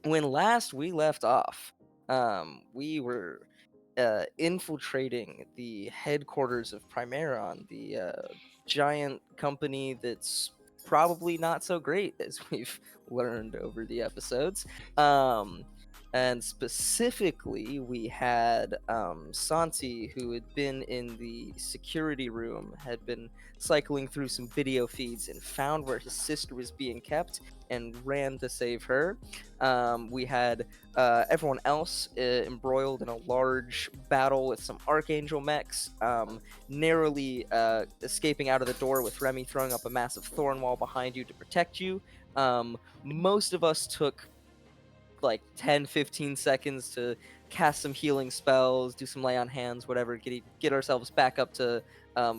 when last we left off, we were infiltrating the headquarters of Primeron, the giant company that's probably not so great, as we've learned over the episodes. Um, and specifically, we had Santi, who had been in the security room, had been cycling through some video feeds and found where his sister was being kept and ran to save her. We had everyone else embroiled in a large battle with some Archangel mechs, narrowly escaping out of the door with Remy throwing up a massive thorn wall behind you to protect you. Most of us took like 10-15 seconds to cast some healing spells, do some lay on hands, whatever, get ourselves back up to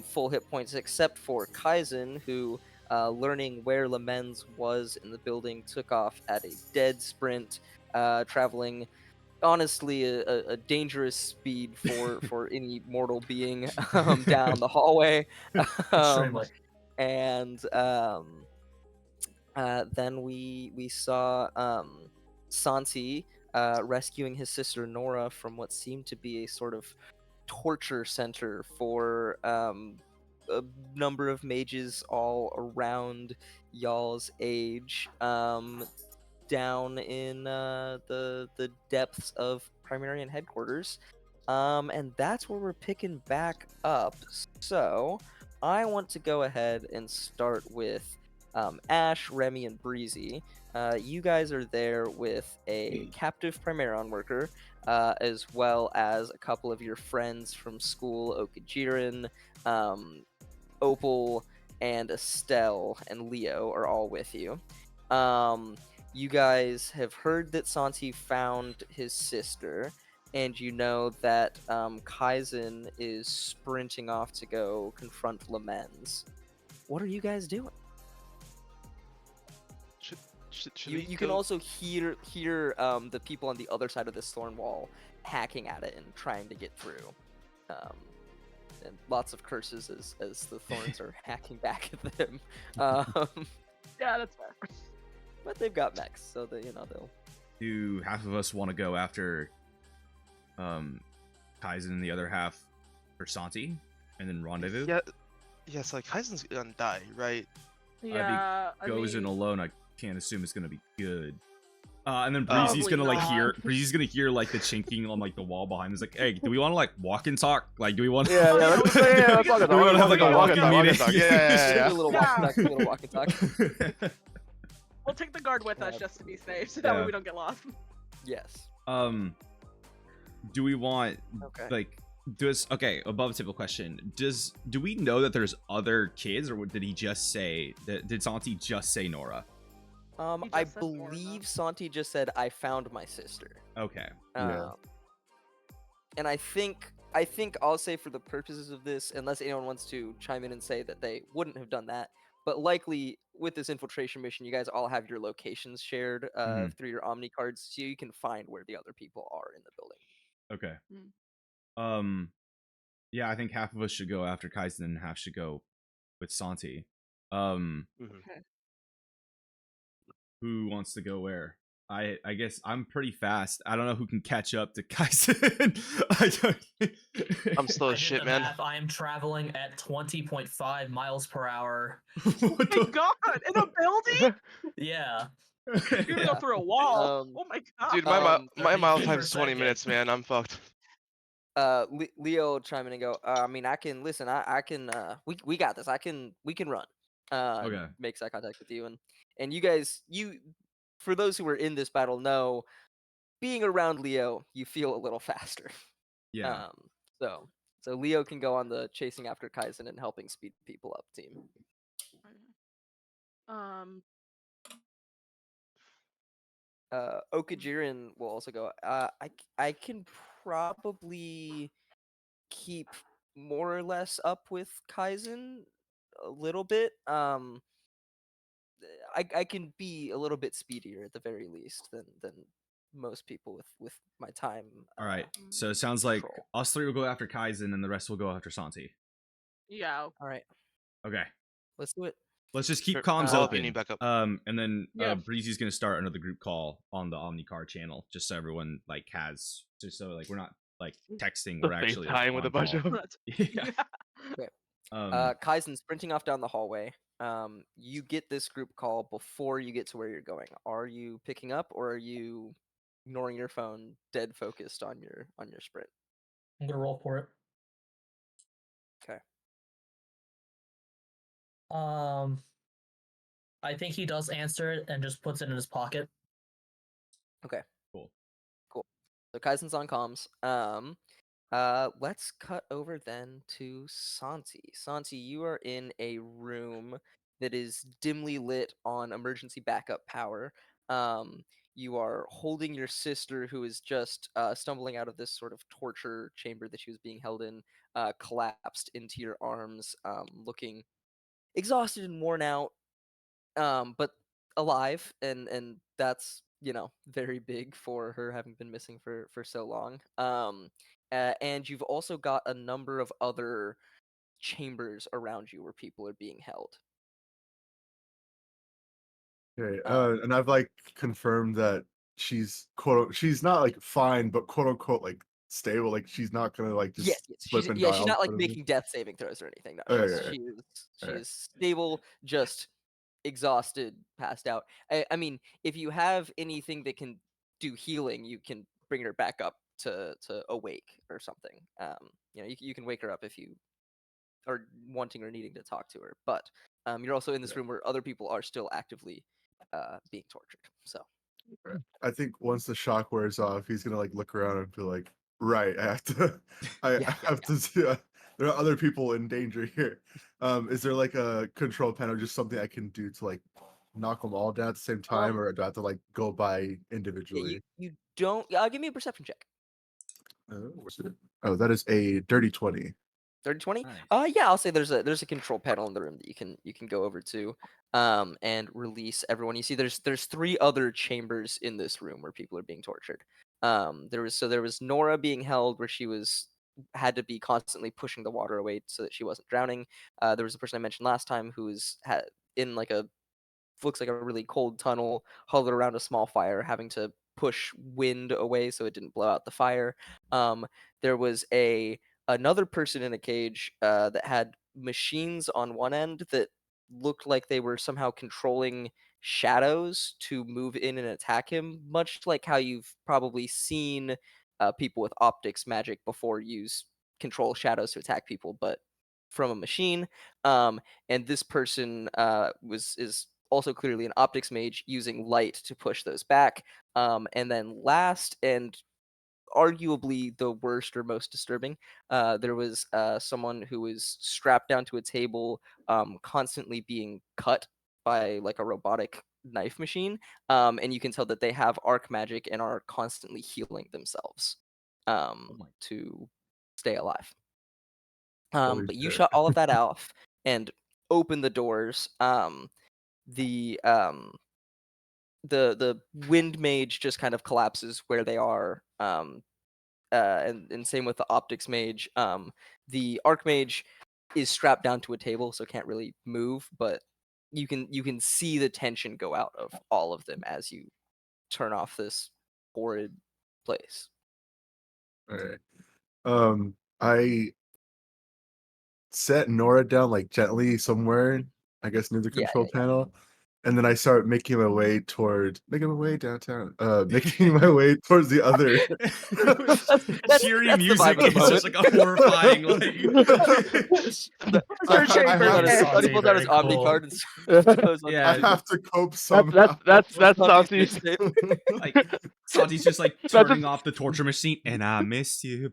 full hit points, except for Kaizen, who, learning where Lorenz was in the building, took off at a dead sprint, traveling honestly a dangerous speed for any mortal being down the hallway. um, Extremely. and then we saw Santi rescuing his sister Nora from what seemed to be a sort of torture center for a number of mages all around y'all's age, down in the depths of Primarian headquarters. And that's where we're picking back up. So I want to go ahead and start with Ash, Remy, and Breezy. You guys are there with a captive Primeron worker, as well as a couple of your friends from school, Okajirin, Opal, and Estelle, and Leo are all with you. You guys have heard that Santi found his sister, and you know that Kaizen is sprinting off to go confront Lorenz. What are you guys doing? Should You we you go? can also hear the people on the other side of this thorn wall hacking at it and trying to get through. Um, and lots of curses as the thorns are hacking back at them. Yeah, that's fair. But they've got mechs, so they they'll. Do half of us want to go after Kaizen and the other half for Santi and then rendezvous? Yeah. Yes, like Kaizen's gonna die, right? Yeah, I Goes in mean, alone. I can't assume it's gonna be good. And then Probably Breezy's gonna like not. Breezy's gonna hear like the chinking on like the wall behind. It's like, hey, do we want to like walk and talk? Like, do we want? Yeah, yeah, let's, we- yeah, we let's can- walk and we talk. wanna have, like, a Walk and walking talk, walk and meeting. talk. Yeah. Do a little walk and talk. We'll take the guard with us just to be safe, so that Yeah. way we don't get lost. Yes. Do we want Okay. okay, above typical question. Do we know that there's other kids, or did he just say that? Did Santi just say Nora? He I just said Nora. believe Santi just said, "I found my sister." Okay. Yeah. And I think I'll say, for the purposes of this, unless anyone wants to chime in and say that they wouldn't have done that, but likely with this infiltration mission, you guys all have your locations shared through your Omni cards, so you can find where the other people are in the building. Okay. Mm. Yeah, I think half of us should go after Kaizen and half should go with Santi. Okay. Who wants to go where? I guess I'm pretty fast. I don't know who can catch up to Kaizen. I'm slow I as did shit, the man. math. I am traveling at 20.5 miles per hour. What Oh my the- god, in a building? Yeah. You're gonna Yeah. go through a wall. Um, Oh my god. Dude, my mile time's 20 minutes, man. I'm fucked. Leo chime in and go, I mean, I can listen. I can. We got this. We can run. Okay. Makes eye contact with you, and you guys, for those who were in this battle, know being around Leo, you feel a little faster. Yeah. So Leo can go on the chasing after Kaizen and helping speed people up team. Okajirin will also go. I can probably keep more or less up with Kaizen a little bit. I can be a little bit speedier at the very least than most people with my time. All right. So it sounds like control. us three will go after Kaizen and the rest will go after Santi. Yeah. All right, Okay. let's do it. Let's just keep Sure. comms You open. need backup. And then Yeah. Breezy's gonna start another group call on the Omnicar channel, just so everyone like has, just so like we're not like texting, we're actually like, FaceTime with a on bunch call. of them. Yeah. Okay. Um, Kaizen sprinting off down the hallway. You get this group call before you get to where you're going. Are you picking up, or are you ignoring your phone, dead focused on your sprint? I'm gonna roll for it. Okay. I think he does answer it and just puts it in his pocket. Okay. Cool. Cool. So Kaizen's on comms. Let's cut over then to Santi. Santi, you are in a room that is dimly lit on emergency backup power. You are holding your sister, who is just stumbling out of this sort of torture chamber that she was being held in, collapsed into your arms, looking exhausted and worn out, but alive, and that's very big for her having been missing for so long. And you've also got a number of other chambers around you where people are being held. Okay, Um, and I've like confirmed that she's she's not like fine, but quote unquote like stable. Like she's not gonna like yes, just yes, flip and die she's all not of a like sudden. making death saving throws or anything. No, Okay, she's okay, she okay. is stable, just exhausted, passed out. I mean, if you have anything that can do healing, you can bring her back up to awake or something. You can wake her up if you are wanting or needing to talk to her. But you're also in this room where other people are still actively being tortured. So I think once the shock wears off, he's gonna like look around and be like, "Right, I have to, I Yeah, have to see. There are other people in danger here. Is there like a control panel, just something I can do to like knock them all down at the same time, or do I have to like go by yeah, individually?" you don't. Give me a perception check. What's it? Oh, that is a dirty 20. 30-20. Nice. Yeah, I'll say there's a control panel in the room that you can go over to and release everyone. You see there's 3 other chambers in this room where people are being tortured. There was Nora being held, where she had to be constantly pushing the water away so that she wasn't drowning. There was a person I mentioned last time who was in like looks like a really cold tunnel, huddled around a small fire, having to push wind away so it didn't blow out the fire. There was another person in a cage that had machines on one end that looked like they were somehow controlling shadows to move in and attack him, much like how you've probably seen people with optics magic before use control shadows to attack people, but from a machine. And this person is also clearly an optics mage using light to push those back. And then last and arguably the worst or most disturbing, there was someone who was strapped down to a table, constantly being cut by like a robotic knife machine. And you can tell that they have arc magic and are constantly healing themselves to stay alive. Holy But you shit. shut all of that off and open the doors. The the wind mage just kind of collapses where they are. And same with the optics mage. The archmage is strapped down to a table, so can't really move, but you can see the tension go out of all of them as you turn off this horrid place. All right. I set Nora down like gently somewhere, I guess near the Yeah, control panel, and then I start making my way downtown. Making my way towards the other. Cheery that's the music vibe of the is just like a horrifying like. Her chamber. That is Okay. Santi, He pulls out his very Omni cool. card and goes on Yeah. I have to cope somehow. That's Santi's Santi. mixtape. Like Santi's just like turning off the torture machine, and I miss you.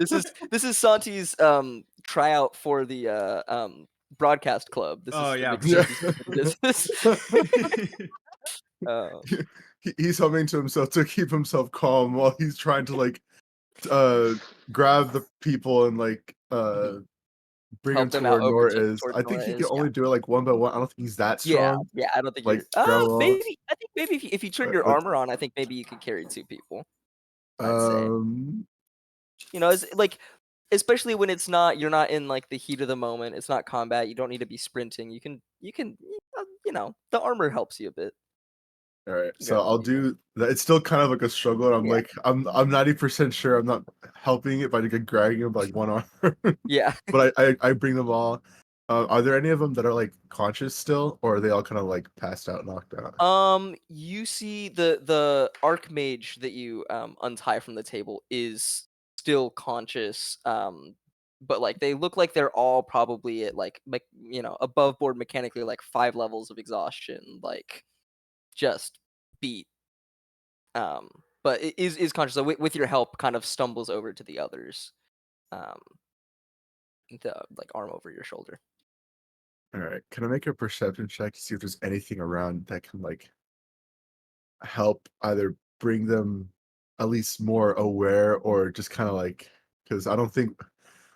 This is Santi's tryout for the broadcast club. This Oh, is the yeah, mixtape for he's doing for this. He's humming to himself to keep himself calm while he's trying to like grab the people and like bring Help him them to out where over Nora to is. towards I think Nora he can is, only do it like one by one. I don't think he's that yeah, strong. I don't think Like you're. grab 'em all. Maybe I think maybe if you turn your Like, armor on, I think maybe you could carry 2 people. I'd say. um, It's like especially when you're not in like the heat of the moment. It's not combat. You don't need to be sprinting. You can the armor helps you a bit. All right, You so grab I'll what you do that. It's still kind of like a struggle. And I'm Yeah. like, I'm 90% sure I'm not helping it by like grabbing him by like one arm. Yeah. But I bring them all. Are there any of them that are like conscious still, or are they all kind of like passed out, knocked out? You see the archmage that you untie from the table is still conscious. But like they look like they're all probably at like above board mechanically, like 5 levels of exhaustion, like just beat. But it is conscious. So with your help, kind of stumbles over to the others. Um, the like arm over your shoulder. All right, can I make a perception check to see if there's anything around that can like help either bring them at least more aware, or just kind of like, because I don't think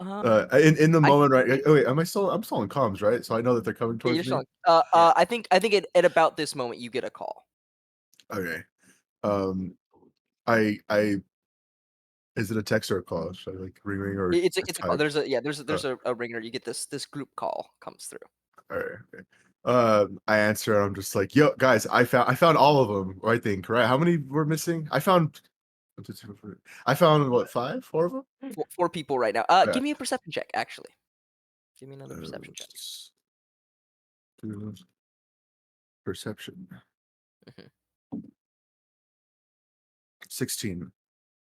in the I moment, right? Oh wait, I'm still in comms, right? So I know that they're coming Yeah, you're towards me. still. Yeah. I think at about this moment you get a call. Okay. I is it a text or a call? Should I like ring or It's just a call. type? There's a ringer. You get this group call comes through. All right. Okay. I answer and I'm just like, yo, guys, I found all of them. I think, right? How many were missing? I found what, 5, 4 of them? 4 people right now. Yeah. Give me a perception check. Actually, give me another perception check. Perception. Mhm. 16.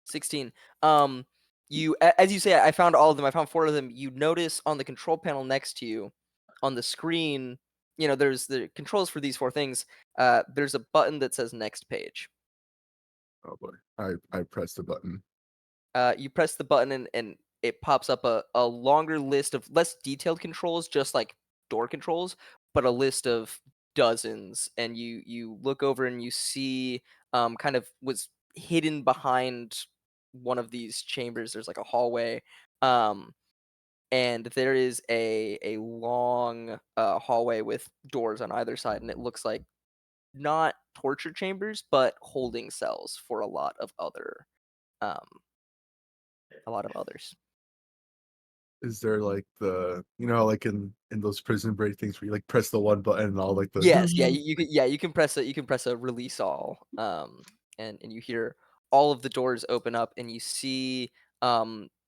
16. As you say, I found all of them. I found 4 of them. You notice on the control panel next to you, on the screen, there's the controls for these 4 things. There's a button that says next page. Oh boy. I pressed the button. You press the button and it pops up a longer list of less detailed controls, just like door controls, but a list of dozens. And you look over and you see kind of was hidden behind one of these chambers. There's like a hallway, and there is a long hallway with doors on either side, and it looks like not torture chambers, but holding cells for a lot of um, others. Is there like how like in those prison break things where you like press the one button and all like the Yes, yeah, you can press a release all, and you hear all of the doors open up, and you see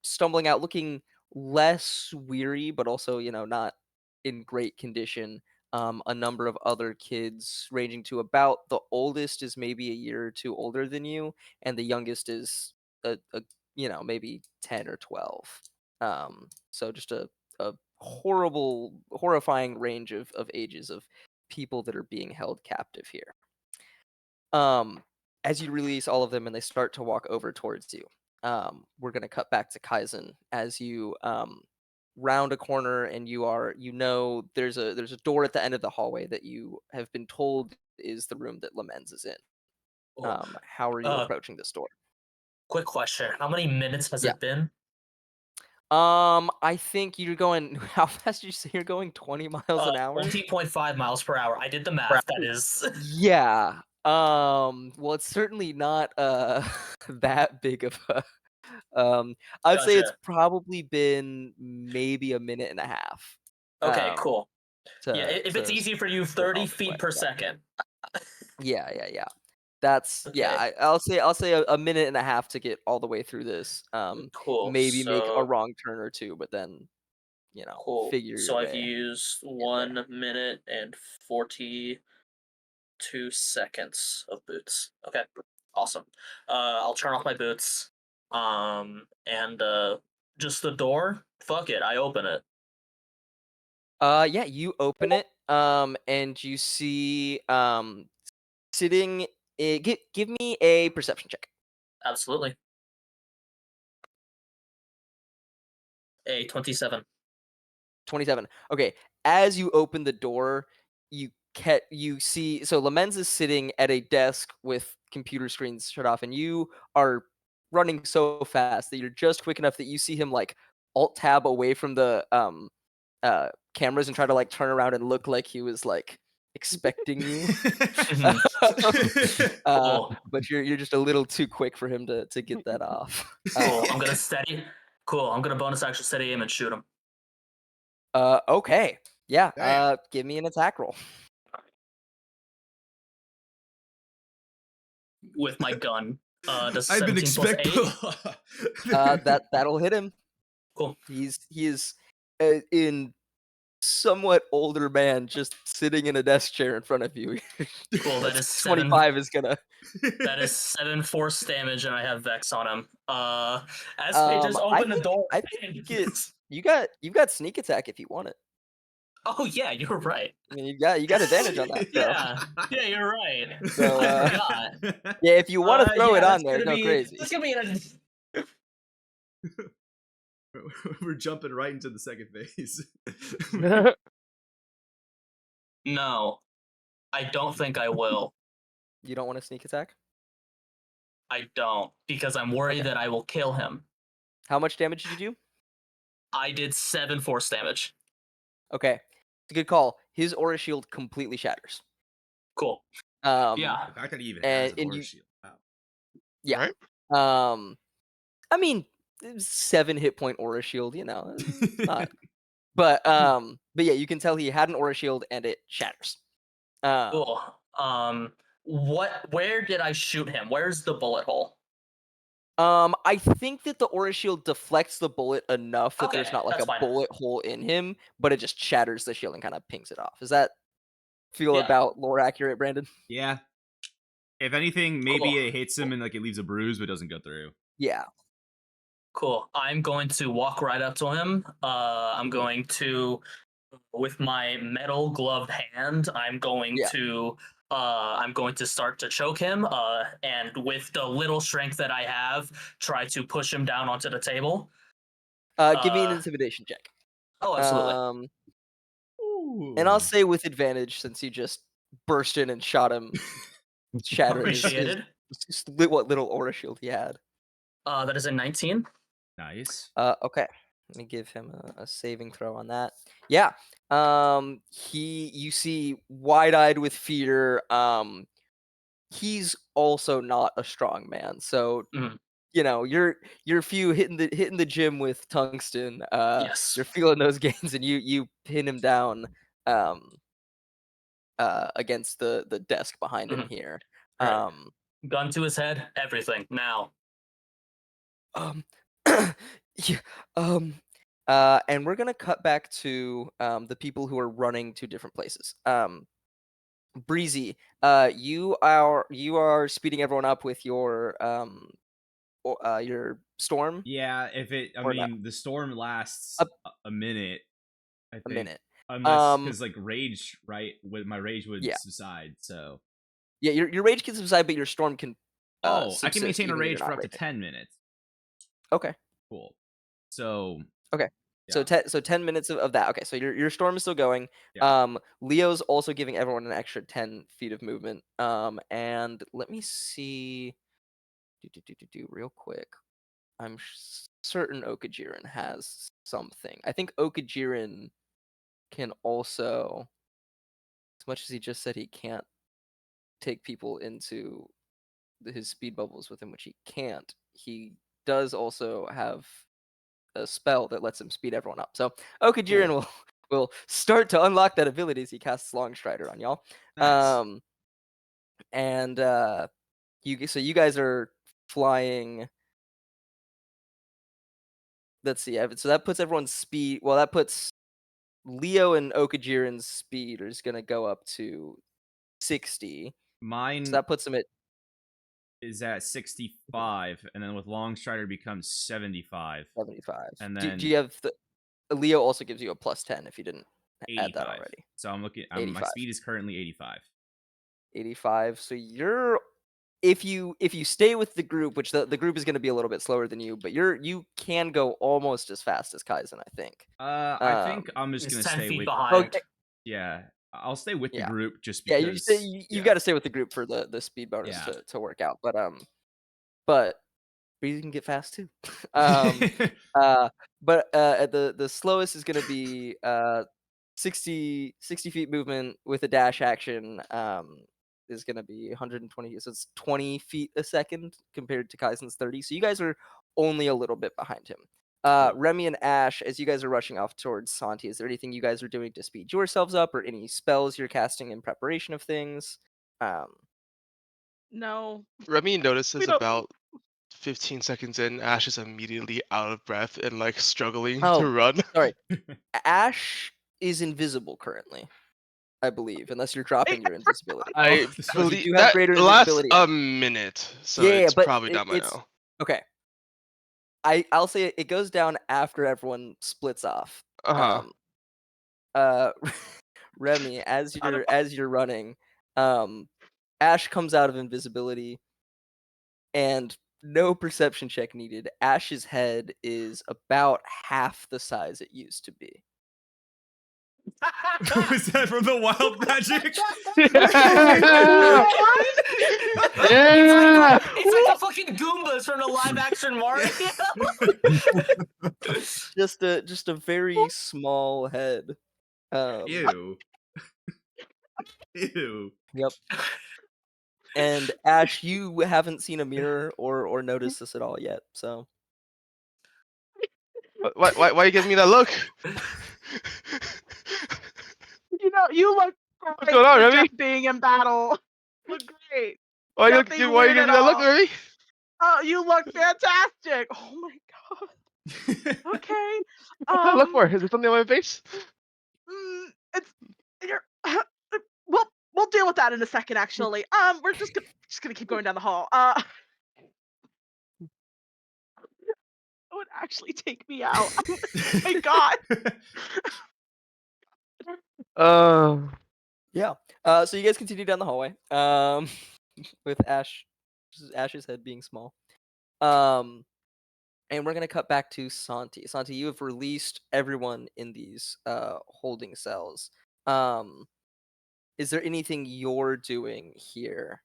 stumbling out, looking less weary, but also not in great condition. A number of other kids, ranging to about the oldest is maybe a year or 2 older than you, and the youngest is a maybe 10 or 12. So just a horrifying range of ages of people that are being held captive here. As you release all of them and they start to walk over towards you, we're gonna cut back to Kaizen as you round a corner, and there's a door at the end of the hallway that you have been told is the room that Lorenz is in. Cool. How are you approaching this door? Quick question: how many minutes has Yeah. it been? I think you're going. How fast did you say you're going? 20 miles an hour? 20.5 miles per hour. I did the math. That is. Yeah. Well, it's certainly not that big of a. I'd say it's Gotcha. probably been maybe a minute and a half. Okay, cool. Yeah, to- if it's to easy for you, go 30 all the feet way, per yeah. second. Yeah. That's yeah. Okay. I'll say a minute and a half to get all the way through this. Cool. Maybe make a So wrong turn or 2, but then cool. figure So your I've way. used there. 1 minute and 42 seconds of boots. Okay, awesome. I'll turn off my boots. And just the door. Fuck it, I open it. Yeah, you open it, and you see, sitting. Give me a perception check. Absolutely. A 27. 27. Okay, as you open the door, you see. So Lorenz is sitting at a desk with computer screens shut off, and you are running so fast that you're just quick enough that you see him like alt tab away from the cameras and try to like turn around and look like he was like expecting you. Cool. But you're just a little too quick for him to get that off. Cool. I'm gonna steady Cool. I'm gonna bonus action steady aim and shoot him Okay. Yeah. Damn. Give me an attack roll. with my gun. Does I've been 17 plus 8? That'll hit him. Cool. He is in somewhat older man just sitting in a desk chair in front of you. Cool. That is 7. 25 is gonna. That is 7 force damage, and I have Vex on him. As I just I open the think- door. I think you've got sneak attack if you want it. Oh yeah, you're right. I mean, you got advantage on that. So. Yeah, you're right. So, I forgot. Yeah, if you want to throw it on that's there, gonna go crazy. That's gonna be We're jumping right into the second phase. No, I don't think I will. You don't want to sneak attack? I don't, because I'm worried that I will kill him. How much damage did you do? I did 7 force damage. Okay, it's a good call. His aura shield completely shatters. Cool. Yeah. The fact that he even And- has an and aura you- shield. Wow. Yeah. Right? I mean, 7 hit point aura shield. You know, it's not. But yeah, you can tell he had an aura shield and it shatters. Cool. Where did I shoot him? Where's the bullet hole? I think that the aura shield deflects the bullet enough that there's Okay, not like that's a fine. bullet hole in him, but it just shatters the shield and kind of pings it off. Does that feel Yeah. about lore accurate, Brandon? Yeah. If anything, maybe Cool. it hits him and like it leaves a bruise but doesn't go through. Yeah. Cool. I'm going to walk right up to him. I'm going to, with my metal gloved hand, I'm going Yeah. to start to choke him. And with the little strength that I have, try to push him down onto the table. Give me an Uh, intimidation check. Oh, absolutely. And I'll say with advantage since you just burst in and shot him, shattering Appreciated. what little aura shield he had. That is a 19. Nice. Okay. Let me give him a saving throw on that. Yeah. You see wide-eyed with fear. He's also not a strong man. So, Mhm. you know, you're few hitting the gym with tungsten. Yes. You're feeling those gains and you pin him down against the desk behind him Mhm. here. Right. Gun to his head, everything, now. Yeah, and we're gonna cut back to the people who are running to different places. Breezy, you are speeding everyone up with your storm. Yeah, if it I Or no. mean the storm lasts Up- a minute, I A think. minute. Unless because like rage, right? My rage would Yeah. subside, so Yeah, your rage can subside, but your storm can. I can subsist maintain a even if you're rage for not up to raging. 10 minutes. Okay. Cool. So So yeah. 10 minutes of that. Okay, so your storm is still going. Yeah. Leo's also giving everyone an extra 10 feet of movement. And let me see. Do real quick. I'm certain Okajirin has something. I think Okajirin can also, as much as he just said he can't take people into his speed bubbles with him, which he can't. He does also have a spell that lets him speed everyone up. So Okajirin will start to unlock that ability as he casts Long Strider on y'all. Nice. And you guys are flying. Let's see. So that puts everyone's speed. Well, that puts Leo and Okajirin's speed is gonna go up to 60. Mine So that puts him at is at 65, and then with Long Strider becomes 75. 75. And Do then you have Leo also gives you a plus 10 if you didn't add that 85. already. So I'm looking. my 85. speed is currently 85. 85. So you're if you stay with the group, which the group is going to be a little bit slower than you, but you can go almost as fast as Kaizen, I think. I think I'm just He's gonna 10 stay feet with. behind. Okay. Yeah, I'll stay with the Yeah. group just Yeah, because. you've got to stay with the group for the speed bonus Yeah. to work out. But you can get fast too. But at the slowest is going to be 60 feet movement with a dash action. Is going to be 120. So it's 20 feet a second compared to Kaizen's 30. So you guys are only a little bit behind him. Remy and Ash, as you guys are rushing off towards Santi, is there anything you guys are doing to speed yourselves up, or any spells you're casting in preparation of things? No. Remy notices We don't- about 15 seconds in, Ash is immediately out of breath and like struggling Oh, to run. Sorry, Ash is invisible currently, I believe, unless you're dropping your invisibility. I So if you believe do have that greater lasts invisibility, a minute, so Yeah, it's but probably down by it's now. okay. I'll say it goes down after everyone splits off. Uh-huh. Remy, as Out of- you're running, Ash comes out of invisibility, and no perception check needed. Ash's head is about half the size it used to be. Is that from the wild magic? Yeah! It's like the fucking Goombas from the live action Mario. Just a very small head. Ew. Ew. Yep. And Ash, you haven't seen a mirror or noticed this at all yet. So Why are you giving me that look? You look What's great going on, for Remy? just being in battle. Look great. Why you Nothing giving weird me at that look, all. Remy? Oh, you look fantastic. Oh my god. Okay. What can I look for? Is there something on my face? It's you're we'll deal with that in a second actually. We're just gonna keep going down the hall. It would actually take me out. Oh my god. yeah. So you guys continue down the hallway. With Ash's head being small. And we're gonna cut back to Santi. Santi, you have released everyone in these holding cells. Is there anything you're doing here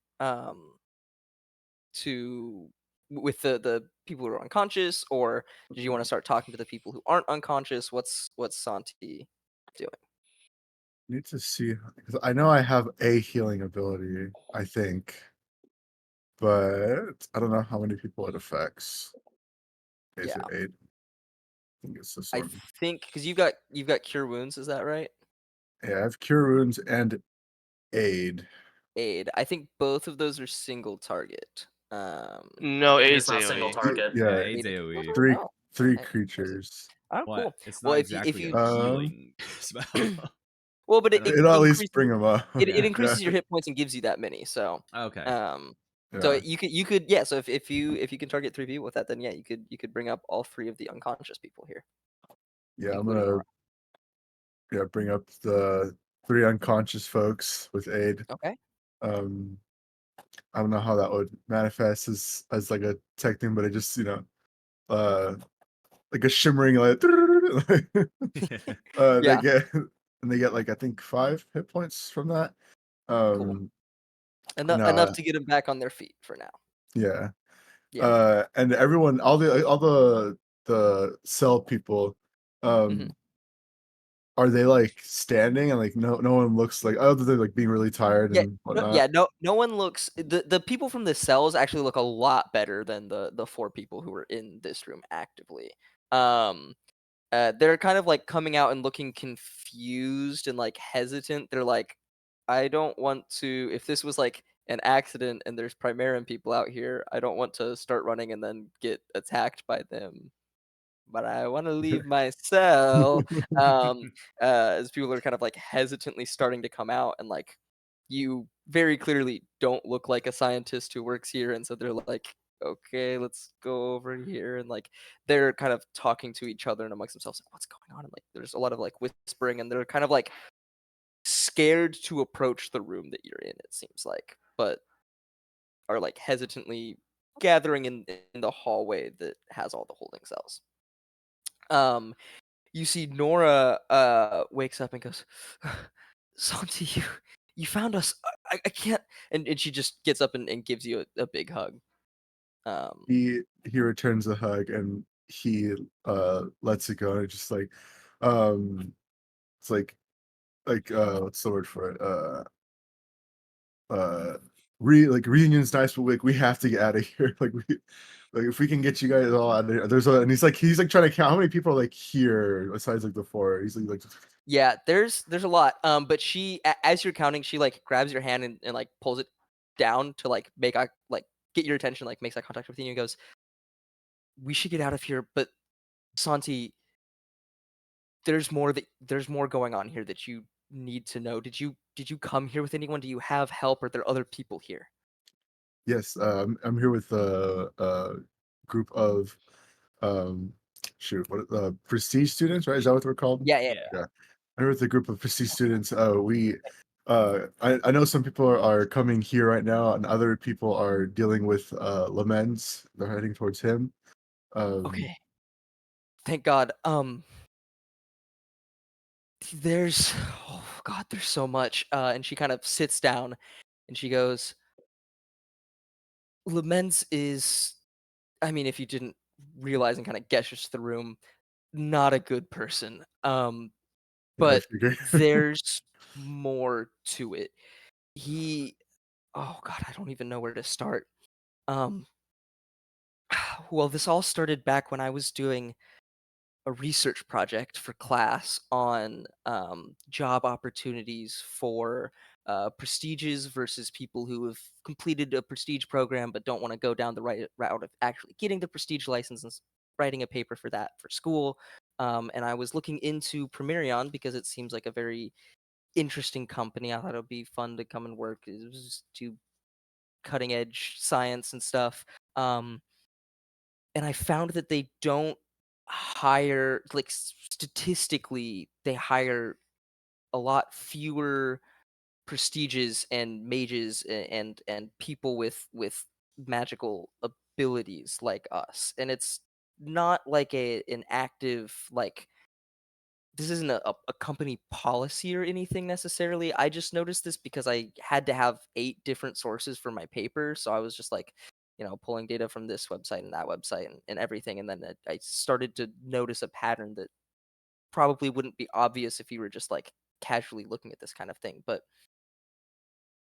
to with the people who are unconscious, or do you want to start talking to the people who aren't unconscious? What's Santi doing? Need to see because I know I have a healing ability, I think, but I don't know how many people it affects. Is Yeah. it 8? I think it's this I one. think because you've got cure wounds, is that right? Yeah, I have cure wounds and aid. Aid. I think both of those are single target. No, It's it's not single AoE. target. Yeah, Yeah, AIDS Aid- AoE. three Oh, three okay. creatures. Oh, But cool. it's Well, not if you exactly if a you healing spell. well, but I don't it It'll at least increases bring them up. it Yeah. increases your hit points and gives you that many. So Okay. so Yeah. you could yeah. So if you can target 3 people with that, then yeah, you could bring up all 3 of the unconscious people here. Yeah, I'm including gonna Nora. bring up the 3 unconscious folks with aid. Okay. I don't know how that would manifest as like a tech thing, but it just like a shimmering light. They Yeah. get like I think 5 hit points from that. Cool. Enough no, enough to get them back on their feet for now. yeah. Yeah. And everyone, all the cell people, Mhm. are they like standing and like no one looks like other than like being really tired Yeah, and no, whatnot? yeah, no one looks the people from the cells actually look a lot better than the 4 people who were in this room actively. They're kind of like coming out and looking confused and like hesitant. They're like, I don't want to if this was like an accident and there's Primeron people out here, I don't want to start running and then get attacked by them. But I want to leave my cell. As people are kind of like hesitantly starting to come out, and like you very clearly don't look like a scientist who works here, and so they're like, okay, let's go over here, and like they're kind of talking to each other and amongst themselves, like, what's going on? And like there's a lot of like whispering, and they're kind of like scared to approach the room that you're in. It seems like, but are like hesitantly gathering in the hallway that has all the holding cells. You see Nora wakes up and goes, Santi, you found us. I can't and she just gets up and gives you a big hug. He returns the hug and he lets it go and it's just like it's like what's the word for it? Reunion's nice, but like we have to get out of here. Like Like if we can get you guys all out of there, and he's like trying to count how many people are like here besides like the 4. He's like Yeah, there's a lot. But she, as you're counting, she like grabs your hand and like pulls it down to like make eye, like get your attention, like makes eye contact with you, and goes, "We should get out of here." But Santi, there's more going on here that you need to know. Did you come here with anyone? Do you have help? Are there other people here? yes, I'm here with a group of what prestige students, right? Is that what they're called? Yeah. Yeah. I'm here with a group of prestige students. I know some people are coming here right now, and other people are dealing with Lorenz. They're heading towards him. Okay. Thank God. There's oh God, there's so much. And she kind of sits down and she goes, Lorenz is, I mean, if you didn't realize, and kind of gestures to the room, not a good person. Yeah, I But figure. there's more to it. Oh God, I don't even know where to start. Um, well, this all started back when I was doing a research project for class on job opportunities for prestiges versus people who have completed a prestige program but don't want to go down the right route of actually getting the prestige license and writing a paper for that for school. And I was looking into Primeron because it seems like a very interesting company. I thought it would be fun to come and work. It was just do cutting edge science and stuff. And I found that they don't hire, like, statistically, they hire a lot fewer prestiges and mages and people with magical abilities like us. And it's not like an active, like, this isn't a company policy or anything necessarily. I just noticed this because I had to have 8 different sources for my paper, so I was just like, pulling data from this website and that website and everything, and then I started to notice a pattern that probably wouldn't be obvious if you were just like casually looking at this kind of thing. But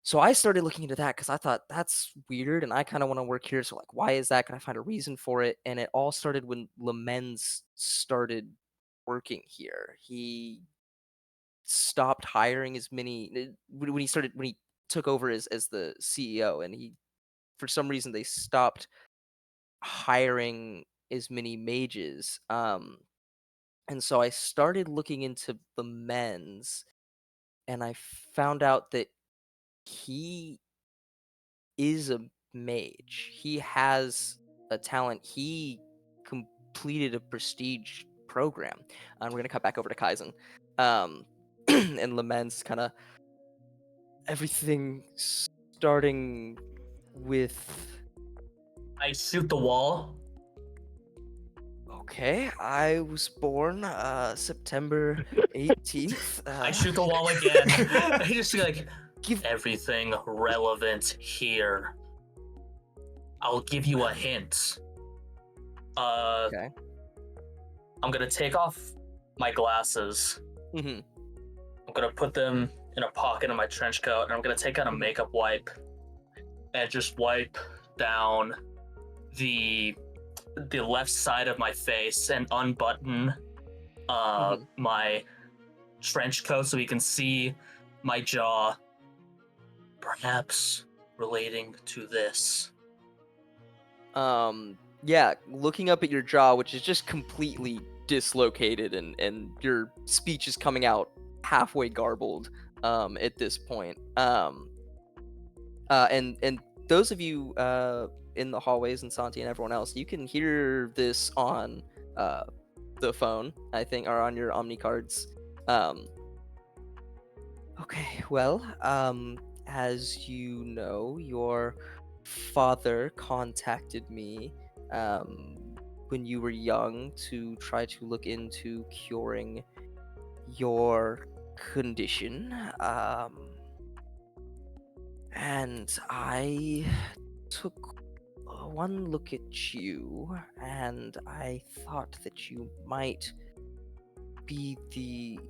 so I started looking into that because I thought that's weird, and I kind of want to work here. So like, why is that? Can I find a reason for it? And it all started when Lorenz started working here. He stopped hiring as many when he took over as the CEO, and he, for some reason, they stopped hiring as many mages. And so I started looking into the men's, and I found out that he is a mage. He has a talent. He completed a prestige program. And we're gonna cut back over to Kaizen. And Laments kind of everything starting with. I shoot the wall. Okay, I was born September 18th. I shoot the wall again. I just like Give everything relevant here. I'll give you a hint. Okay. I'm gonna take off my glasses. Mm-hmm. I'm gonna put them in a pocket of my trench coat, and I'm gonna take out a makeup wipe and just wipe down the left side of my face and unbutton my trench coat so you can see my jaw, perhaps relating to this. Yeah, looking up at your jaw, which is just completely dislocated, and your speech is coming out halfway garbled at this point. And those of you in the hallways, and Santi and everyone else, you can hear this on the phone, I think, or on your Omni cards. Okay, well, as you know, your father contacted me when you were young to try to look into curing your condition. And I took one look at you, and I thought that you might be the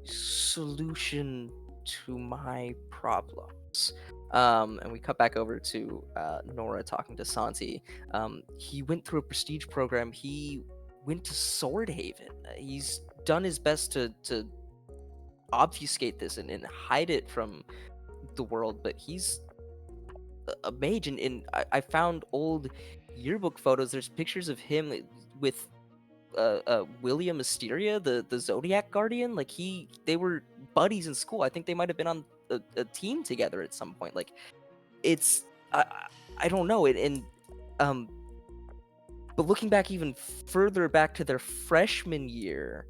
solution to my problems. And we cut back over to Nora talking to Santi. He went through a prestige program. He went to Swordhaven. He's done his best to obfuscate this and hide it from the world, but he's a mage. And I found old yearbook photos. There's pictures of him with William Mysteria, the Zodiac Guardian. Like they were buddies in school. I think they might have been on a team together at some point. Like it's I don't know it. And but looking back even further back to their freshman year,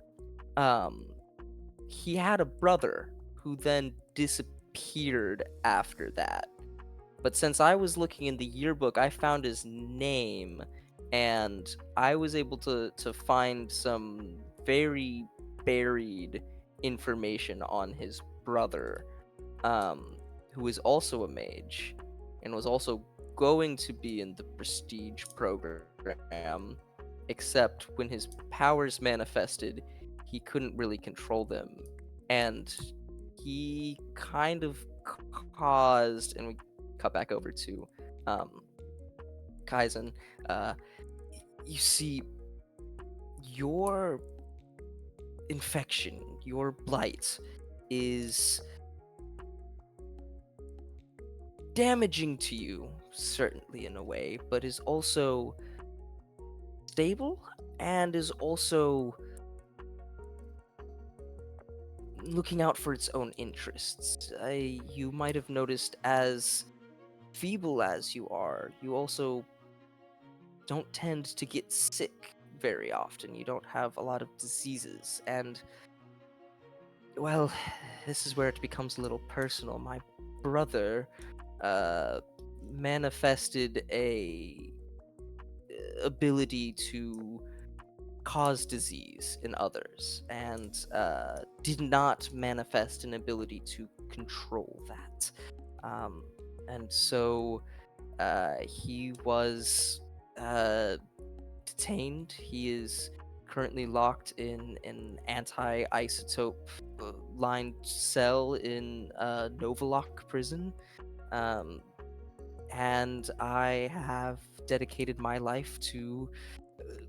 he had a brother who then disappeared after that. But since I was looking in the yearbook, I found his name, and I was able to find some very buried information on his brother, who is also a mage, and was also going to be in the prestige program, except when his powers manifested, he couldn't really control them, and he kind of caused, and we cut back over to Kaizen. You see, your infection, your blight, is damaging to you, certainly in a way, but is also stable and is also looking out for its own interests. You might have noticed, as feeble as you are, you also don't tend to get sick very often. You don't have a lot of diseases. And, well, this is where it becomes a little personal. My brother manifested a ability to cause disease in others, and did not manifest an ability to control that. And so he was detained. He is currently locked in an anti-isotope lined cell in Novolok prison. And I have dedicated my life to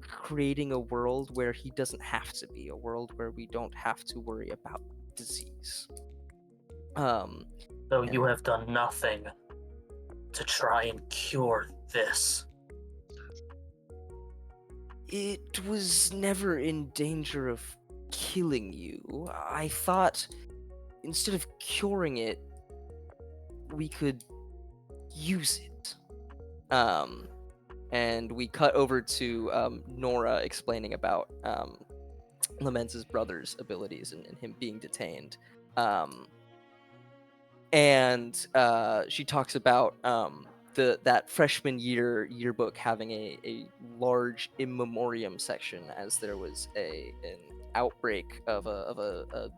creating a world where he doesn't have to be, a world where we don't have to worry about disease. So you have done nothing to try and cure this. It was never in danger of killing you. I thought instead of curing it, we could use it. And we cut over to Nora explaining about Lorenz's brother's abilities and him being detained. And she talks about that freshman yearbook having a large in memoriam section, as there was an outbreak of a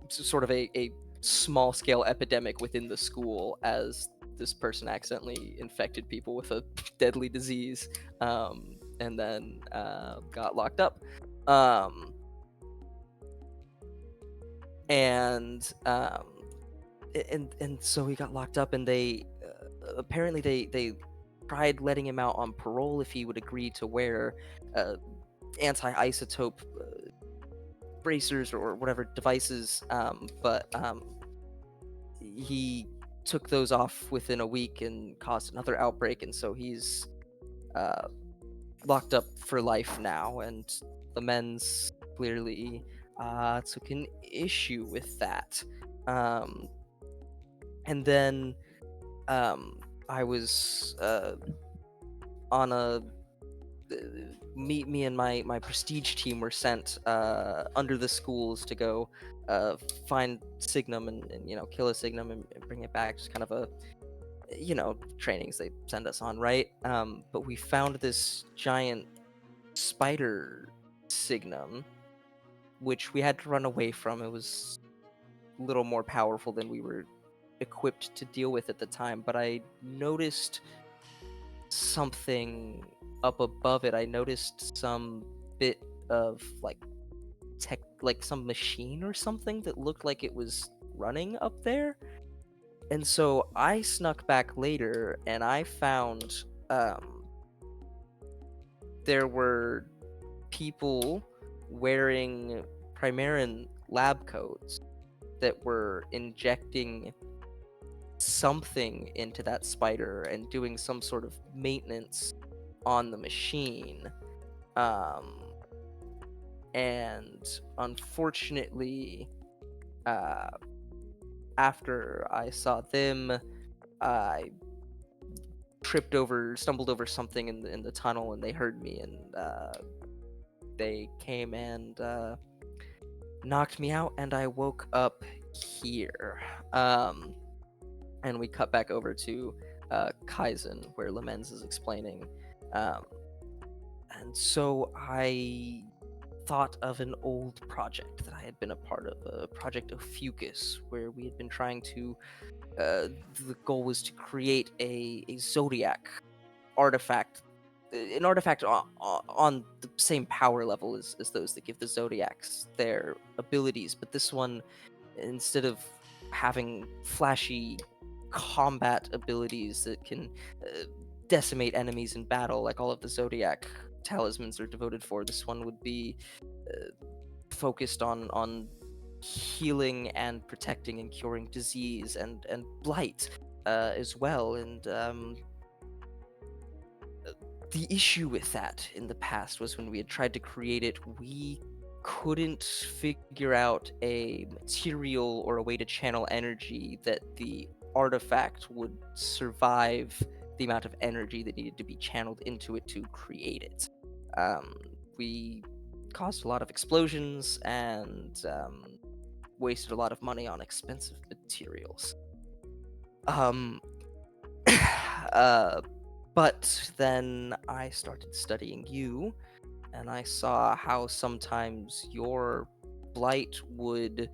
sort of a small scale epidemic within the school, as this person accidentally infected people with a deadly disease, and then got locked up. And so he got locked up, and they apparently they tried letting him out on parole if he would agree to wear anti-isotope bracers or whatever devices, but he took those off within a week and caused another outbreak, and so he's locked up for life now. And the men's clearly took an issue with that. And then I was on a me and my prestige team were sent under the schools to go find Signum and kill a Signum and bring it back. Just kind of a trainings they send us on, right? But we found this giant spider Signum, which we had to run away from. It was a little more powerful than we were equipped to deal with at the time, but I noticed something up above it. I noticed some bit of like some machine or something that looked like it was running up there, And so I snuck back later, and I found there were people wearing Primeron lab coats that were injecting something into that spider and doing some sort of maintenance on the machine. And unfortunately, after I saw them, I stumbled over something in the tunnel, and they heard me, and they came and knocked me out, and I woke up here. And we cut back over to Kaizen, where Lorenz is explaining. And so I thought of an old project that I had been a part of, a project of Fucus, where we had been trying to. The goal was to create a zodiac artifact, an artifact on the same power level as those that give the zodiacs their abilities, but this one, instead of having flashy combat abilities that can decimate enemies in battle like all of the zodiac talismans are devoted for, this one would be focused on healing and protecting and curing disease and blight as well. And the issue with that in the past was when we had tried to create it, we couldn't figure out a material or a way to channel energy that the artifact would survive the amount of energy that needed to be channeled into it to create it. We caused a lot of explosions and wasted a lot of money on expensive materials. But then I started studying you, and I saw how sometimes your blight would,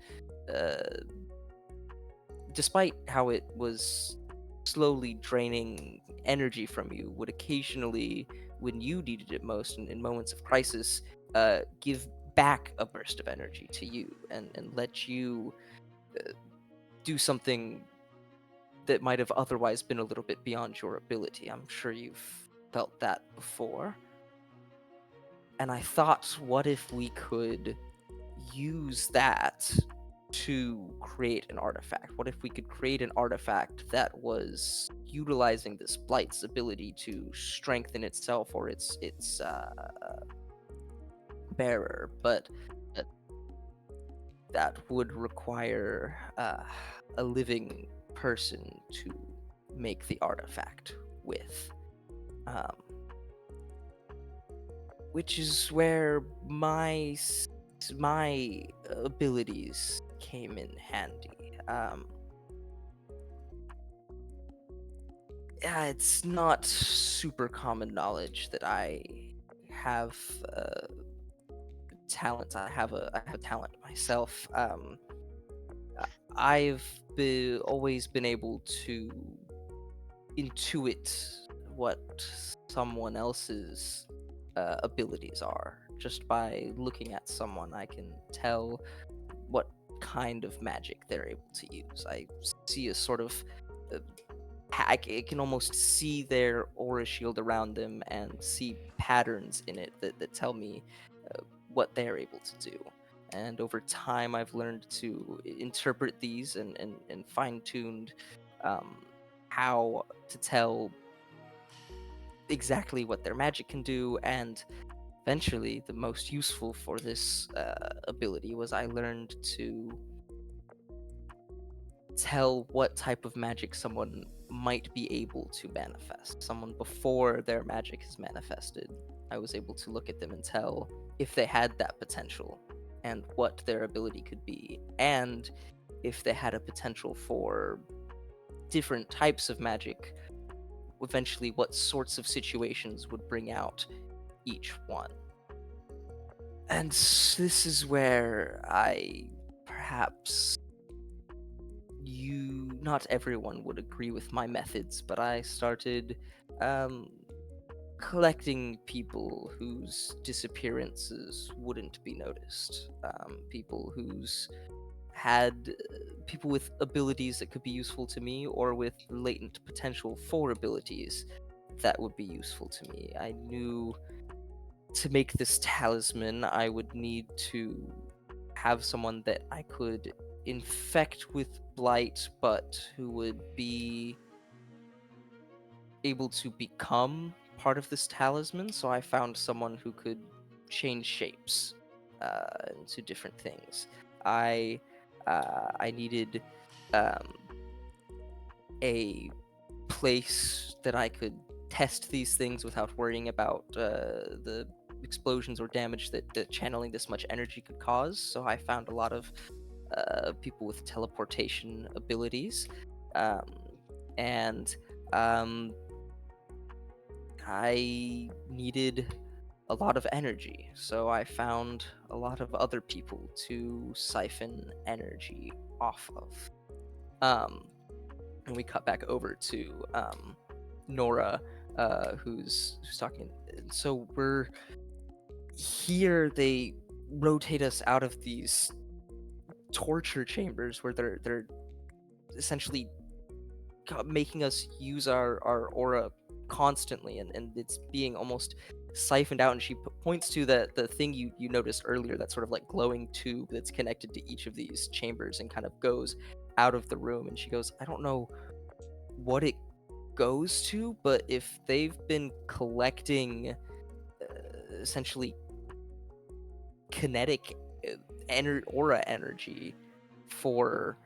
despite how it was slowly draining energy from you, would occasionally, when you needed it most in moments of crisis, give back a burst of energy to you and let you do something that might have otherwise been a little bit beyond your ability. I'm sure you've felt that before. And I thought, what if we could use that to create an artifact? What if we could create an artifact that was utilizing this blight's ability to strengthen itself or its bearer, but that would require a living person to make the artifact with. Which is where my abilities came in handy. Yeah, it's not super common knowledge that I have talent. I have a talent myself. I've always been able to intuit what someone else's abilities are. Just by looking at someone, I can tell what kind of magic they're able to use. I see a sort of I can almost see their aura shield around them and see patterns in it that tell me what they're able to do. And over time, I've learned to interpret these and fine-tuned how to tell exactly what their magic can do. And eventually, the most useful for this ability was I learned to tell what type of magic someone might be able to manifest. Someone before their magic is manifested, I was able to look at them and tell if they had that potential and what their ability could be, and if they had a potential for different types of magic, eventually what sorts of situations would bring out each one. And this is where I perhaps not everyone would agree with my methods, but I started collecting people whose disappearances wouldn't be noticed, people whose had people with abilities that could be useful to me, or with latent potential for abilities that would be useful to me. I knew to make this talisman, I would need to have someone that I could infect with blight, but who would be able to become part of this talisman. So I found someone who could change shapes into different things. I needed a place that I could test these things without worrying about the explosions or damage that channeling this much energy could cause. So I found a lot of people with teleportation abilities, and I needed a lot of energy. So I found a lot of other people to siphon energy off of. And we cut back over to Nora, who's talking. So we're here. They rotate us out of these torture chambers where they're essentially making us use our aura constantly, and it's being almost siphoned out. And she points to the thing you noticed earlier, that sort of like glowing tube that's connected to each of these chambers and kind of goes out of the room. And she goes, I don't know what it goes to, but if they've been collecting essentially kinetic aura energy for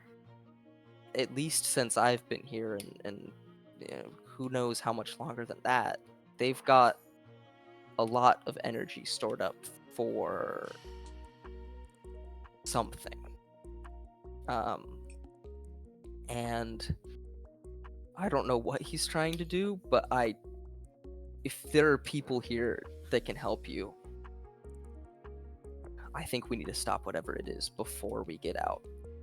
at least since I've been here, and you know, who knows how much longer than that, they've got a lot of energy stored up for something. And I don't know what he's trying to do, but if there are people here that can help you, I think we need to stop whatever it is before we get out.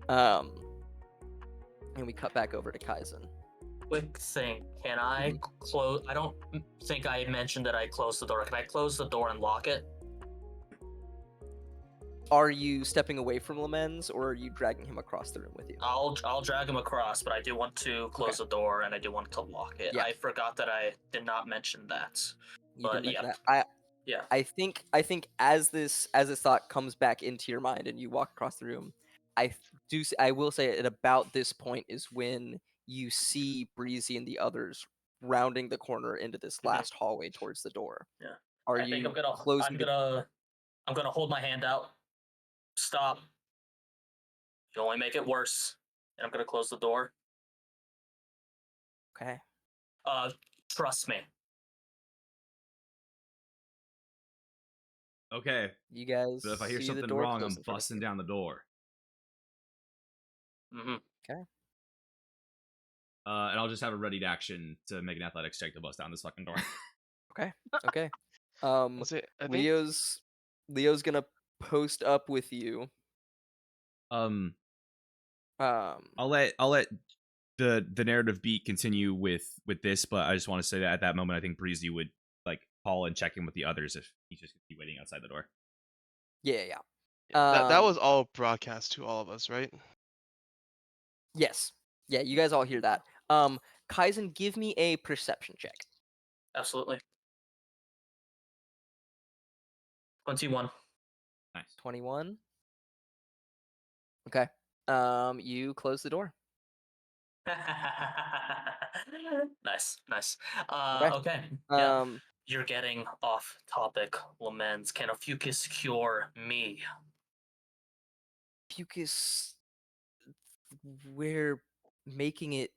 And we cut back over to Kaizen. Quick thing, can I close? I don't think I mentioned that I closed the door. Can I close the door and lock it? Are you stepping away from Lorenz, or are you dragging him across the room with you? I'll drag him across, but I do want to close the door and I do want to lock it. Yeah. I forgot that I did not mention that. You But didn't mention yeah. that. Yeah. I think as this thought comes back into your mind and you walk across the room, I will say at about this point is when you see Breezy and the others rounding the corner into this last hallway towards the door. Yeah. Are I you think closing I'm gonna hold my hand out. Stop. You only make it worse. And I'm gonna close the door. Okay. Trust me. Okay. You guys So if I hear see the something door wrong, close I'm in front of busting you. down the door. Mm-hmm. And I'll just have a ready to action to make an athletics check to bust down this fucking door. Okay. That's it. I think Leo's gonna post up with you. I'll Um, let the narrative beat continue with this, but I just want to say that at that moment, I think Breezy would like call and check in with the others if he's just gonna be waiting outside the door. yeah. that was all broadcast to all of us, right? Yes. Yeah, you guys all hear that. Kaizen, give me a perception check. Absolutely. 21. Nice. 21. Okay. You close the door. Nice. Okay. Okay. Yeah. You're getting off topic, Lorenz. Can a Fucus cure me? Fucus, we're making it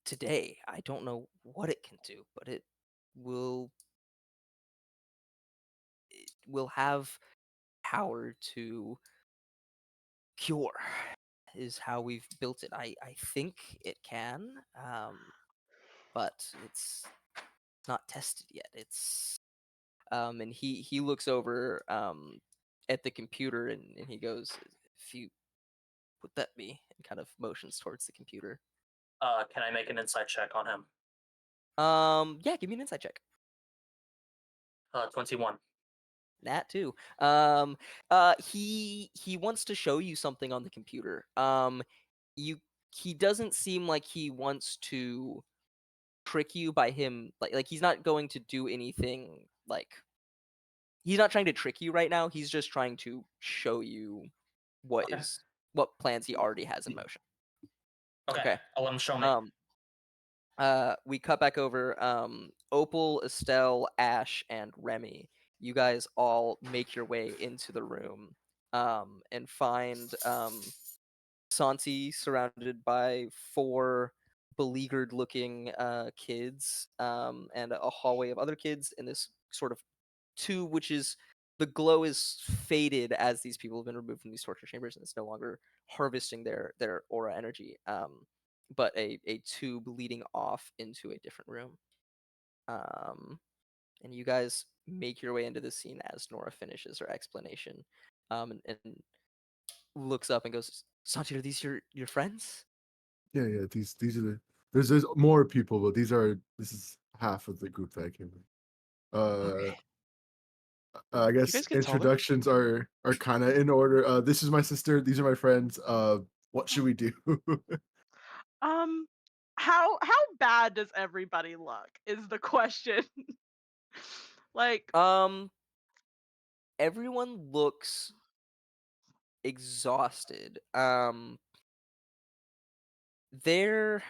today. I don't know what it can do, but it will have power to cure, is how we've built it. I think it can, but it's not tested yet. It's and he looks over at the computer, and he goes, if you would let me, and kind of motions towards the computer. Can I make an insight check on him? Yeah, give me an insight check. 21. Nat too. He wants to show you something on the computer. You he doesn't seem like he wants to trick you by him like he's not going to do anything like he's not trying to trick you right now. He's just trying to show you Okay. what plans he already has in motion. Okay. Okay. I'll let him show me. We cut back over. Opal, Estelle, Ash, and Remy. You guys all make your way into the room, and find Santi surrounded by 4 beleaguered-looking kids, and a hallway of other kids in this sort of tube, which is the glow is faded as these people have been removed from these torture chambers, and it's no longer harvesting their aura energy. But a tube leading off into a different room. And you guys make your way into the scene as Nora finishes her explanation, and looks up and goes, "Santi, are these your friends?" Yeah, yeah. These are the. There's more people, but this is half of the group that I came with. Uh, Okay. I You guess guys get taller? introductions are kind of in order. This is my sister. These are my friends. What should we do? Um, how bad does everybody look? Is the question. Like, Everyone looks exhausted. Their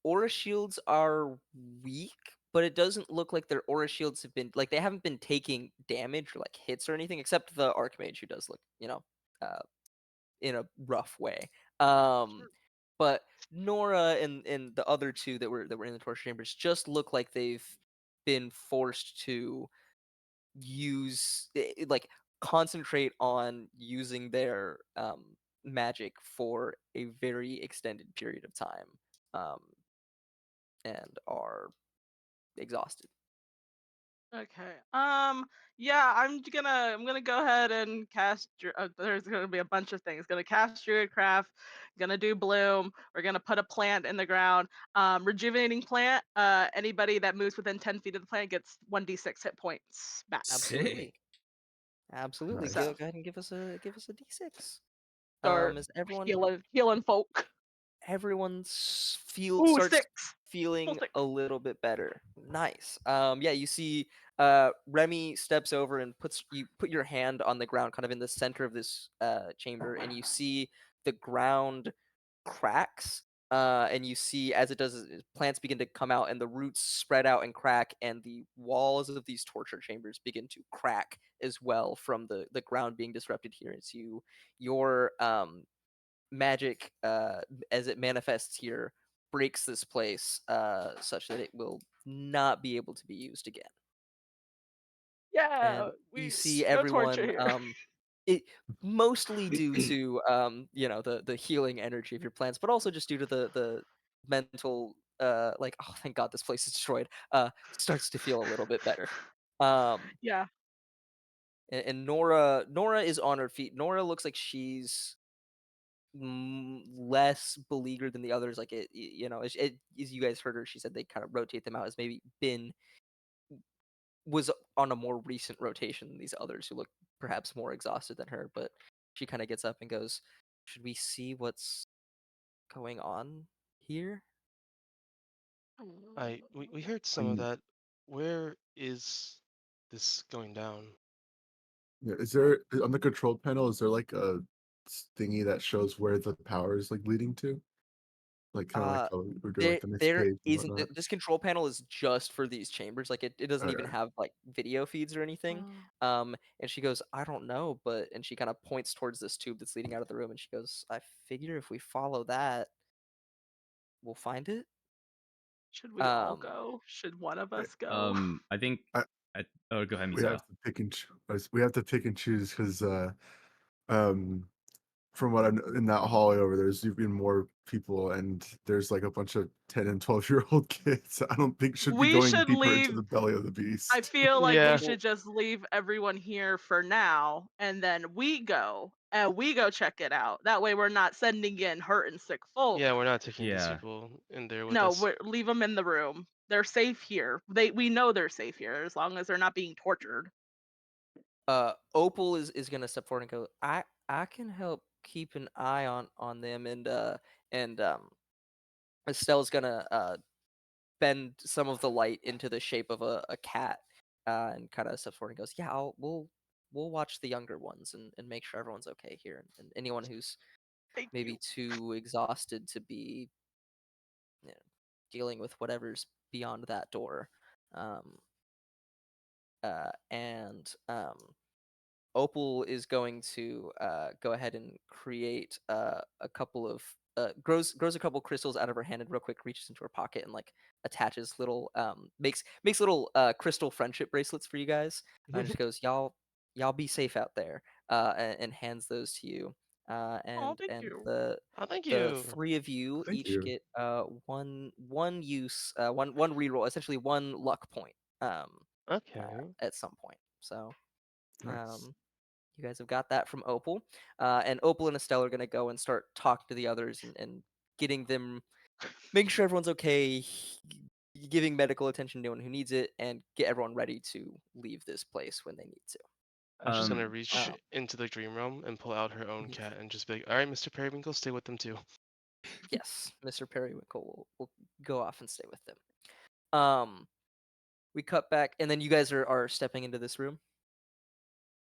aura shields are weak, but it doesn't look like their aura shields have been like they haven't been taking damage or like hits or anything, except the Archmage who does look, uh, in a rough way. Um, but Nora and the other 2 that were in the torture chambers just look like they've been forced to like concentrate on using their magic for a very extended period of time, um, and are exhausted. okay. Yeah, I'm gonna go ahead and cast. There's gonna be a bunch of things. Gonna cast Druidcraft. Gonna do Bloom. We're gonna put a plant in the ground. Rejuvenating plant. Anybody that moves within 10 feet of the plant gets 1d6 hit points back. Absolutely, Sick. absolutely. Nice. Go So, go ahead and give us a d6. or Is everyone healing folk. Ooh, starts 6. Full feeling 6. a little bit better. Nice. Yeah, you see Remy steps over and put your hand on the ground kind of in the center of this chamber, and you see the ground cracks, and you see as it does plants begin to come out and the roots spread out and crack, and the walls of these torture chambers begin to crack as well from the ground being disrupted here. It's your magic, as it manifests here, breaks this place such that it will not be able to be used again. Yeah, And you we see no torture everyone, here. it mostly due to the healing energy of your plants, but also just due to the mental, like, oh, thank God this place is destroyed, starts to feel a little bit better. Um, Yeah. and Nora is on her feet. Nora looks like she's less beleaguered than the others. Like as you guys heard her, she said they kind of rotate them out, as maybe been was on a more recent rotation than these others who look perhaps more exhausted than her. But she kind of gets up and goes, "Should we see what's going on here?" We heard some of And that. Where is this going down? yeah, is there on the control panel? Is there like a thingy that shows where the power is like leading to? Like kind of like Uh, how we're doing like there the next there page and isn't whatnot. this control panel is just for these chambers. Like it doesn't All even right. have like video feeds or anything. Oh. And she goes, "I don't know," and she kind of points towards this tube that's leading out of the room, and she goes, "I figure if we follow that, we'll find it." Should we all Um, go? Should one of us go? I think. I, Oh, go ahead, we have Misael. to pick and we have to pick and choose because um from what I know in that hallway over there's even more people and there's like a bunch of 10 and 12-year-old kids. I don't think should be We going should deeper into leave. the belly of the I beast. feel like we Yeah, should just leave everyone here for now, and then we go and we go check it out. That way, we're not sending in hurt and sick folk. yeah, we're not taking these Yeah. people in there with No, us. leave them in the room. They're safe here. We know they're safe here as long as they're not being tortured. Opal is gonna step forward and go. I can help keep an eye on them, and Estelle's gonna bend some of the light into the shape of a cat, and kind of steps forward and goes, "Yeah, we'll watch the younger ones and make sure everyone's okay here, and anyone who's Thank maybe you. too exhausted to be, you know, dealing with whatever's beyond that door." Um, and Opal is going to go ahead and create a couple of grows a couple crystals out of her hand and real quick reaches into her pocket and like attaches little makes little crystal friendship bracelets for you guys, and just goes, y'all be safe out there, and hands those to you, Oh, and thank you. Oh, thank the you. three of you Thank each you. get one use one reroll, essentially one luck point, Okay. at some point. So Nice. you guys have got that from Opal. And Opal and Estelle are going to go and start talking to the others and getting them, making sure everyone's okay, giving medical attention to anyone who needs it, and get everyone ready to leave this place when they need to. Ash is gonna Um, reach Um, into the dream realm and pull out her own mhm. cat and just be like, "All right, Mr. Periwinkle, stay with them too." Yes, Mr. Periwinkle will go off and stay with them. We cut back, and then you guys are stepping into this room.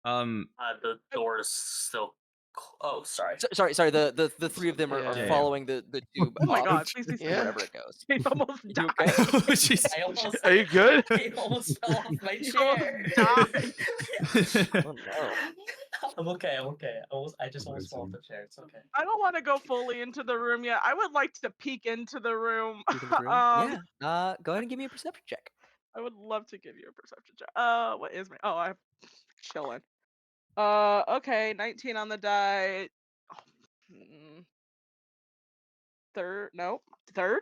The door is still. Oh, sorry. Sorry. The three of them are Yeah. following the tube Oh my off God, please be to Yeah. wherever it goes. He almost You died. okay? oh, jeez. I almost. Are you good? I almost fell off my He chair. almost died. Oh no. I'm okay. I'm okay. I just almost fell off Amazing. the chair. It's okay. I don't want to go fully into the room yet. I would like to peek into the room. Peek in the room? Yeah. Go ahead and give me a perception check. I would love to give you a perception check. What is my? Oh, I'm chilling. Okay, 19 on the die. Nope, 30.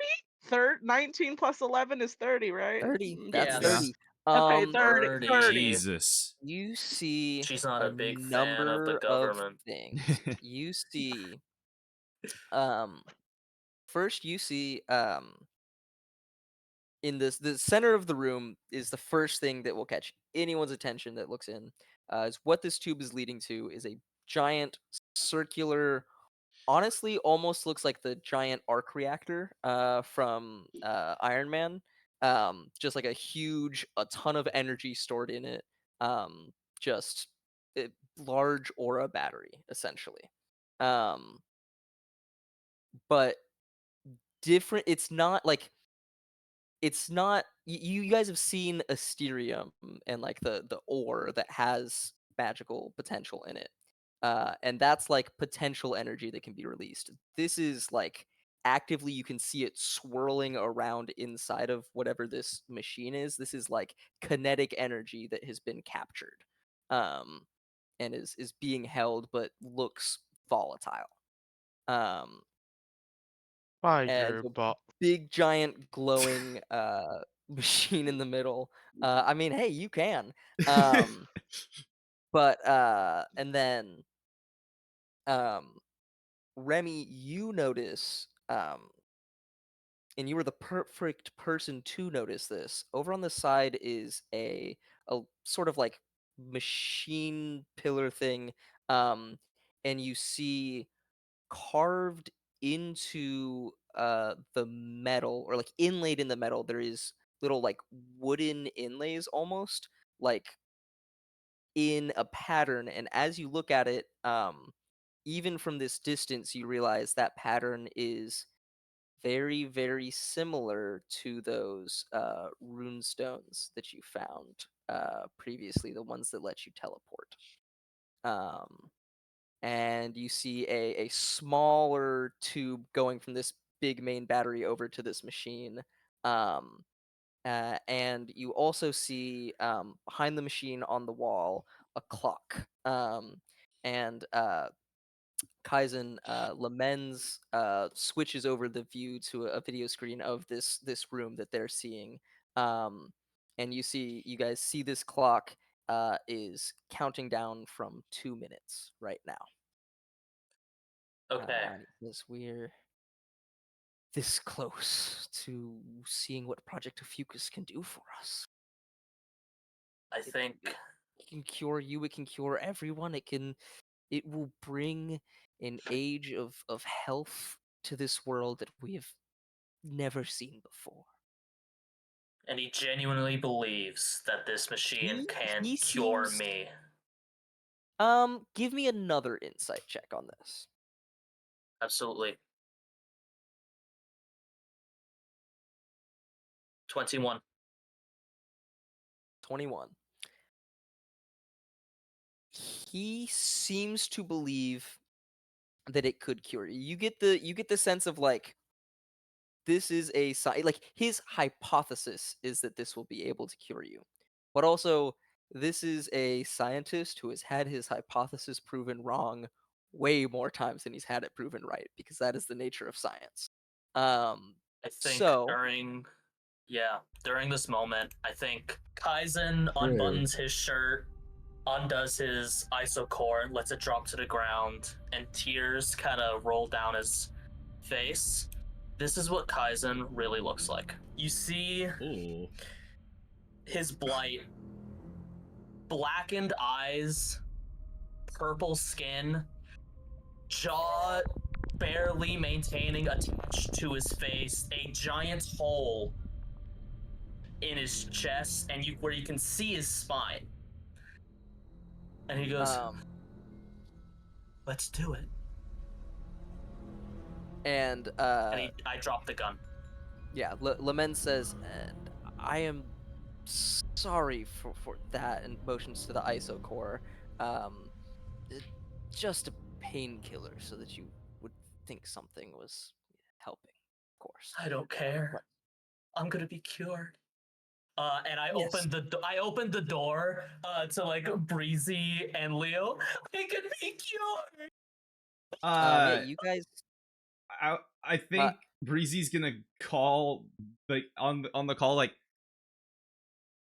19 plus 11 is 30, right? 30. That's Yes. Yeah. 30. Okay, Um, 30. 30. Jesus. you see She's not a a big fan of the number of government. things. You see, first you see, in the center of the room is the first thing that will catch anyone's attention that looks in. Is what this tube is leading to is a giant circular, honestly almost looks like the giant arc reactor from Iron Man. Just like a ton of energy stored in it. Just a large aura battery, essentially. Um, but different. It's not. You guys have seen Asterium and like the ore that has magical potential in it, and that's like potential energy that can be released. This is like actively you can see it swirling around inside of whatever this machine is. This is like kinetic energy that has been captured, um, and is being held but looks volatile. Um, and Fire the ball. big giant glowing machine in the middle. I mean, hey, you can. Um, but and then um, Remy, you notice, and you were the perfect person to notice this. Over on the side is a sort of like machine pillar thing, and you see carved into the metal, or like inlaid in the metal, there is little like wooden inlays almost like in a pattern, and as you look at it, even from this distance you realize that pattern is very very similar to those rune stones that you found previously, the ones that let you teleport. um and you see a smaller tube going from this big main battery over to this machine. Um, and you also see, behind the machine on the wall, a clock. And Kaizen, Lorenz switches over the view to a video screen of this room that they're seeing. Um, and you guys see this clock is counting down from 2 minutes right now. Okay. Because we're this close to seeing what Project Fucus can do for us. I think can cure you. It can cure everyone. It will bring an age of health to this world that we have never seen before. And he genuinely believes that this machine can He cure seems- me. Give me another insight check on this. Absolutely. 21. 21. He seems to believe that it could cure you. You get the sense of like this is like his hypothesis is that this will be able to cure you. But also this is a scientist who has had his hypothesis proven wrong way more times than he's had it proven right because that is the nature of science. I think So during this moment, I think Kaizen Hey. unbuttons his shirt, undoes his ISO core, lets it drop to the ground, and tears kind of roll down his face. This is what Kaizen really looks like. You see Ooh. his blight, blackened eyes, purple skin, jaw barely maintaining attached to his face, a giant hole in his chest, and where you can see his spine. And he goes, "Let's do it." And I dropped the gun. yeah, Lorenz says, and I am sorry for that, and motions to the ISO core. Just a painkiller so that you would think something was helping, of course. I don't care. I'm gonna be cured. And I Yes. opened the door to like Breezy and Leo. We could be cured. Yeah, you guys. I think Breezy's gonna call like on the call like,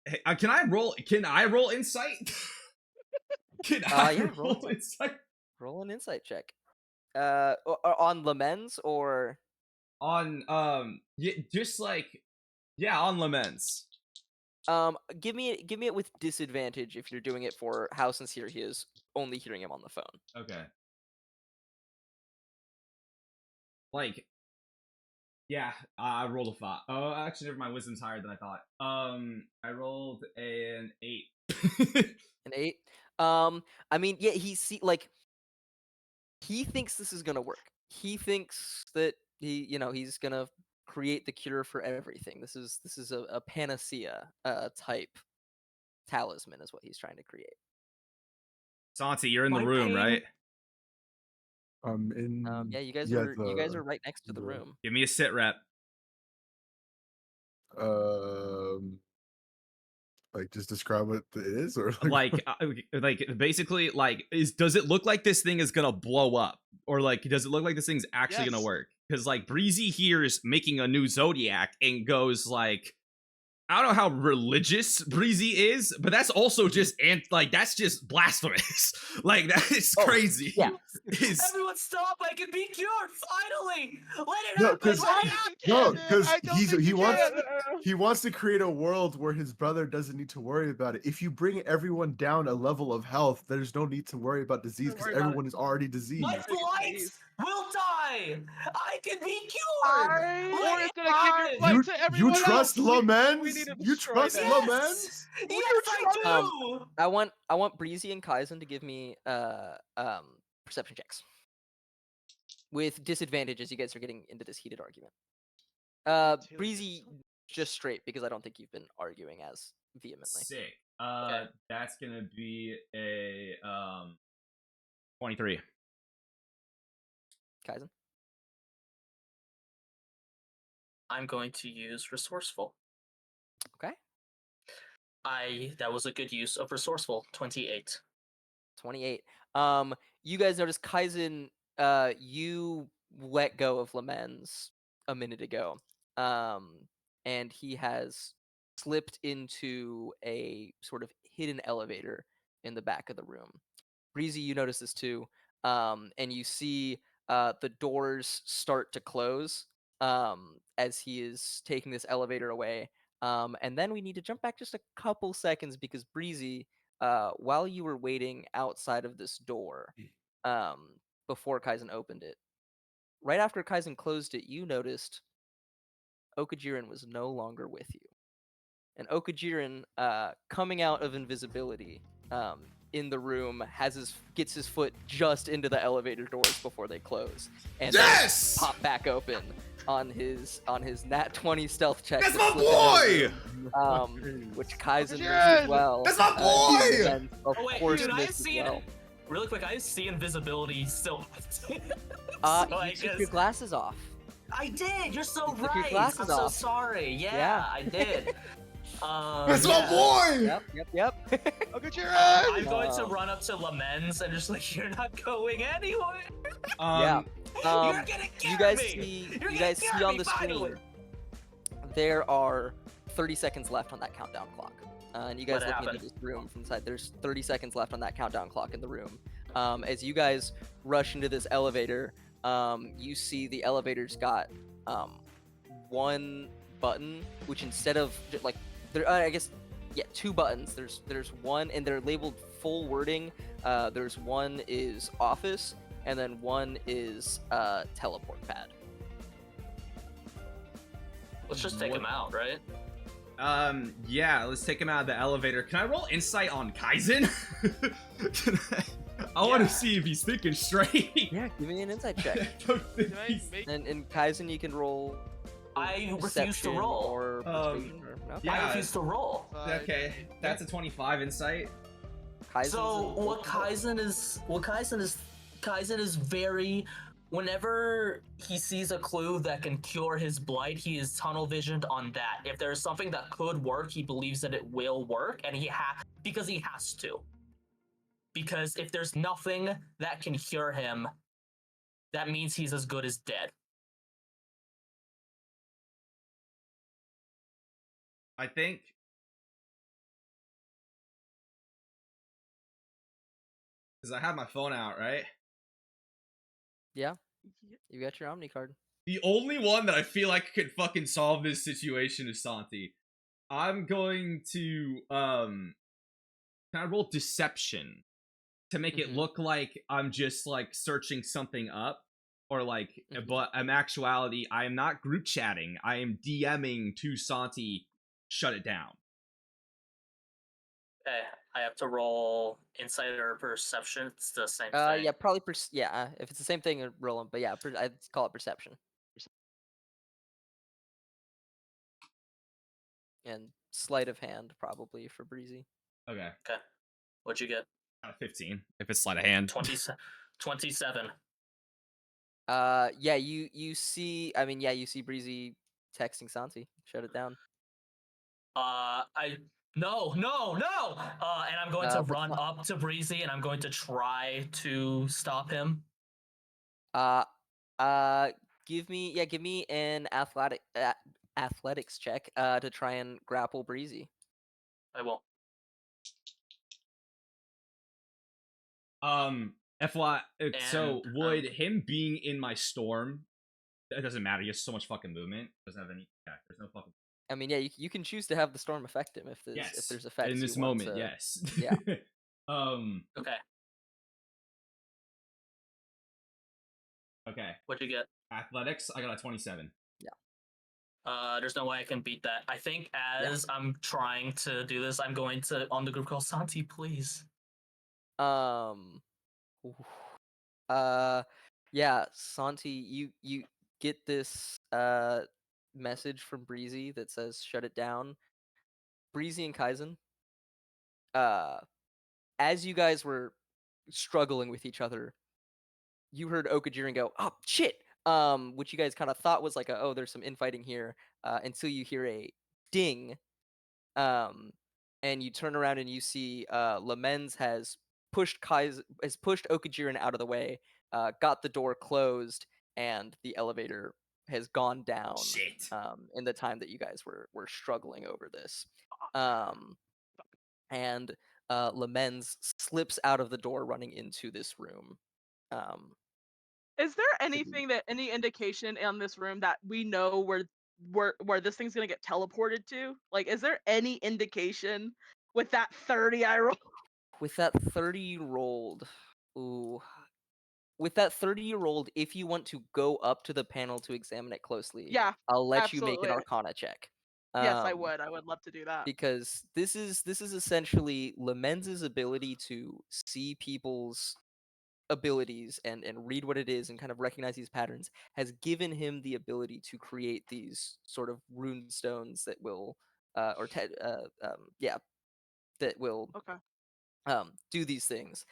hey, can I roll insight? Can I yeah, roll insight? Roll an insight check. On Lorenz or On yeah, just like on Lorenz. give me it with disadvantage if you're doing it for how sincere he is only hearing him on the phone. Okay. Like, yeah, I rolled a 5. Oh, actually, never mind. Wisdom's higher than I thought. I rolled an 8. An 8. I mean, yeah, he thinks this is gonna work. He thinks that he's gonna create the cure for everything. This is a panacea type talisman is what he's trying to create. Santi, you're in the My room, pain- right? Yeah, you guys the- are right next to the the- room. Give me a sit rep. Like just describe what it is, or Like basically, like, does it look like this thing is gonna blow up, or like does it look like this thing's actually gonna Yes. work? Because like Breezy hears making a new Zodiac and goes like, I don't know how religious Breezy is, but that's also just that's just blasphemous. Like that is Oh, crazy. yeah. Everyone stop! I can be cured finally. Let it No, happen. 'cause- Let it happen. no, man. because I don't think you can. he wants to create a world where his brother doesn't need to worry about it. If you bring everyone down a level of health, there's no need to worry about disease Don't because worry about everyone is already diseased. My Take it blight easy. will die. I can be cured. I- Let Or it it's gonna give your happen. blight You, to everyone you trust else. We need Lorenz? to You destroy trust them. Lorenz? Yes, I do. I want Breezy and Kaizen to give me perception checks with disadvantages. You guys are getting into this heated argument. Breezy just straight because I don't think you've been arguing as vehemently. Sick. Okay. That's gonna be a 23. Kaizen. I'm going to use resourceful. Okay. That was a good use of resourceful. 28. 28. You guys notice Kaizen, you let go of Lorenz a minute ago. And he has slipped into a sort of hidden elevator in the back of the room. Breezy, you notice this too. And you see the doors start to close as he is taking this elevator away. And then we need to jump back just a couple seconds because Breezy, while you were waiting outside of this door, before Kaizen opened it, right after Kaizen closed it, you noticed Okajiren was no longer with you. And Okajiren, coming out of invisibility, in the room, gets his foot just into the elevator doors before they close, and Yes! then pop back open on his nat 20 stealth check. That's to my slip into boy! the room, which Kaizen missed Okajiren! as well. That's my boy! And of Oh wait, course dude, I missed as see well. it. Really quick, I see invisibility still. So You I took your guess- glasses off. I did. You're so You took right. your glasses I'm so off. sorry. Yeah, Yeah. I did. That's my boy! Yep. Okajiren! I'm going to run up to Lorenz and just like, you're not going anywhere. Yeah. You're gonna get You guys me. see You're you gonna guys get see on me, the finally. screen there are 30 seconds left on that countdown clock. And you guys What looking happened? into this room from the side, there's 30 seconds left on that countdown clock in the room. As you guys rush into this elevator, you see the elevator's got one button, which instead of like there, I guess, yeah, two buttons. There's one, and they're labeled full wording. There's one is office, and then one is teleport pad. Let's just take him out, right? Yeah, let's take him out of the elevator. Can I roll insight on Kaizen? I want Yeah. to see if he's thinking straight. Yeah, give me an insight check. Can I make And Kaizen, you can roll. I refuse to perception roll. Or persuasion, or no? yeah. I refuse to roll. Okay, that's a 25 insight. Kaizen's So in- what Kaizen is very. Whenever he sees a clue that can cure his blight, he is tunnel visioned on that. If there's something that could work, he believes that it will work, and because he has to. Because if there's nothing that can cure him, that means he's as good as dead. I think. Because I have my phone out, right? Yeah, you got your Omni card. The only one that I feel like could fucking solve this situation is Santi. I'm going to can I roll deception to make it Mhm. look like I'm just like searching something up, or like, Mhm. but in actuality I am not group chatting. I am DMing to Santi. Shut it down. Okay, I have to roll insight or perception. It's the same thing. Yeah, probably. If it's the same thing, roll them. But yeah, I'd call it perception. And sleight of hand, probably for Breezy. Okay, What'd you get? 15. If it's sleight of hand. 27. Yeah, you see. I mean, yeah, you see Breezy texting Santi. Shut it down. No. And I'm going to That's run fine. up to Breezy and I'm going to try to stop him. Give me an athletics check to try and grapple Breezy. I will. FY. So And, would him being in my storm? That doesn't matter. He has so much fucking movement. Doesn't have any. Yeah, there's no fucking. I mean, yeah, you can choose to have the storm affect him if there's effects in this you want moment. to- Yes. Yeah. Okay. Okay. What'd you get? Athletics. I got a 27. There's no way I can beat that. I think as I'm trying to do this, I'm going to on the group call Santi, please. Yeah, Santi, you get this message from Breezy that says shut it down. Breezy and Kaizen, as you guys were struggling with each other, you heard Okajiren go, "Oh shit!" Which you guys kind of thought was like, "Oh, there's some infighting here," until you hear a ding, and you turn around and you see Lorenz has pushed Okajiren out of the way, got the door closed, and the elevator has gone down. Shit. In the time that you guys were struggling over this, and Lorenz slips out of the door, running into this room. Is there anything any indication on this room that we know where this thing's gonna get teleported to? Like, is there any indication with that 30 I roll? With that 30-year-old, ooh, with that 30-year-old, if you want to go up to the panel to examine it closely, Yeah, I'll let you make an absolutely. Arcana check. Yes, I Um, would. I would love to do that. because this is essentially Lemens's ability to see people's abilities and read what it is and kind of recognize these patterns has given him the ability to create these sort of rune stones that will that will Okay. do these things.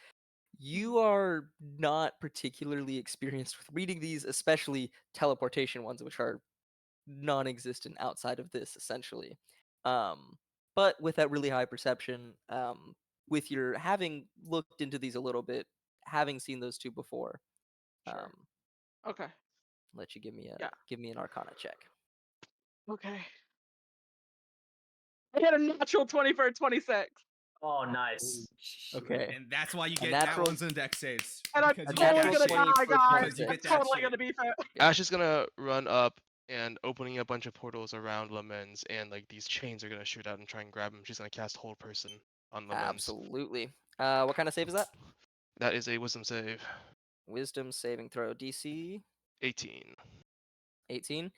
You are not particularly experienced with reading these, especially teleportation ones, which are non-existent outside of this, essentially. But with that really high perception, with your having looked into these a little bit, having seen those two before, Sure. Okay. let you Yeah. give me an Arcana check. Okay. I had a natural 20 for a 26. Oh, nice. Okay. And that's why you A get natural- nat ones and dex saves. And I'm because a you get totally that natural gonna 20 shit. for die, guys. Because you I'm get that totally shit. gonna be fair. Ash is gonna run up and opening a bunch of portals around Lorenz, and like these chains are gonna shoot out and try and grab him. She's gonna cast Hold Person on Lorenz. Absolutely. What kind of save is that? That is a Wisdom save. Wisdom saving throw, DC 18. 18.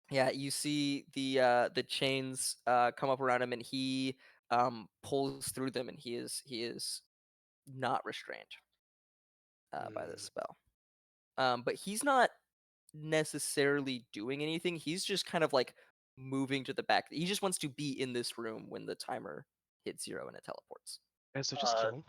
Yeah, you see the chains come up around him, and he pulls through them, and he is not restrained by this spell. But he's not necessarily doing anything. He's just kind of like moving to the back. He just wants to be in this room when the timer hits 0 and it teleports. Yeah, so just kill him.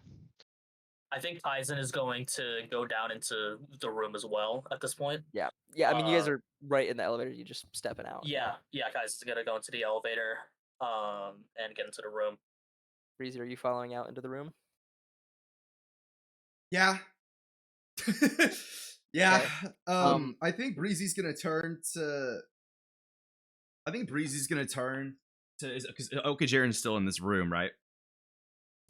I think Kaizen is going to go down into the room as well at this point. Yeah. I mean, you guys are right in the elevator. You just stepping out. Yeah, Kaizen's gonna go into the elevator, and get into the room. Breezy, are you following out into the room? Yeah. Yeah. Okay. I think Breezy's gonna turn to. I think Breezy's gonna turn to because Okajiren's still in this room, right?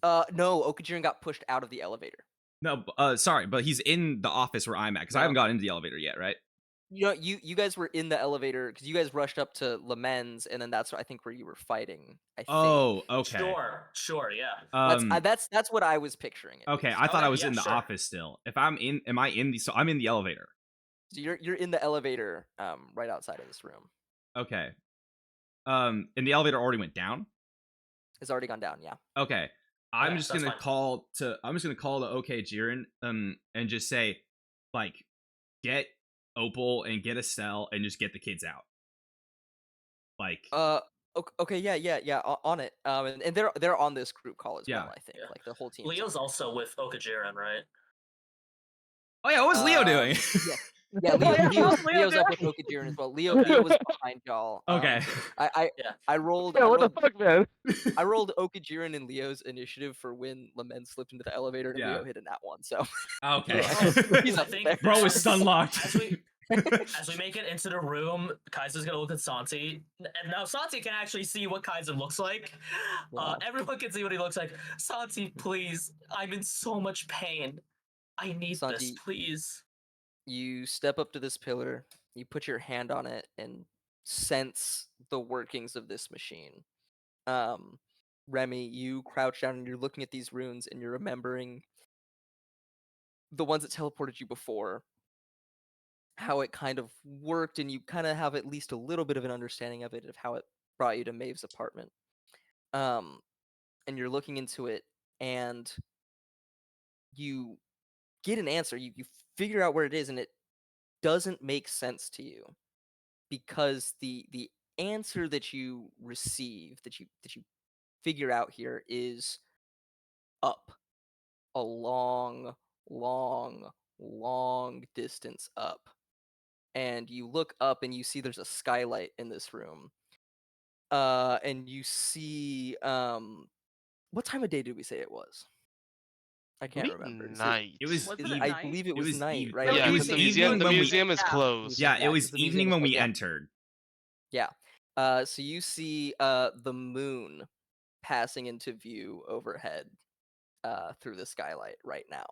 No, Okajiren got pushed out of the elevator. No, sorry, but he's in the office where I'm at because I No. haven't gotten into the elevator yet, right? You know, you guys were in the elevator because you guys rushed up to Lemens, and then that's I think where you were fighting. I think. Oh, okay. Sure, yeah. That's what I was picturing. At Okay, least. I thought Okay, I was yeah, in the sure. office still. If I'm in, am I in the? So I'm in the elevator. So you're in the elevator, right outside of this room. Okay. And the elevator already went down. It's already gone down. Yeah. Okay. I'm Okay, just that's gonna fine. call to. I'm just gonna call to OK Jiren, and just say, like, get Opal and get Estelle and just get the kids out. Like. Okay. Yeah. On it. And they're on this group call as Yeah. well. I think Yeah. like the whole team. Leo's also with Okajiren, right? Oh yeah, what was Leo doing? Yeah, What's Leo Leo's up with doing? Okajiren as well. Leo was behind y'all. Okay. I rolled. Yeah, what the fuck, man? I rolled Okajiren and Leo's initiative for when Lament slipped into the elevator and Yeah. Leo hit a nat one. So Okay. he's I up think there. Bro is stun locked. As we make it into the room, Kaizen's gonna look at Santi. And now Santi can actually see what Kaizen looks like. Wow. Everyone can see what he looks like. Santi, please. I'm in so much pain. I need this, Santi, please. You step up to this pillar, you put your hand on it, and sense the workings of this machine. Remy, you crouch down and you're looking at these runes and you're remembering the ones that teleported you before, how it kind of worked, and you kind of have at least a little bit of an understanding of it, of how it brought you to Maeve's apartment. And you're looking into it, and you get an answer. You figure out where it is, and it doesn't make sense to you because the answer that you receive, that you figure out here, is up, a long distance up. And you look up and you see there's a skylight in this room. And you see what time of day did we say it was? I can't remember. Night. It was. Was it eve- at I night? believe it was night, eve- right? Yeah, It because was the evening museum, when we. museum is Yeah. closed. Yeah, it was 'cause the museum evening is when we closed, yeah. entered. Yeah. So you see the moon passing into view overhead through the skylight right now.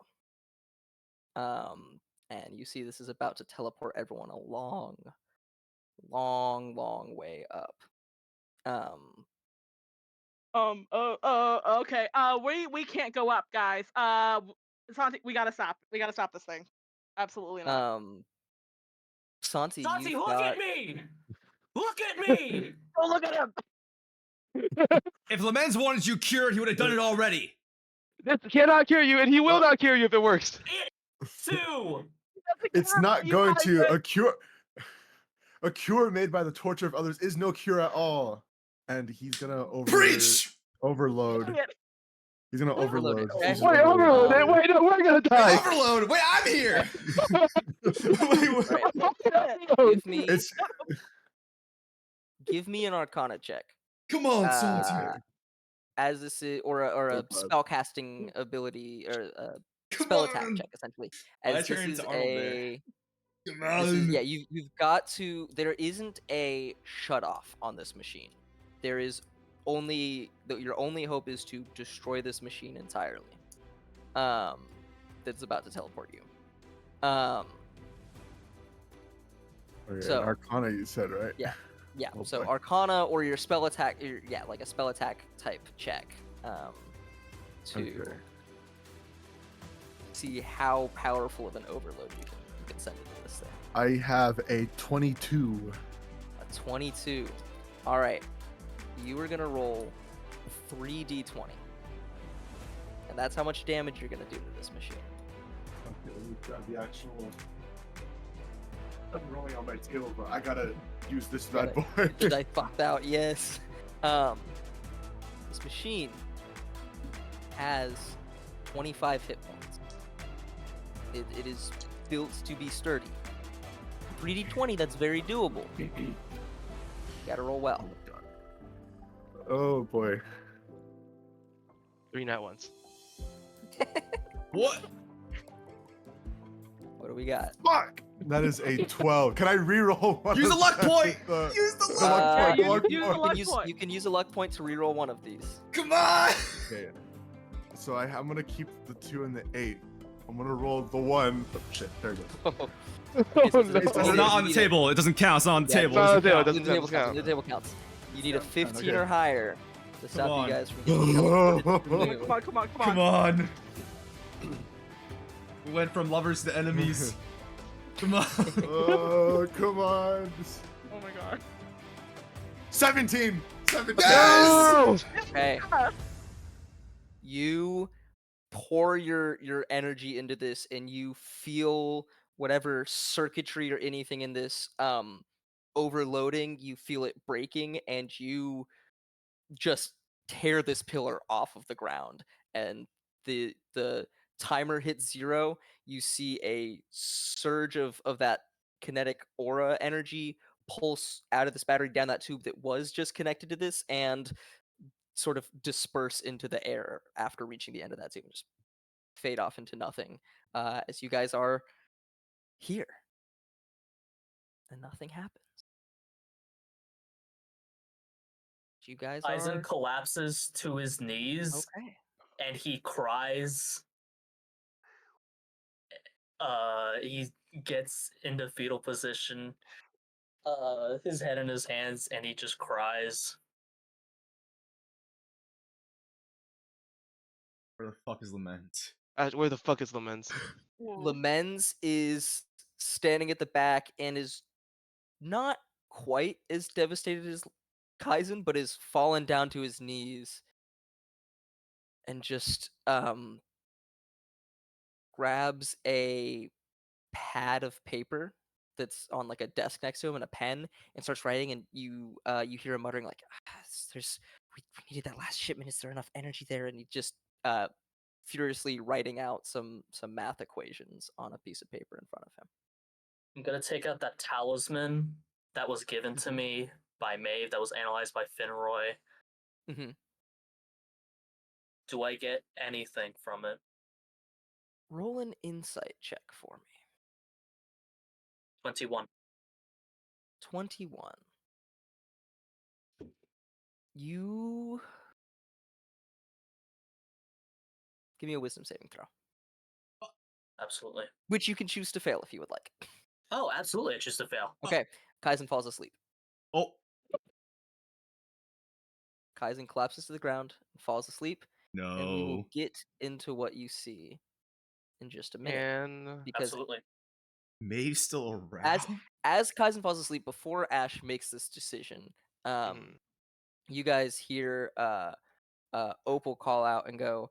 And you see this is about to teleport everyone a long way up. Okay. We can't go up, guys. Santi, we gotta stop. We gotta stop this thing. Absolutely not. Santi, Santi, you've look got at me! Look at me! Oh, look at him. If Lorenz wanted you cured, he would have done it already. This cannot cure you, and he will not cure you if it works. Two! It's not going to a cure made by the torture of others is no cure at all. And he's gonna Preach! overload. He's gonna Overload it, overload. okay. He's Wait, gonna overload it. Wait, no, we're gonna die. Overload! Wait, I'm here! Wait, what? Right. It's Give me an Arcana check. Come on, Santi. As this is, or a Go for it. spell casting ability, or a Come spell attack on. check, essentially. My As this turn is to Arnold there. Come this is, on. yeah, you've got to. There isn't a shut off on this machine. There is only your only hope is to destroy this machine entirely. That's about to teleport you. okay, so- Arcana, you said, right? Yeah. Yeah. Oh, So boy. Arcana or your spell attack, like a spell attack type check, to Okay. see how powerful of an overload you can send into this thing. I have a 22. A 22. All right. You are gonna roll 3d20, and that's how much damage you're gonna do to this machine. Okay, let me grab the actual. I'm rolling on my table, but I gotta use this bad boy. Get the dice popped out. Yes. This machine has 25 hit points. It is built to be sturdy. 3d20, that's very doable. You gotta roll well. Oh boy. 3 nat ones. What? What do we got? Fuck! That is a 12. Can I reroll one? Use of a luck them? point! The- Use the the luck luck! point, the you luck can use the point. luck- You can use a luck point to reroll one of these. Come on! Okay. So I'm gonna keep the 2 and the 8. I'm gonna roll the 1. Oh, shit, there it goes. Okay, so no. it's It's not on the table. It doesn't count. It's not on the Yeah, table. it's not on It the table. doesn't It count. doesn't count. The table counts. You need a 15 Okay. or higher to stop on. you guys from getting teleported. Come on. Come on. We went from lovers to enemies. Come on. Oh, come on. Oh my god. 17! 17! Yes! Okay. You pour your energy into this, and you feel whatever circuitry or anything in this overloading. You feel it breaking, and you just tear this pillar off of the ground. And the timer hits 0. You see a surge of that kinetic aura energy pulse out of this battery down that tube that was just connected to this, and sort of disperse into the air after reaching the end of that tube, just fade off into nothing, as you guys are here, and nothing happens. You guys Kaizen are collapses to his knees okay. and he cries. He gets into fetal position, his head in his hands, and he just cries. Where the fuck is Lament? Where the fuck is Lorenz? Lorenz is standing at the back and is not quite as devastated as Kaizen, but is fallen down to his knees and just grabs a pad of paper that's on like a desk next to him and a pen, and starts writing. And you hear him muttering like, we needed that last shipment. Is there enough energy there? And he just furiously writing out some math equations on a piece of paper in front of him. I'm gonna take out that talisman that was given to me by Maeve, that was analyzed by Finroy. Mhm. Do I get anything from it? Roll an insight check for me. 21. 21. You give me a wisdom saving throw, Absolutely. which you can choose to fail if you would like. Oh, absolutely. It's just a fail. Okay, Kaizen falls asleep. Oh, Kaizen collapses to the ground and falls asleep, and we will No. get into what you see in just a minute. And Because Absolutely. Maeve's still around. as Kaizen falls asleep, before Ash makes this decision, you guys hear Opal call out and go,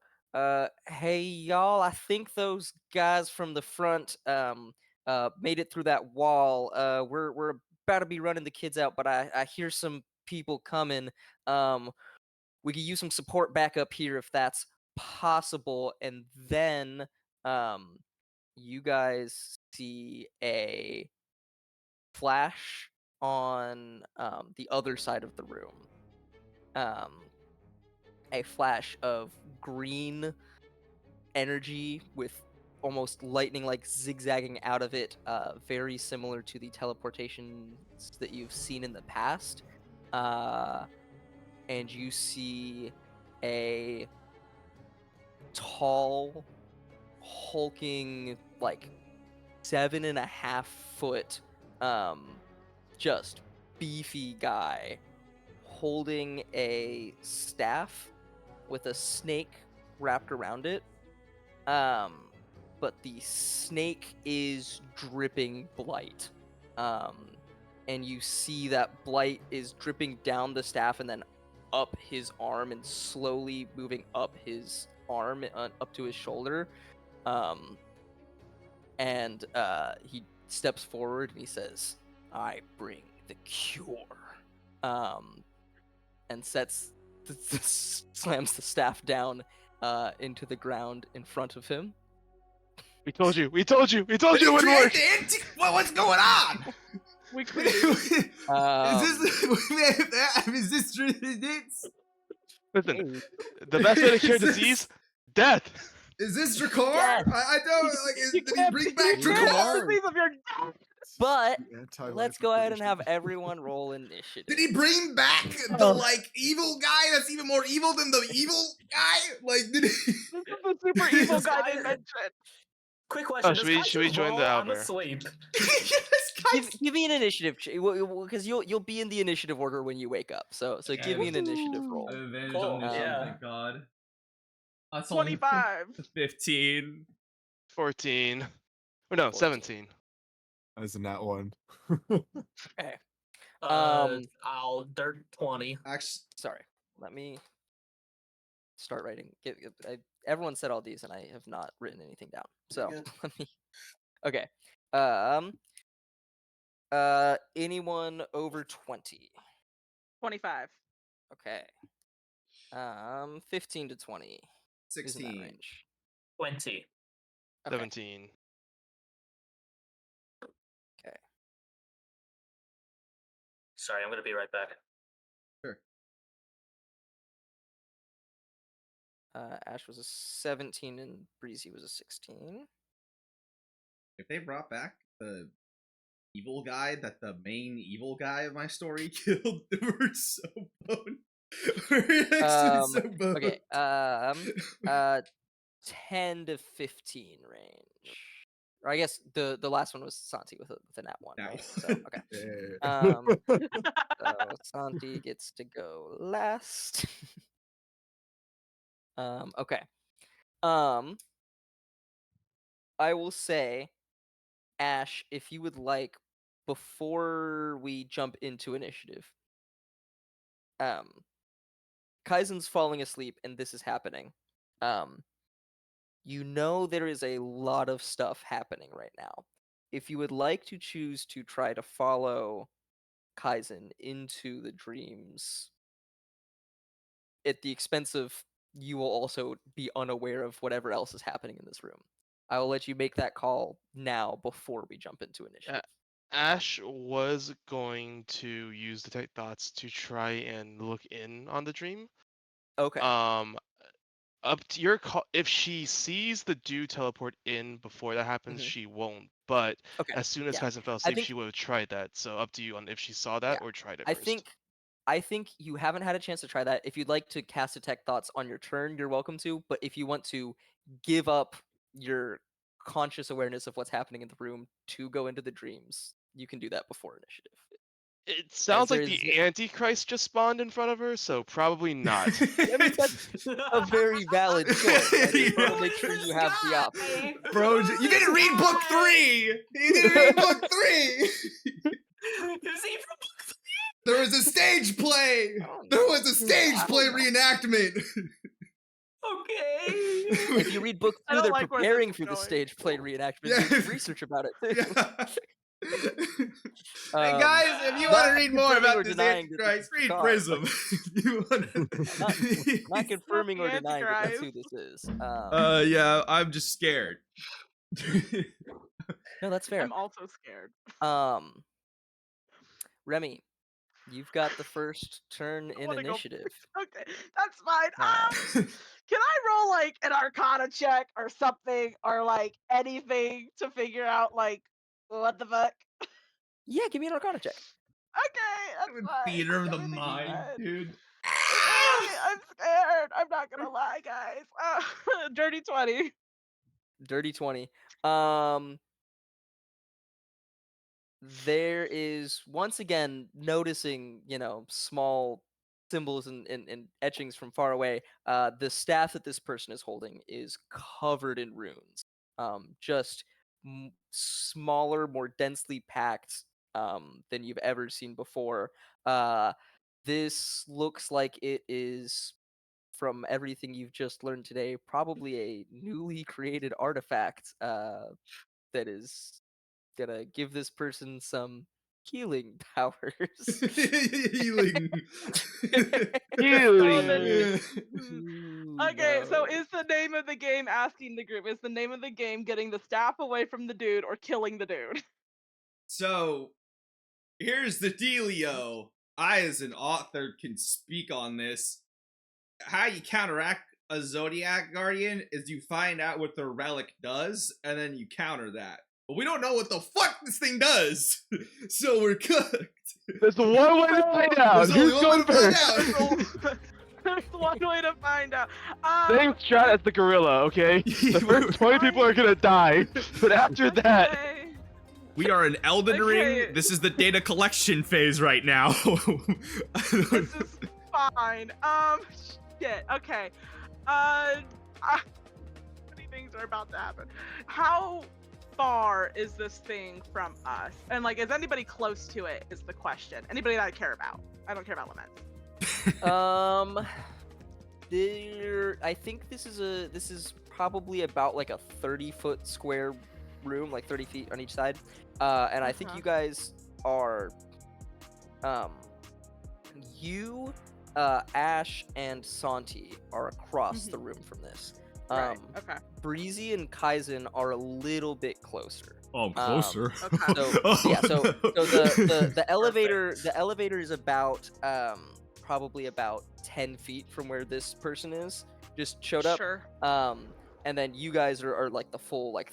"Hey y'all, I think those guys from the front made it through that wall. We're about to be running the kids out, but I hear some people coming. We could use some support back up here if that's possible." And then you guys see a flash on the other side of the room. A flash of green energy with almost lightning like zigzagging out of it, very similar to the teleportations that you've seen in the past. And you see a tall, hulking, like 7.5 foot, just beefy guy holding a staff with a snake wrapped around it. But the snake is dripping blight. And you see that blight is dripping down the staff and then up his arm and slowly moving up his arm up to his shoulder. And he steps forward and he says, "I bring the cure." And slams the staff down into the ground in front of him. we told you it wouldn't work. What's going on? We Is cleared. this Listen, the best way to cure disease, death. Is this Drakkar? Yes. I don't like. You Did he can't bring back you can't have Drakkar? disease of your death. But Anti-life let's go ahead and have information. everyone roll initiative. Did he bring back the like evil guy that's even more evil than the evil guy? Like, did he? This is the super evil guy they mentioned. Quick question. Oh, does should we Kaizen join the roll? I'm Owlbear? asleep. Give me an initiative, because you'll be in the initiative order when you wake up. So give me an initiative roll. I have advantage Cool, on this yeah. one, thank God. That's only 25. 15. 14. Or no, 17. As in that one. Okay. I'll dirt 20. Actually, Sorry. Let me start writing. Everyone said all these, and I have not written anything down. So let me. Okay. Anyone over 20? 25. Okay. 15 to 20. Who's in that 16. range? 20. Okay. 17. Sorry, I'm gonna be right back. Sure. Ash was a 17 and Breezy was a 16. If they brought back the evil guy that the main evil guy of my story killed, we're so boned. We're actually so boned. Okay. 10 to 15 range. Or I guess the last one was Santi with a nat 1, Nat right? one. So okay. Yeah. So Santi gets to go last. Okay. I will say, Ash, if you would like, before we jump into initiative, Kaizen's falling asleep and this is happening. You know there is a lot of stuff happening right now. If you would like to choose to try to follow Kaizen into the dreams at the expense of you will also be unaware of whatever else is happening in this room, I will let you make that call now before we jump into initiative. Ash was going to use detect thoughts to try and look in on the dream. Okay. Up to your call. If she sees the dude teleport in before that happens, she won't. But Okay. as soon as Yeah. Kaizen fell asleep, she would have tried that. So up to you on if she saw that Yeah. or tried it I first. think you haven't had a chance to try that. If you'd like to cast detect thoughts on your turn, you're welcome to. But if you want to give up your conscious awareness of what's happening in the room to go into the dreams, you can do that before initiative. It sounds like there the is- Antichrist just spawned in front of her, so probably not. I mean, that's a very valid choice. I just want to make sure you have the option. Bro, you didn't read book 3. You didn't read book 3. Is he from book 3? There was a stage play. There was a stage play reenactment. Okay. If you read book I 2, don't they're like where this preparing is for the going. stage play reenactment. Yeah. Doing research about it. Too. Yeah. Um, Hey guys, if you not want to read more confirming or about this denying that Antichrist, this is read God, Prism. You not wanna- confirming or the denying that that's who Antichrist. this is. yeah, I'm just scared. No, that's fair. I'm also scared. Remy, you've got the first turn I in wanna go initiative. Okay, that's fine. Uh, Can I roll like an Arcana check or something, or like anything to figure out like what the fuck? Yeah, give me an Arcana check. Okay, that's fine. Theater of the Everything's mind, fine. dude. Okay, I'm scared. I'm not gonna lie, guys. Dirty 20. Dirty 20. There is once again noticing, small symbols and etchings from far away. The staff that this person is holding is covered in runes. Just smaller, more densely packed than you've ever seen before. This looks like it is, from everything you've just learned today, probably a newly created artifact that is gonna give this person some healing powers. Healing. Healing. Okay, so No. is the name of the game asking the group? Is the name of the game getting the staff away from the dude or killing the dude? So, here's the dealio. I, as an author, can speak on this. How you counteract a Zodiac Guardian is you find out what the relic does, and then you counter that. But we don't know what the fuck this thing does, so we're cooked. There's one way to find out. There's only Who's one way going to find first? out. There's one way to find out. Same strat as the gorilla, okay? The first 20 people are gonna die, but after that, Okay. We are in Elden Okay. Ring. This is the data collection phase right now. This is fine. Shit. Okay. Many things are about to happen. How far is this thing from us? And like, is anybody close to it? Is the question. Anybody that I care about? I don't care about Lorenz. I think this is probably about like a 30-foot square room, like 30 feet on each side. And I think you guys are, Ash and Santi are across the room from this. Right. Okay. Breezy and Kaizen are a little bit closer. Oh, I'm closer. Okay. So the elevator is about probably about 10 feet from where this person is. Just showed up. Sure. And then you guys are like the full like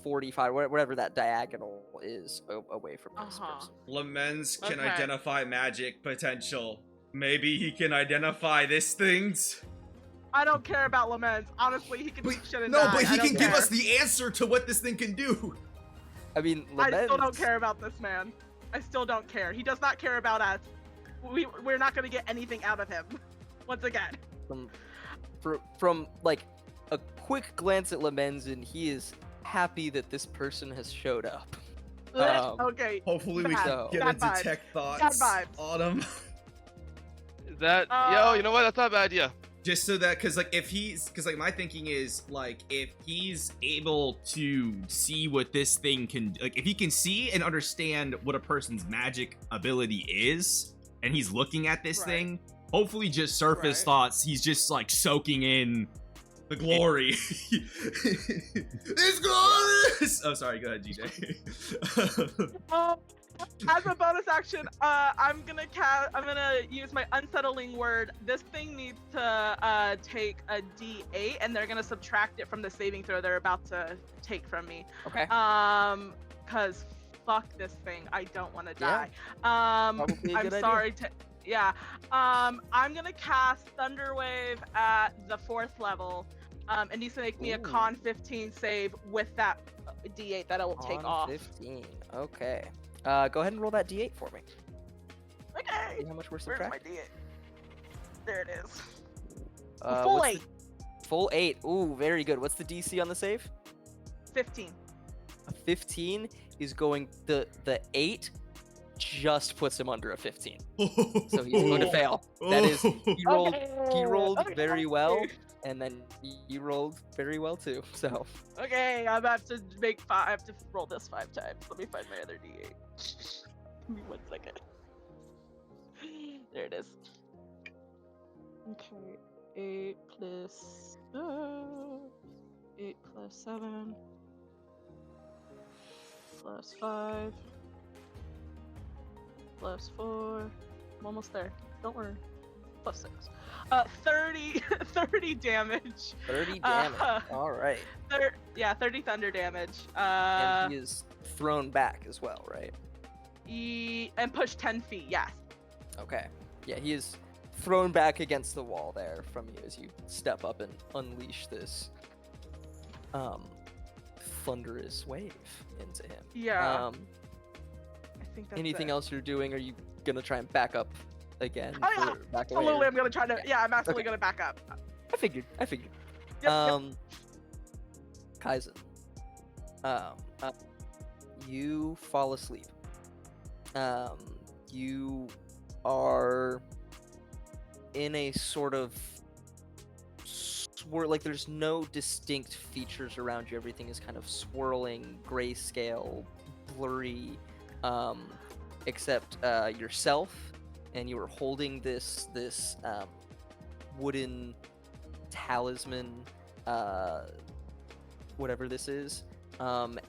45, whatever that diagonal is away from this person. Lamens can Okay. identify magic potential. Maybe he can identify this things. I don't care about Lorenz. Honestly, he can do shit and No, die. but I he don't can give care. us the answer to what this thing can do. I mean, I still don't Lorenz- care about this man. I still don't care. He does not care about us. We're not gonna get anything out of him. Once again. From like a quick glance at Lorenz, and he is happy that this person has showed up. Okay. Hopefully we Bad. can get Bad into vibes. tech Bad thoughts vibes. on him. that you know what? That's not a bad idea. Just so that, because my thinking is like, if he's able to see what this thing can, like if he can see and understand what a person's magic ability is, and he's looking at this Right. thing, hopefully just surface Right. thoughts, he's just like soaking in the glory. It's glorious. Oh, sorry. Go ahead, GJ. As a bonus action, I'm gonna use my unsettling word. This thing needs to take a D8, and they're gonna subtract it from the saving throw they're about to take from me. Okay. Cause fuck this thing. I don't want to Yeah. die. Probably a I'm good idea. sorry to. Yeah. I'm gonna cast Thunderwave at the 4th level. It needs to make me a Ooh. Con 15 save with that D8 that I will take On off. 15. Okay. Go ahead and roll that D8 for me. Okay. See how much we're Where's my subtracting. D8? There it is. Full Full 8. Full 8. Ooh, very good. What's the DC on the save? 15. A 15 is going. The 8 just puts him under a 15, so he's going to fail. That is, he rolled very well, and then you rolled very well too. So Okay, I'm about to make 5. I have to roll this 5 times. Let me find my other D8. Give me 1 second. There it is. Okay, 8 plus 8 plus 7 plus 5 plus 4. I'm almost there. Don't worry. Plus 6. 30 damage. 30 damage. All right. 30 thunder damage. And he is thrown back as well, right? And push 10 feet. Yes. Okay. Yeah, he is thrown back against the wall there from you as you step up and unleash this thunderous wave into him. Yeah. I think that's Anything it. else you're doing? Are you gonna try and back up again? Oh yeah, back away, absolutely. or- I'm gonna try to. Okay. Yeah, I'm absolutely Okay. gonna back up. I figured. Yep. Kaizen. You fall asleep. You are in a sort of like there's no distinct features around you. Everything is kind of swirling, grayscale, blurry, except yourself, and you are holding this wooden talisman, whatever this is,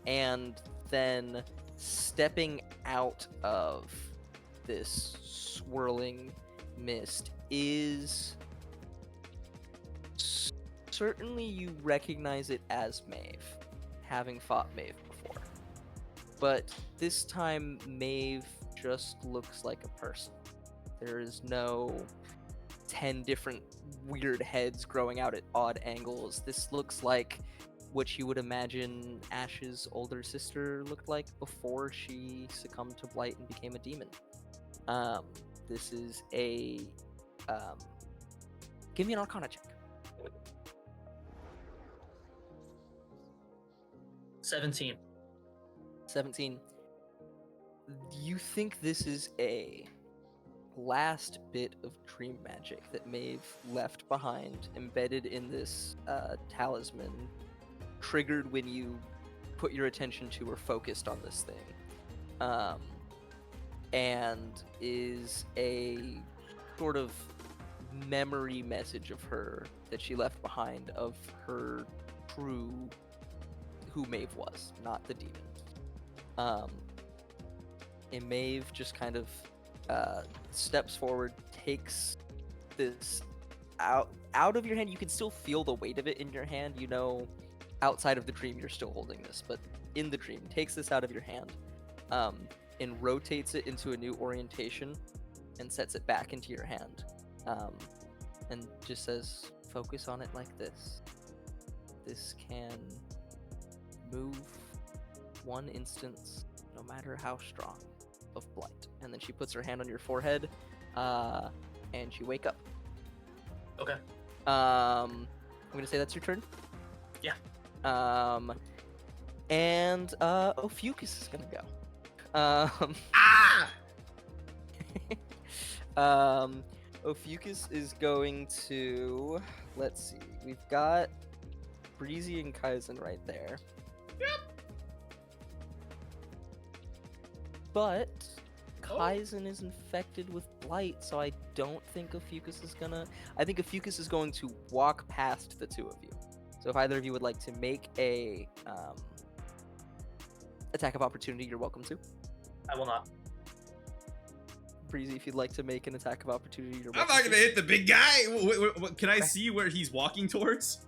and then stepping out of this swirling mist is certainly, you recognize it as Maeve, having fought Maeve before, but this time Maeve just looks like a person. There is no 10 different weird heads growing out at odd angles. This looks like what you would imagine Ashe's older sister looked like before she succumbed to blight and became a demon. This is a give me an Arcana check. 17. 17. You think this is a last bit of dream magic that Maeve left behind, embedded in this talisman, triggered when you put your attention to or focused on this thing, and is a sort of memory message of her that she left behind, of her true who Maeve was, not the demon. And Maeve just kind of steps forward, takes this out of your hand. You can still feel the weight of it in your hand. You know, outside of the dream, you're still holding this, but in the dream, takes this out of your hand, and rotates it into a new orientation, and sets it back into your hand, and just says, "Focus on it like this. This can move one instance, no matter how strong, of blight." And then she puts her hand on your forehead, and you wake up. Okay. I'm gonna say that's your turn. Yeah. And Ophiuchus is gonna go. Ophiuchus is going to, let's see, we've got Breezy and Kaizen right there. But Kaizen is infected with blight, so I don't think Ophiuchus is gonna. I think Ophiuchus is going to walk past the two of you. So if either of you would like to make a attack of opportunity, you're welcome to. I will not. Breezy, if you'd like to make an attack of opportunity, you're I'm welcome not gonna hit the big guy. Can I Okay. see where he's walking towards?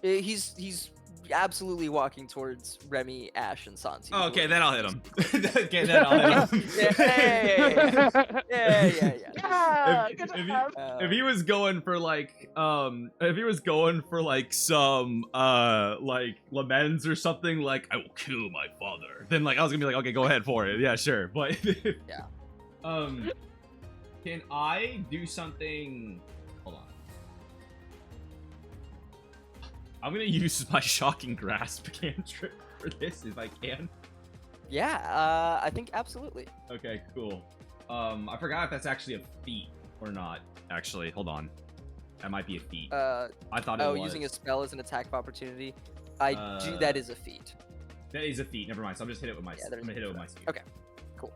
He's absolutely walking towards Remy, Ash, and Santi. Oh, okay, then I'll hit him. Okay, then I'll hit him. Yeah. Yeah, If- good if job. If he was going for like some like laments or something, like I will kill my father, then like I was gonna be like, okay, go ahead for it, yeah, sure. But Yeah. Can I do something? Hold on. I'm gonna use my shocking grasp cantrip for this if I can. Yeah, I think absolutely. Okay, cool. I forgot if that's actually a feat or not. Actually, hold on. That might be a feat. I thought it was. Oh, using a spell as an attack of opportunity. That is a feat. That is a feat. Never mind. So I'm just hit it with my. Yeah, I'm gonna hit it with my spear. Okay. Cool.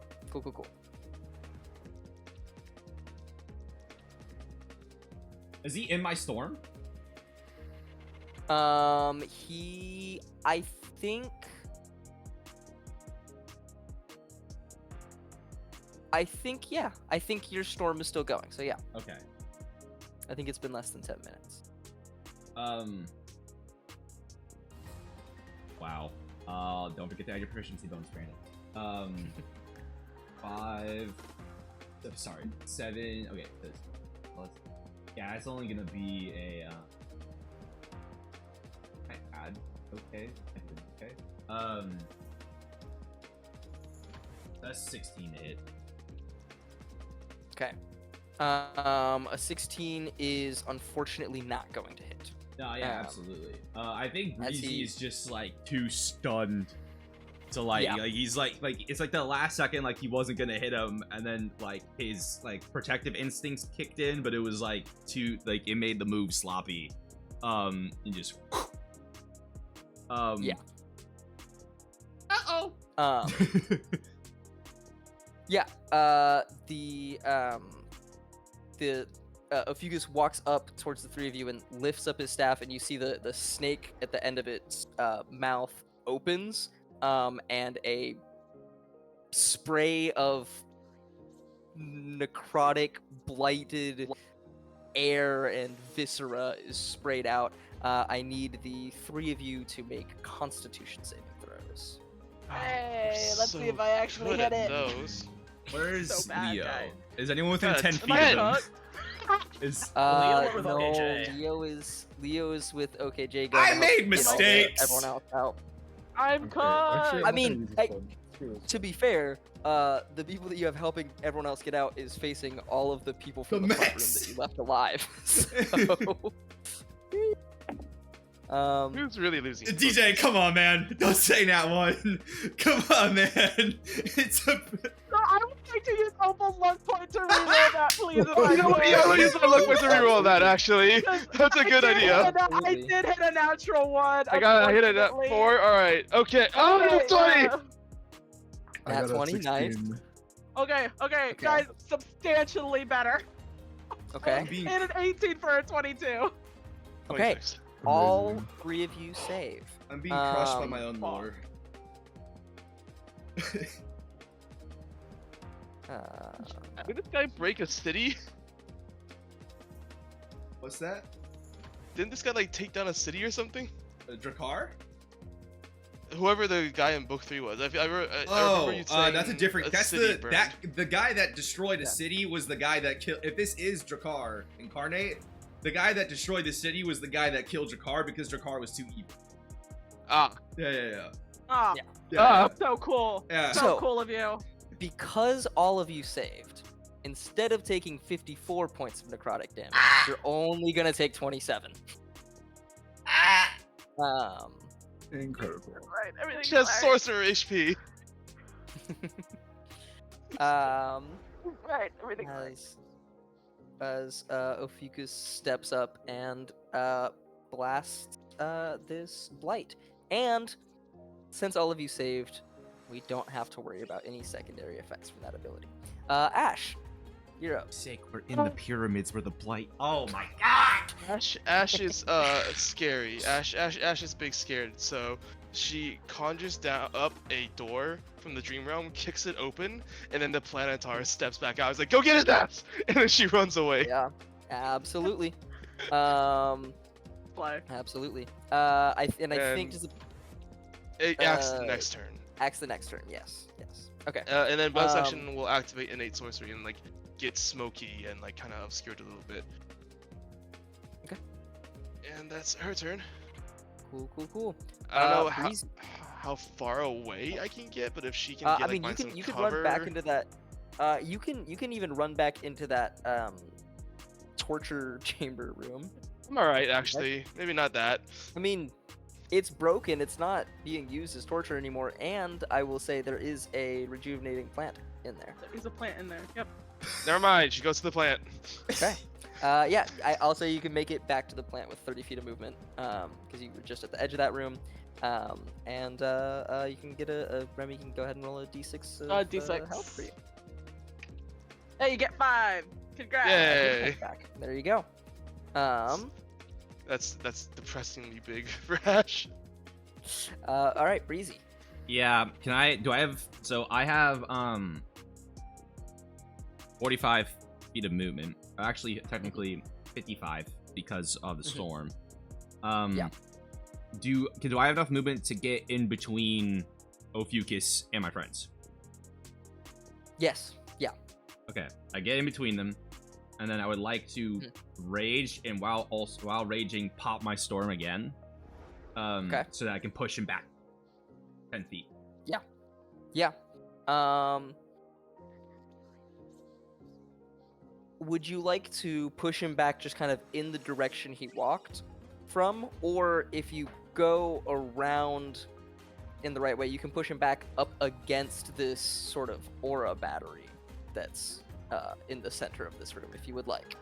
Is he in my storm? I think, yeah. I think your storm is still going, so yeah. Okay. I think it's been less than 10 minutes. Wow. Don't forget to add your proficiency bonus, Brandon. 5. Oh, sorry, 7. Okay. Yeah, it's only gonna be a. I add. Okay. Okay. That's 16 to hit. Okay. A 16 is unfortunately not going to hit. No, yeah, absolutely. I think as Breezy he- is just like too stunned to like he's like it's like the last second like he wasn't gonna hit him, and then like his like protective instincts kicked in, but it was like too like it made the move sloppy, and just Yeah. Uh-oh. Yeah. Ophiuchus walks up towards the three of you and lifts up his staff, and you see the snake at the end of its mouth opens, and a spray of necrotic, blighted air and viscera is sprayed out. I need the three of you to make Constitution saving throws. Hey, let's see if I actually good hit at it. those. Where's So bad, Leo? guys. Is anyone within Got a 10 feet ten. of him? Is Leo went with No, OKJ. Leo is with OKJ. I going to help, made you know, mistakes! Everyone else out. I'm Okay, caught. actually, I I'm mean, gonna use hey, this one. Screw this. To be fair, the people that you have helping everyone else get out is facing all of the people from The the front room mechs. that you left alive. So, Who's really losing? DJ, come on, man. Don't say that one. Come on, man. It's a. No, I would like to use Opal's luck point to reroll that, please. If I You know what? could. Yeah, let me use my luck point to reroll that. Actually, that's a good I did idea. hit I Absolutely. did hit a natural one. I hit it at unfortunately. 4. All right. Okay. Oh, Okay, 20. yeah. I Nat got a 20, nice. 16. Okay, guys, substantially better. okay. I'm being- And an 18 for a 22. Okay. 26. All Amazing. three of you save. I'm being crushed by my Um, own lore. Did this guy break a city? What's that? Didn't this guy like take down a city or something? Drakkar? Whoever the guy in book 3 was. I remember you saying that's a different. That's city the burned. the guy that destroyed a Yeah. city was the guy that killed. If this is Drakkar incarnate, the guy that destroyed the city was the guy that killed Drakkar because Drakkar was too evil. Ah. Yeah. Oh, Yeah. Yeah. so cool. Yeah. So So- cool of you. Because all of you saved, instead of taking 54 points of necrotic damage, you're only gonna take 27. Incredible. Right, everything. Just sorcerer HP. Right, everything. As Ophiuchus steps up and blasts this blight. And since all of you saved, we don't have to worry about any secondary effects from that ability. Ash, you're up. Sake, we're in the pyramids where the blight. Oh my god! Ash is scary. Ash is big scared, so she conjures up a door from the dream realm, kicks it open, and then the Planetar steps back out. It's like, go get his ass! And then she runs away. Yeah, absolutely. Play. Absolutely. I think And- just It acts the next turn. acts the next turn. Yes. Okay. And then bonus action will activate innate sorcery and like get smoky and like kind of obscured a little bit. Okay. And that's her turn. Cool. I don't know Breezy. how far away I can get, but if she can I get, like, mean, find some you could cover. run back into that. You can even run back into that torture chamber room. I'm alright, actually. Maybe not that. I mean, it's broken. It's not being used as torture anymore. And I will say there is a rejuvenating plant in there. There's a plant in there. Yep. Never mind. She goes to the plant. Okay. Yeah. I'll say you can make it back to the plant with 30 feet of movement. Because you were just at the edge of that room. And you can get Remy can go ahead and roll a d6 of D6. health for you. Hey, you get 5. Congrats. Yay. Back. There you go. That's depressingly big for Ash. All right, Breezy. Yeah, I have 45 feet of movement. Actually, technically 55 because of the storm. Yeah. Do I have enough movement to get in between Ophiuchus and my friends? Yes. Yeah. Okay, I get in between them, and then I would like to rage, and while raging, pop my storm again. Okay. So that I can push him back 10 feet. Yeah. Would you like to push him back just kind of in the direction he walked from? Or if you go around in the right way, you can push him back up against this sort of aura battery that's in the center of this room, if you would like.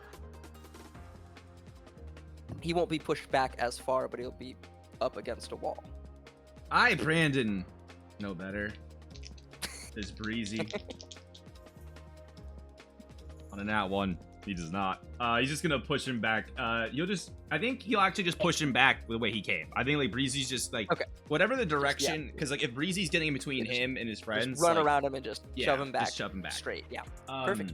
He won't be pushed back as far, but he'll be up against a wall. Brandon know better. There's Breezy. On a nat 1, he does not. He's just gonna push him back. I think he'll actually just push him back the way he came. I think like Breezy's just like whatever the direction, because like if Breezy's getting in between him and his friends, just run around him and just shove him back. Just shove him back straight. Yeah. Perfect.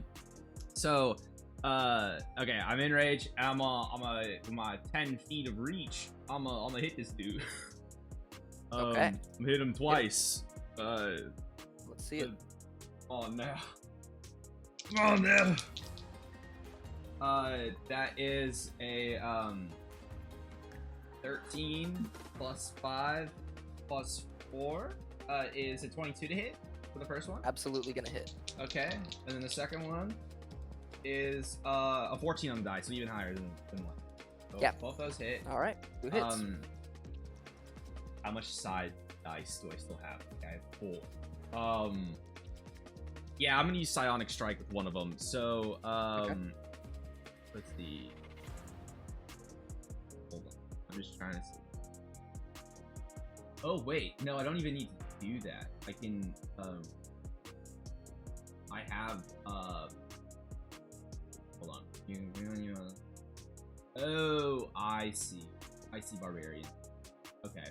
So, okay, I'm in rage. I'm with my 10 feet of reach. I'm gonna hit this dude. Okay. I'm hit him twice. Let's see it. Oh no. Oh no. That is a 13 plus 5 plus 4 is a 22 to hit for the first one. Absolutely gonna hit. Okay, and then the second one is a 14 on the die, so even higher than one. So yeah. Both those hit. All right. Who hits? How much side dice do I still have? Okay, I have 4. Yeah, I'm gonna use Psionic Strike with one of them. So, let's see. Hold on, I'm just trying to see. Oh wait, no, I don't even need to do that. I can. I have. Hold on. Oh, I see. I see Barbarian. Okay.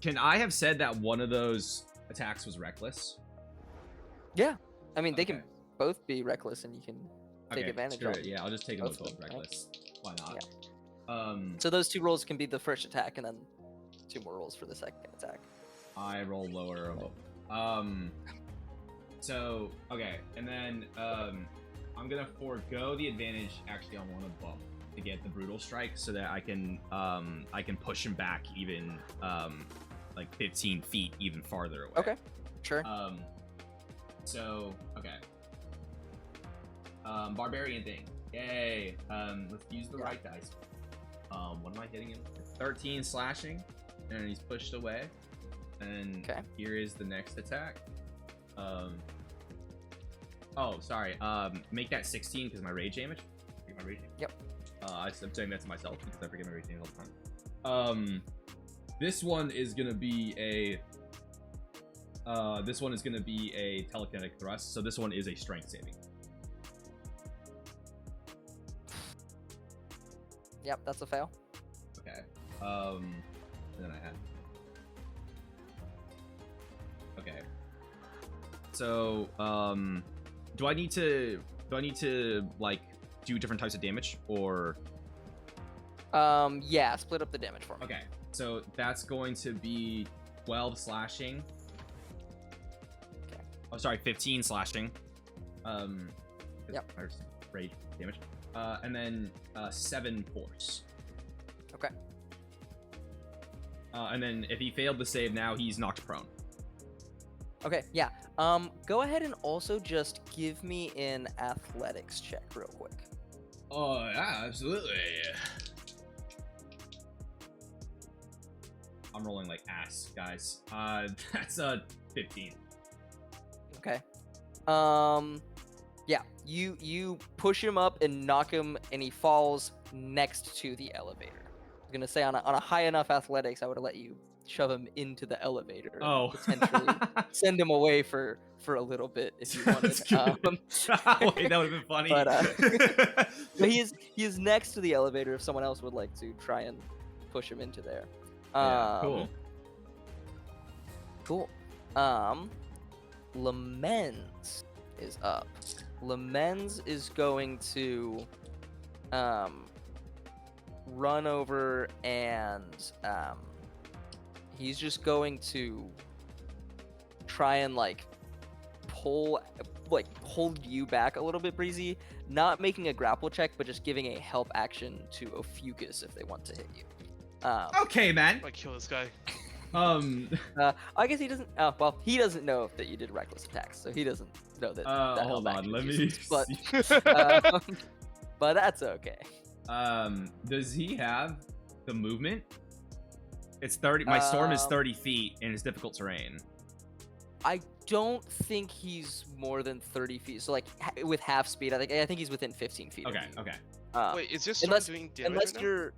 Can I have said that one of those attacks was reckless? Yeah. I mean, they can both be reckless, and you can take advantage of it. Yeah, I'll just take them both reckless. Why not? Yeah. So those 2 rolls can be the first attack, and then 2 more rolls for the second attack. I roll lower. So okay, and then I'm gonna forego the advantage actually on one of them to get the brutal strike, so that I can push him back even like 15 feet even farther away. Okay, sure. So okay. Barbarian thing. Yay. Let's use the right dice. What am I hitting him? 13 slashing, and he's pushed away. And here is the next attack. Oh, sorry. Make that 16 because my rage damage. My rage damage. Yep. I'm saying that to myself because I forget my rage damage all the time. This one is gonna be a. This one is gonna be a telekinetic thrust. So this one is a strength saving. Yep, that's a fail. Okay. And then I had. Okay. So, do I need to like do different types of damage, or? Yeah, split up the damage for me. Okay. So that's going to be 12 slashing. Okay. Oh, sorry, 15 slashing. Yep. Rage damage. And then 7 force. Okay. And then if he failed to save now, he's knocked prone. Okay, yeah. Go ahead and also just give me an athletics check real quick. Oh yeah, absolutely. I'm rolling like ass, guys. That's a 15. Okay. Yeah. You push him up and knock him, and he falls next to the elevator. I was gonna say on a high enough athletics, I would have let you shove him into the elevator and Oh. potentially send him away for a little bit if you wanted. Sounds good. Wait, that would have been funny. But he is next to the elevator if someone else would like to try and push him into there. Yeah, cool. Cool. Lorenz is up. Lorenz is going to run over and he's just going to try and hold you back a little bit, Breezy. Not making a grapple check, but just giving a help action to Ophiuchus if they want to hit you. Okay, man. I might kill this guy. I guess he doesn't. Oh, well, he doesn't know that you did reckless attacks, so he doesn't know that. that Hold help on, action let is me useless, see. but that's okay. Does he have the movement? It's 30. My storm is 30 feet and it's difficult terrain. I don't think he's more than 30 feet. So with half speed, I think he's within 15 feet. Okay, of you. okay. Wait, is your storm unless doing damage unless right now? you're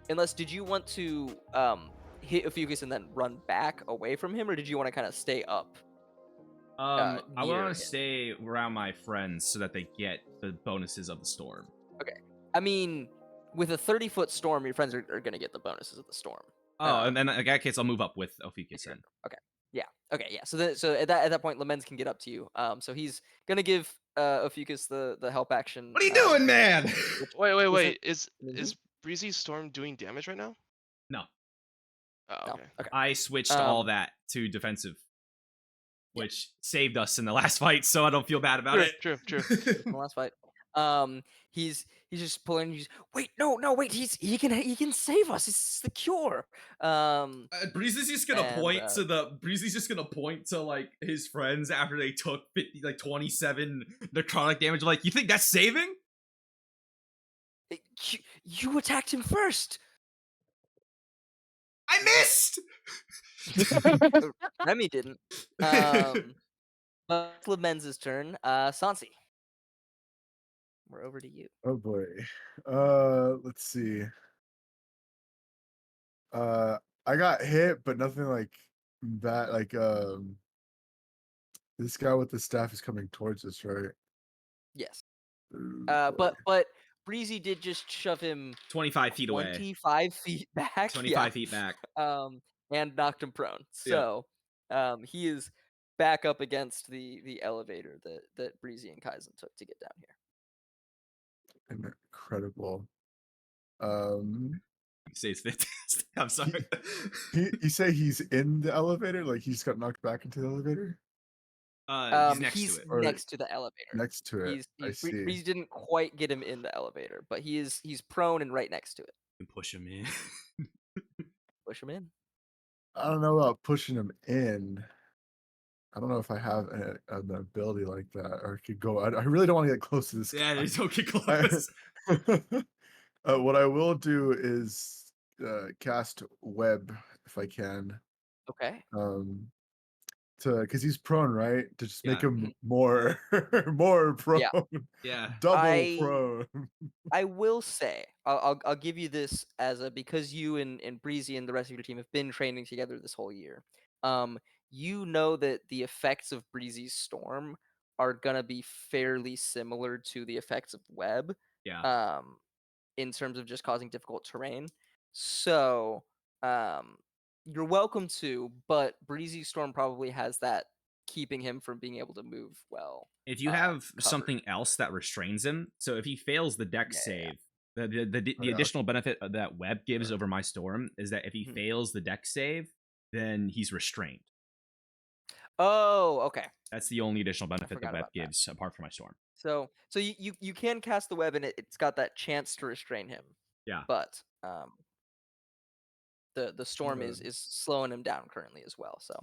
unless did you want to hit Ophiuchus and then run back away from him, or did you want to kind of stay up? I near want him? to stay around my friends so that they get the bonuses of the storm. Okay. I mean, with a 30-foot storm, your friends are going to get the bonuses of the storm. Oh, and then in that case, I'll move up with Ophiuchus then. Okay. Yeah. Okay. Yeah. So at that point, Lorenz can get up to you. So he's gonna give Ophiuchus the help action. What are you doing, man? Wait. Is Mhm. Breezy's storm doing damage right now? No, Oh, No. okay. Okay. I switched all that to defensive, which saved us in the last fight, so I don't feel bad about it. True. In the last fight. He's just pulling. Wait, wait. He can save us. It's the cure. Breezy's just gonna and, Breezy's just gonna point to like his friends after they took 27 necrotic damage. Like, you think that's saving? You attacked him first. I missed. Remy didn't. But it's Lorenz's turn. Santi, we're over to you. Oh boy. Let's see. I got hit, but nothing like that. Like this guy with the staff is coming towards us, right? Yes. Ooh, boy. But Breezy did just shove him 25 feet away. 25 feet back. 25 feet back. And knocked him prone. Yep. So, he is back up against the elevator that Breezy and Kaizen took to get down here. Incredible. You say it's fantastic. I'm sorry. You say he's in the elevator? Like he's got knocked back into the elevator? He's next to it. Or next to the elevator. Next to it. I see. Breezy didn't quite get him in the elevator, but he's prone and right next to it. And push him in. Push him in. I don't know about pushing him in. I don't know if I have an ability like that, or I could go. I really don't want to get close to this Yeah, guy. don't get close. What I will do is cast web if I can. Okay. Because he's prone, right? To just make Yeah. him more prone. Yeah. Double prone. I will say, I'll give you this as because you and Breezy and the rest of your team have been training together this whole year. You know that the effects of Breezy's storm are gonna be fairly similar to the effects of web. Yeah. In terms of just causing difficult terrain. So, you're welcome to, but Breezy's storm probably has that keeping him from being able to move well. If you have covered. something else that restrains him, so if he fails the dex save, the Yeah. additional benefit that web gives over my storm is that if he fails the dex save, then he's restrained. Oh, okay. That's the only additional benefit that forgot web about that. gives apart from my storm. So you can cast the web and it's got that chance to restrain him. Yeah. But the storm Good. is slowing him down currently as well. So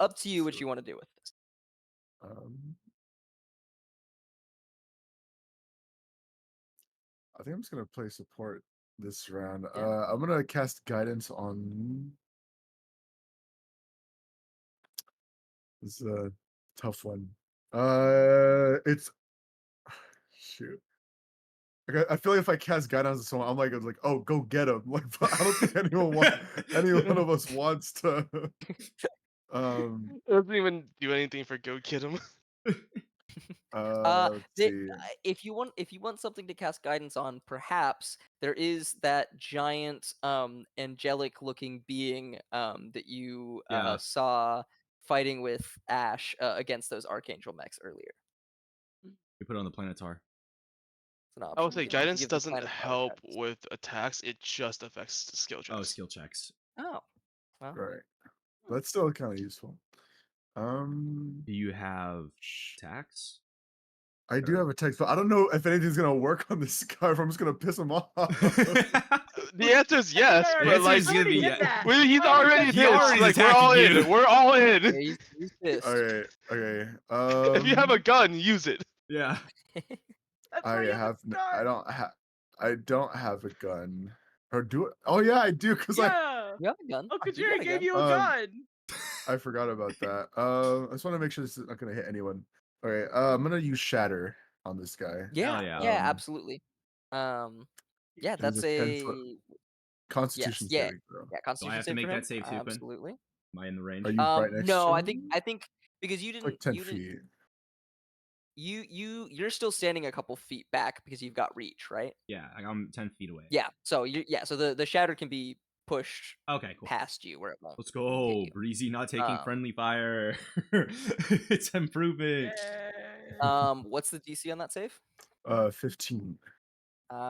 up to you what you want to do with this. I think I'm just gonna play support this round. Yeah. I'm gonna cast guidance on. This is a tough one. It's shoot. I feel like if I cast guidance on someone, I'm like, oh, go get him. Like, but I don't think any one of us wants to. It doesn't even do anything for go get him. Let's see. If you want something to cast guidance on, perhaps there is that giant angelic looking being that you Yeah. saw fighting with Ash against those archangel mechs earlier. You put it on the planetar. It's an option. I would say You can guidance give the doesn't planet power help guidance. with attacks. It just affects skill checks. Oh, skill checks. Oh, well, Right. That's still kind of useful. Do you have attacks? I do have a text, but I don't know if anything's gonna work on this guy. If I'm just gonna piss him off. The answer is yes, I but answer like is gonna be yes. he's already He pissed. already Like we're all attacking you. in. We're all in. yeah, he's pissed. Okay. If you have a gun, use it. Yeah. I don't have a gun. Or do it? Oh yeah, I do. Cause Yeah. You have a gun. Uncle You Jerry got a gave gun. you a gun. I forgot about that. I just want to make sure this is not gonna hit anyone. Okay. I'm gonna use Shatter on this guy. Yeah, yeah. yeah, absolutely. Yeah, It is that's a 10-foot a Constitution yeah, saving throw. yeah. Do I Constitution have to save make for him. that save too, Quinn? Absolutely. Am I in the range? Are you right next No, to I him? think because you It's didn't like 10 you didn't feet. you're still standing a couple feet back because you've got reach, right? Yeah, I'm 10 feet away. Yeah. So so the shatter can be pushed Okay, cool. past you where it won't. Let's hit go. you. Breezy not taking Um, friendly fire. It's improving. What's the DC on that save? 15.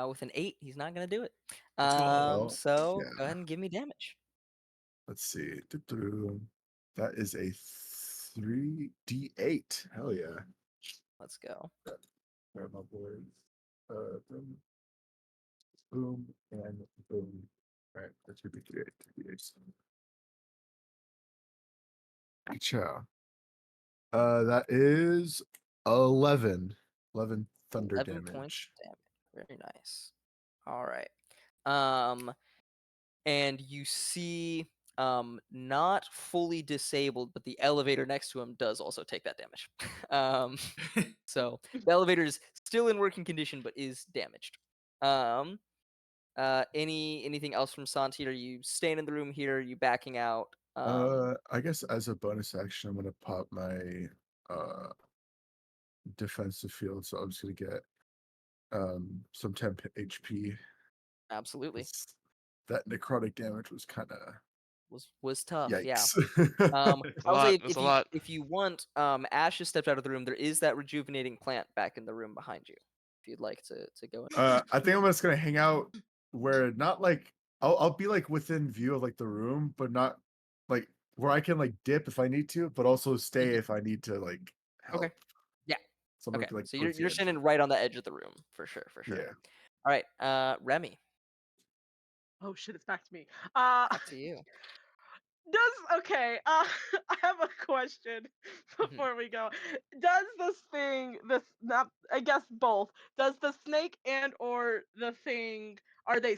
With an 8, he's not gonna do it. Let's go. So yeah. go ahead and give me damage. Let's see. That is a 3d8. Hell yeah. Let's go. Grab my boards. Boom and boom. All right, that should be 3d8. Gotcha. That is 11. 11 thunder 11 damage. points of damage. Very nice. All right. And you see not fully disabled, but the elevator next to him does also take that damage. So the elevator is still in working condition but is damaged. Anything else from Santi? Are you staying in the room here? Are you backing out? I guess as a bonus action, I'm gonna pop my defensive field, so I'm just gonna get some temp HP. Absolutely. That necrotic damage was kind of Was tough. Yeah. yikes. I'll say That's a lot. if you want, Ash has stepped out of the room. There is that rejuvenating plant back in the room behind you. If you'd like to go in. I think I'm just gonna hang out where not like I'll be like within view of like the room, but not like where I can like dip if I need to, but also stay if I need to like help. Okay. Yeah. So I'm Okay. gonna, like, So towards the you're edge. standing right on the edge of the room for sure. Yeah. All right. Remy, Oh shit, it's back to me. back to you. Okay, I have a question before we go. Does this thing, not, I guess both, does the snake and or the thing, are they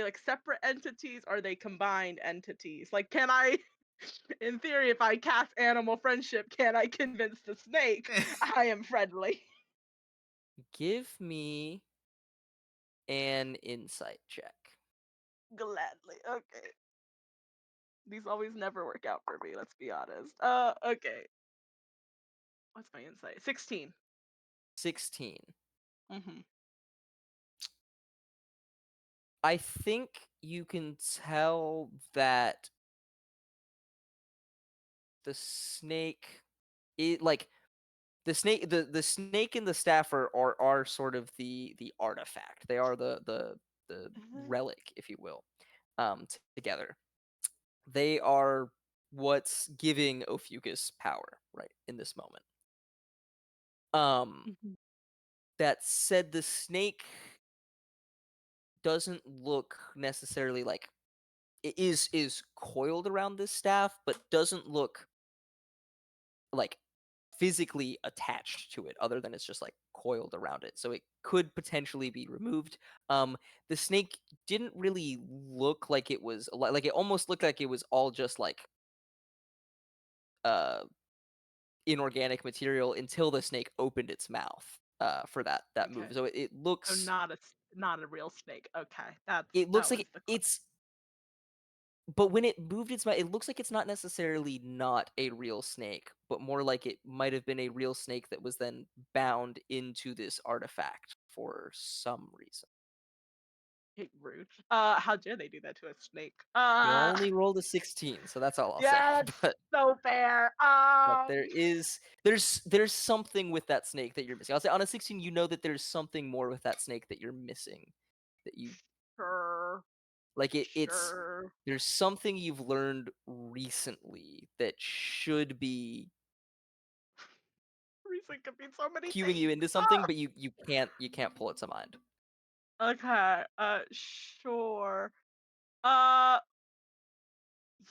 like separate entities? Are they combined entities? Like, can I, in theory, if I cast animal friendship, can I convince the snake I am friendly? Give me an insight check. Gladly. Okay. These always never work out for me, let's be honest. Okay. What's my insight? 16. 16. Mm-hmm. I think you can tell that the snake, the snake and the staff are sort of the artifact. They are the relic, if you will, together. They are what's giving Ophiuchus power right in this moment. That said, the snake doesn't look necessarily like it is coiled around this staff, but doesn't look like physically attached to it, other than it's just like coiled around it. So it could potentially be removed. The snake didn't really look like it was like, it almost looked like it was all just like uh inorganic material until the snake opened its mouth for that move. Okay. So it Oh, looks not a real snake. Okay, that was like the it's, but when it moved its mouth, it looks like it's not necessarily not a real snake, but more like it might have been a real snake that was then bound into this artifact for some reason. rude. How dare they do that to a snake? You only rolled a 16, so that's all I'll Yeah, say. that's But so fair. there's something with that snake that you're missing. I'll say on a 16, you know that there's something more with that snake that you're missing, that you Sure, like it's sure. there's something you've learned recently that should be Reason could mean so many cueing you things. into something, but you can't pull it to mind. Okay. Sure. Uh,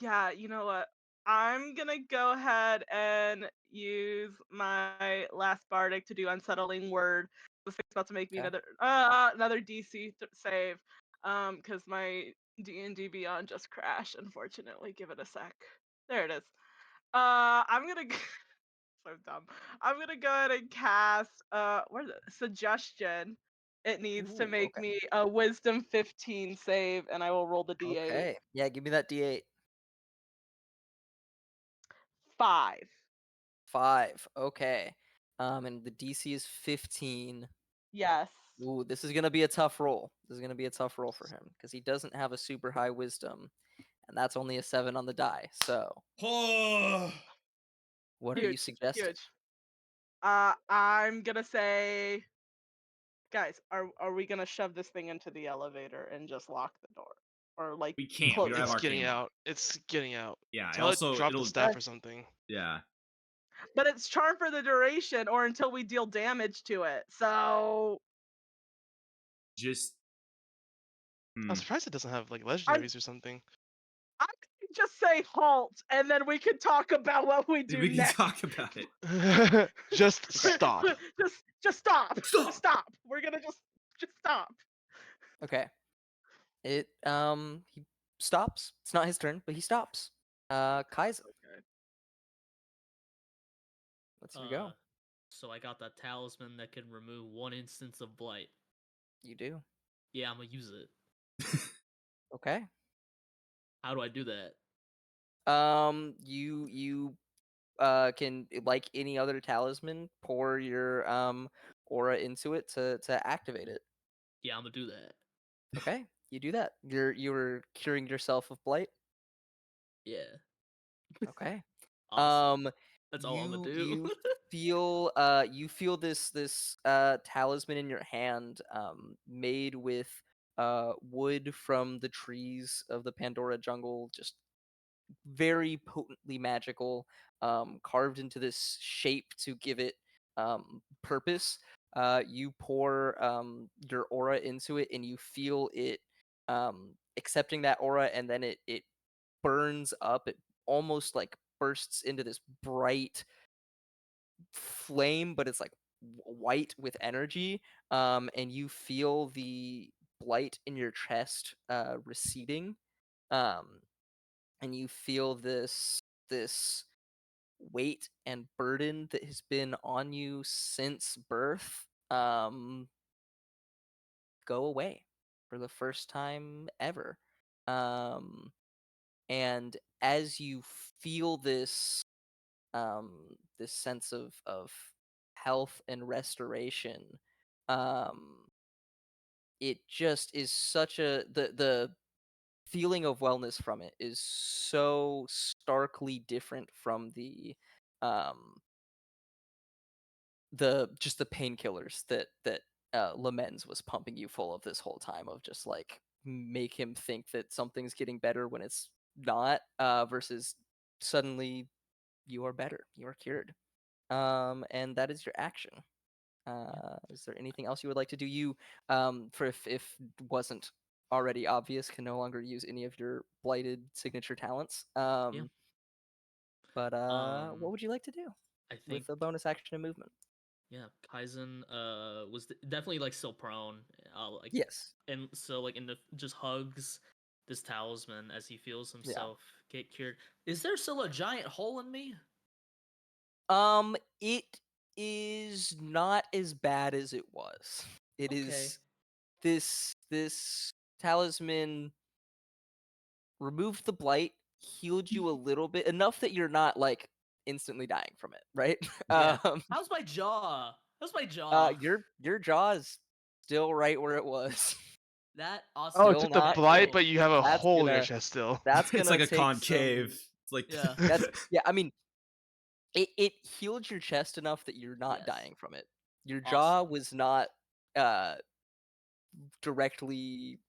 yeah. You know what? I'm gonna go ahead and use my last bardic to do unsettling word. This thing's about to make me Okay. another DC save. Because my D&D Beyond just crashed. Unfortunately, give it a sec. There it is. I'm gonna so dumb. I'm gonna go ahead and cast what is it? Suggestion. It needs to Ooh, make okay. me a wisdom 15 save, and I will roll the D8. Okay. Yeah, give me that D8. 5. 5. Okay. And the DC is 15. Yes. Ooh, this is gonna be a tough roll. This is gonna be a tough roll for him because he doesn't have a super high wisdom, and that's only a 7 on the die. So, Oh, what are you Huge. suggesting? Huge. I'm gonna say, guys, are we gonna shove this thing into the elevator and just lock the door, or like we can't. We close don't it? have It's getting arcane lock. out. It's getting out. Yeah. Tell it Also, drop the it'll. staff or something. Yeah. But it's charmed for the duration, or until we deal damage to it. So Just. I'm surprised it doesn't have like I'm legendaries or something. I could just say halt, and then we could talk about what we do We can next. talk about it. Just stop. Just stop. Stop! Just stop. We're gonna just stop. Okay. It he stops. It's not his turn, but he stops. Kaizen, Okay. let's you go. So I got that talisman that can remove 1 instance of blight. You do. Yeah, I'm gonna use it. Okay. How do I do that? You can, like any other talisman, pour your aura into it to activate it. Yeah, I'm gonna do that. Okay, you do that. You're curing yourself of blight. Yeah. Okay. Awesome. That's all I'm gonna do. You feel this talisman in your hand, made with wood from the trees of the Pandora jungle, just very potently magical, carved into this shape to give it purpose. You pour your aura into it, and you feel it accepting that aura, and then it burns up. It almost like bursts into this bright flame, but it's like white with energy. And you feel the blight in your chest receding. Um, and you feel this weight and burden that has been on you since birth go away for the first time ever. Um, and as you feel um, this sense of health and restoration, um, it just is such a the feeling of wellness from it is so starkly different from um the painkillers that Lorenz was pumping you full of this whole time, of just like make him think that something's getting better when it's not, versus suddenly you are better, you are cured. And that is your action. Is there anything else you would like to do? You, for if wasn't already obvious, can no longer use any of your blighted signature talents. Yeah. But what would you like to do? I think with a bonus action and movement. yeah, Kaizen was definitely like still prone. Like Yes. and so like in the just hugs this talisman as he feels himself get cured. Is there still a giant hole in me? It is not as bad as it was. It Okay. is this talisman removed the blight, healed you a little bit, enough that you're not like instantly dying from it, right? Yeah. How's my jaw? How's my jaw? Your jaw is still right where it was. That awesome. Oh, it Still took the not blight, great. but you have a That's hole in your gonna chest still. that's It's gonna like a take concave. some. It's like Yeah. That's yeah. I mean, it healed your chest enough that you're not Yes. dying from it. Your jaw Awesome. was not directly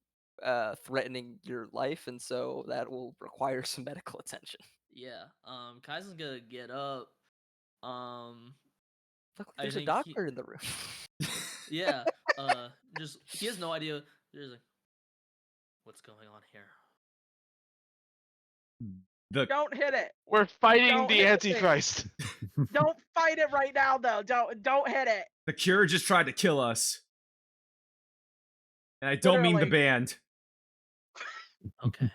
threatening your life, and so that will require some medical attention. Yeah. Kaizen's gonna get up. Look, I there's a think he- doctor in the room. Yeah. Just he has no idea. There's like, what's going on here? the Don't hit it. We're fighting Don't the hit the Antichrist. Don't fight it right now, though. Don't hit it. the cure just tried to kill us. And I don't mean the Literally. band. Okay.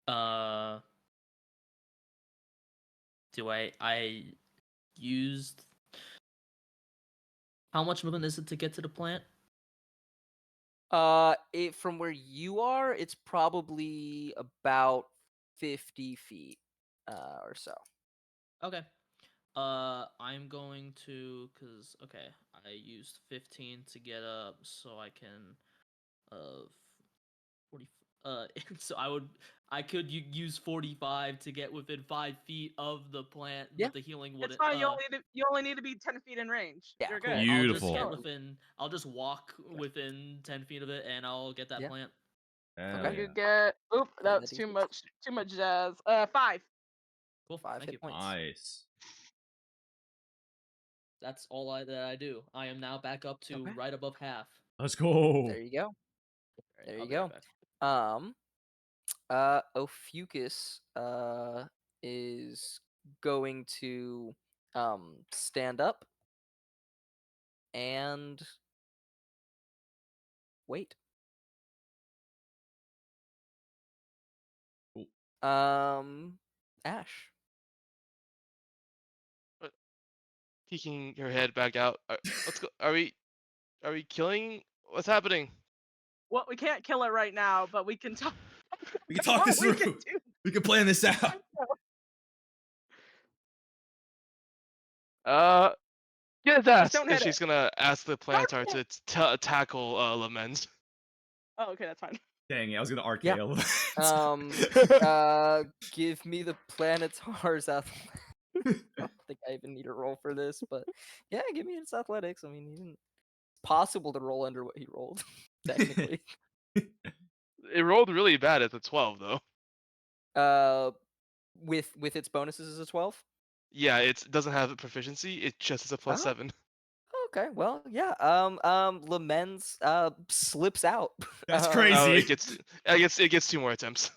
uh. Do I used. How much movement is it to get to the plant? It from where you are, it's probably about 50 feet, or so. Okay. I'm going to, cause okay, I used 15 to get up, so I can, 40. So I could use 45 to get within 5 feet of the plant, Yeah. but the healing It's wouldn't. fine. You only need to be 10 feet in range. Yeah, You're cool. good. I'll just Beautiful. get within. I'll just walk within 10 feet of it, and I'll get that Yeah. plant. Hell Okay. yeah. You get. Oop, Roll that's that too D6. much. Too much jazz. 5. Cool. 5 Thank hit you. points. Nice. That's all that I do. I am now back up to Okay. right above half. Let's go. There you go. Alright, There I'll you be right go. back. Ophiuchus is going to stand up and wait. Cool. Ash. Peeking your head back out. Let's go. Are we killing? What's happening? Well, we can't kill it right now, but we can talk. We can talk this we through. can do. We can plan this out. Get his ass. don't And hit she's gonna ask the Planetar hit to tackle Lorenz. Oh, okay, that's fine. Dang it, I was gonna Yeah. RKO. Give me the Planetar's athletics. I don't think I even need to roll for this, but yeah, give me its athletics. I mean, it's possible to roll under what he rolled, technically. It rolled really bad at the 12 though. With its bonuses as a 12. Yeah, it doesn't have a proficiency. It just is a plus Oh. 7. Okay, well, yeah. Lorenz slips out. That's Oh, crazy. it gets 2 more attempts.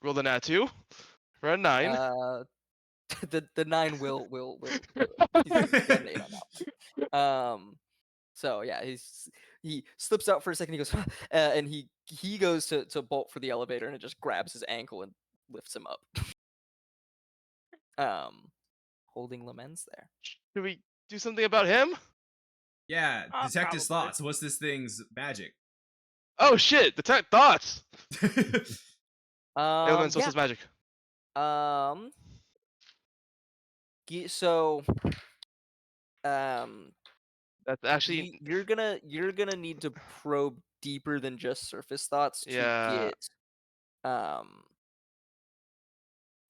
Roll the nat 2 for a 9. The 9 will he's gonna get an 8 on that. So yeah, he slips out for a second. He goes, and he goes to bolt for the elevator, and it just grabs his ankle and lifts him up. Holding Lorenz there. Should we do something about him? Yeah, detect his Probably. thoughts. What's this thing's magic? Oh shit! Detect thoughts. Um, Lorenz, what's yeah. his magic? So, That's actually you're gonna need to probe deeper than just surface thoughts to Yeah. get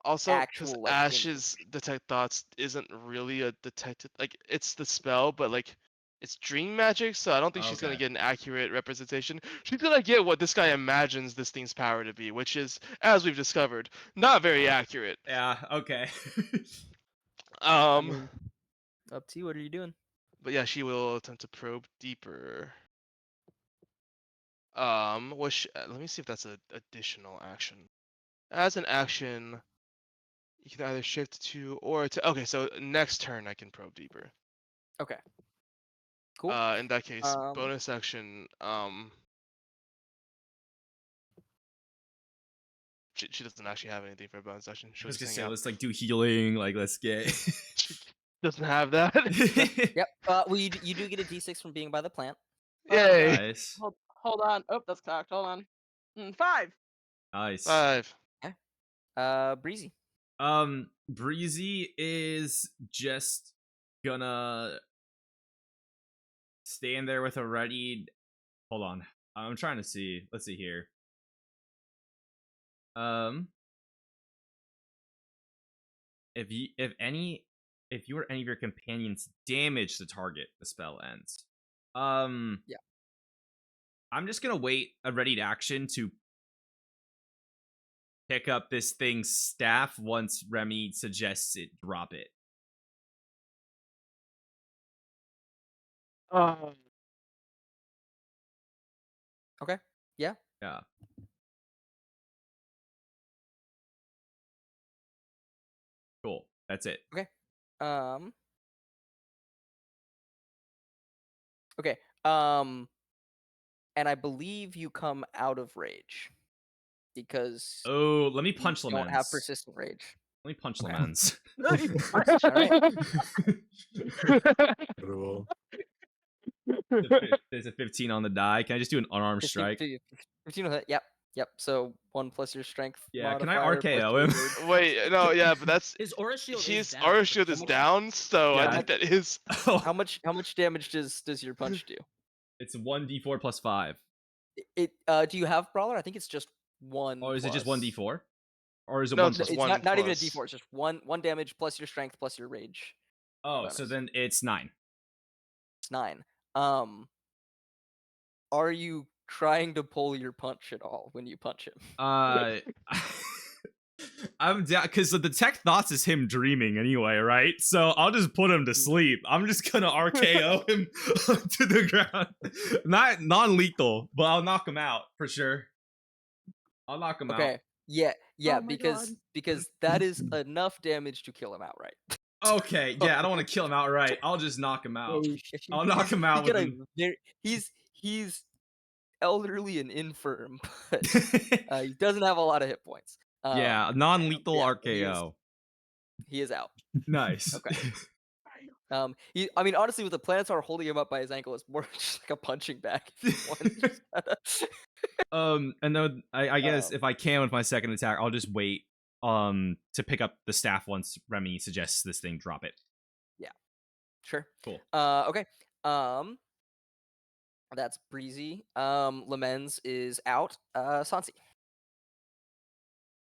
Also, because actual like Ash's detect thoughts isn't really a detected, like it's the spell, but like it's dream magic, so I don't think she's gonna Okay. get an accurate representation. She's gonna get what this guy imagines this thing's power to be, which is, as we've discovered, not very accurate. Yeah, okay. I mean, up to you. What are you doing? But yeah, she will attempt to probe deeper. Let me see if that's an additional action. As an action, You can either shift to or to. Okay, so next turn I can probe deeper. Okay. Cool. In that case, Um, bonus action. She doesn't actually have anything for a bonus action. I She'll was just gonna hang say, out. let's like do healing. Like, let's get. She doesn't have that. Yep. Well, you do get a D6 from being by the plant. Yay! Nice, Hold on. Oh, that's cocked. Hold on. 5. nice. 5. Breezy. Breezy is just gonna stand there with a ready. Hold on, I'm trying to see. Let's see here. If you or any of your companions damage the target, the spell ends. Yeah. I'm just gonna wait a readied action to pick up this thing's staff once Remy suggests it drop it. Okay. Yeah. Yeah. Cool. That's it. Okay. Okay. And I believe you come out of rage because Oh, let me you punch don't have Lorenz. persistent rage. Let me punch Okay. Lorenz. All right. Incredible. There's a 15 on the die. Can I just do an unarmed 15, strike? 15 will hit. Yep. Yep. So 1 plus your strength Yeah, can I modifier plus RKO your him? rage. Wait, no, yeah, but that's His aura shield is his down. aura for shield is sure. down, so Yeah, I think that is. Oh, How much damage does your punch do? it's 1d4 plus 5. It do you have brawler? I think it's just 1 Or is it just plus. 1d4? Or is it No, 1 it's No, plus just it's 1? one not even a plus. d4. It's just one damage plus your strength plus your rage. Oh, so bonus. then it's 9. It's 9. Are you trying to pull your punch at all when you punch him? I'm down because the tech thoughts is him dreaming anyway, right? So I'll just put him to sleep. I'm just gonna RKO him to the ground. Not non-lethal, but I'll knock him out for sure. I'll knock him out. Okay. Yeah, Oh my because God. because that is enough damage to kill him outright. Okay, yeah, I don't want to kill him outright. I'll just knock him out. I'll knock He's- him out he's with got a him. he's elderly and infirm, but he doesn't have a lot of hit points. Yeah, non-lethal yeah, RKO. he is out. Nice. Okay. I mean, honestly, with the Planetar holding him up by his ankle, it's more just like a punching bag. And then I guess if I can with my second attack, I'll just wait to pick up the staff once Remy suggests this thing drop it. Yeah. Sure. Cool. Okay. That's Breezy. Lorenz is out. Santi.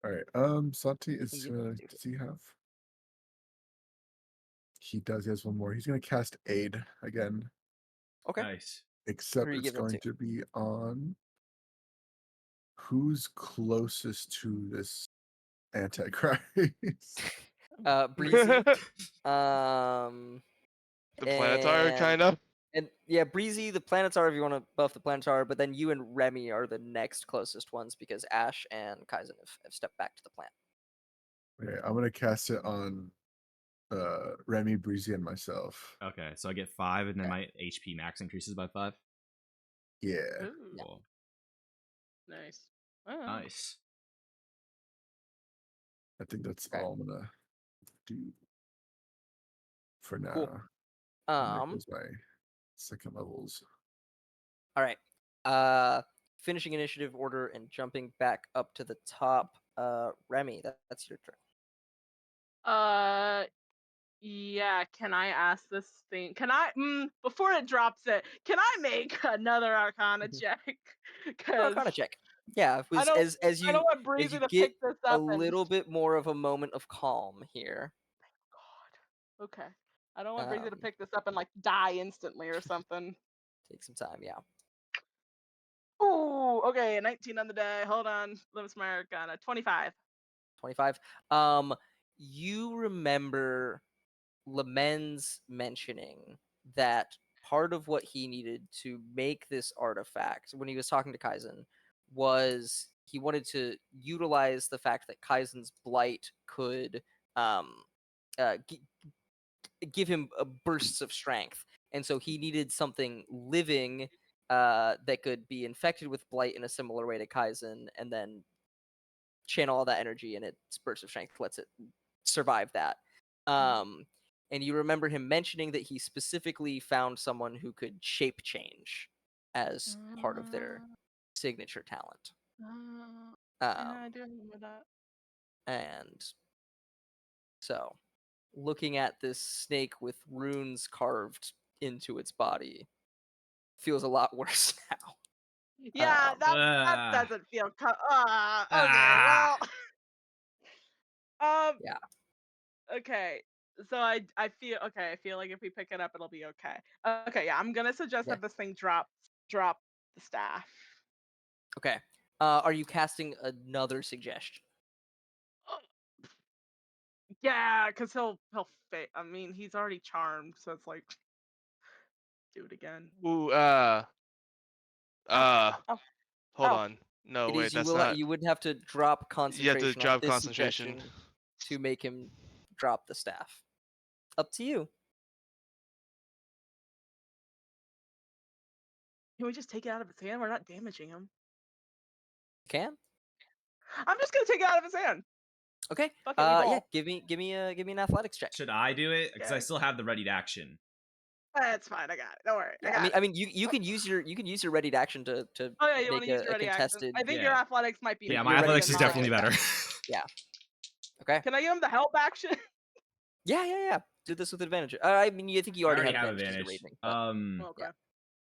All right. Santi is You does do it. he have? He does. He has one more. He's gonna cast Aid again, Okay. Nice. except Who are you it's giving it going to be on who's closest to this Antichrist. Breezy. The Planetar, kind of. And yeah, Breezy, the Planetar, if you want to buff the Planetar, but then you and Remy are the next closest ones because Aishe and Kaizen have stepped back to the plant. Okay, I'm gonna cast it on Remy, Breezy, and myself. Okay, so I get 5, and then Okay. my HP max increases by 5. Yeah. Ooh, Cool. nice. Oh. Nice. I think that's Okay. all I'm gonna do for now. Cool. And there goes my second levels. All right. Finishing initiative order and jumping back up to the top. Remy, that's your turn. Yeah, can I ask this thing? Can I, before it drops it, can I make another Arcana check? Because Arcana check. Yeah, it was I don't, as I you don't want Breezy to get pick this a up and little bit more of a moment of calm here. God. Okay. I don't want Breezy to Um, pick this up and like die instantly or something. Take some time, yeah. Ooh, okay, 19 on the die. Hold on. Limits my Arcana. 25. 25. You remember Lorenz mentioning that part of what he needed to make this artifact when he was talking to Kaizen was he wanted to utilize the fact that Kaizen's blight could uh, g- give him bursts of strength, and so he needed something living that could be infected with blight in a similar way to Kaizen, and then channel all that energy, and its burst of strength lets it survive that. And you remember him mentioning that he specifically found someone who could shape change as part of their signature talent. Yeah, I do remember that. And so, looking at this snake with runes carved into its body feels a lot worse now. Yeah, that Ah. doesn't feel. Okay, well. Yeah. Okay. So I feel okay. I feel like if we pick it up, it'll be okay. Okay, yeah. I'm gonna suggest Yeah. that this thing drop the staff. Okay. Are you casting another suggestion? Yeah, because he'll I mean, he's already charmed, so it's like do it again. Ooh, Oh, hold oh. on. No, It wait, is that's not. you would have to drop You have to concentration on drop this concentration. suggestion to make him drop the staff. Up to you. Can we just take it out of his hand? We're not damaging him. Can? I'm just gonna take it out of his hand. Okay. Fuck it, we Yeah. ball. Give me an athletics check. Should I do it? Because I Okay. still have the ready to action. That's fine. I got it. Don't worry. Yeah, I mean, you can use your ready to action to Oh yeah, you want make to use your a ready action. contested. I think your Yeah. athletics might be. Yeah, You're my ready athletics to is take definitely it better. Yeah. Okay. Can I give him the help action? Yeah. Do this with advantage. I mean, you think you I already already have have advantage. 'cause advantage. you're raiding, but Okay.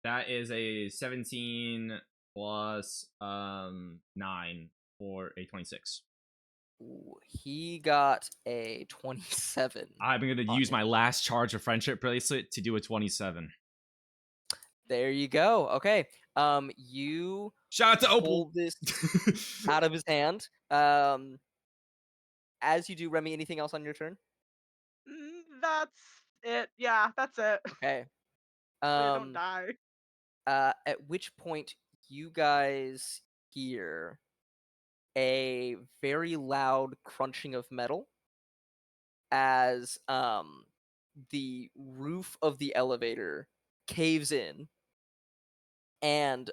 That is a 17 plus 9 for a 26. ooh, he got a 27. I'm going to on use it. my last charge of friendship bracelet to do a 27. There you go. Okay. You Shout out to Opal. pull this out of his hand. As you do, Remy, anything else on your turn? That's it. Yeah, that's it. Okay. Hopefully I don't die. At which point you guys hear a very loud crunching of metal as the roof of the elevator caves in, and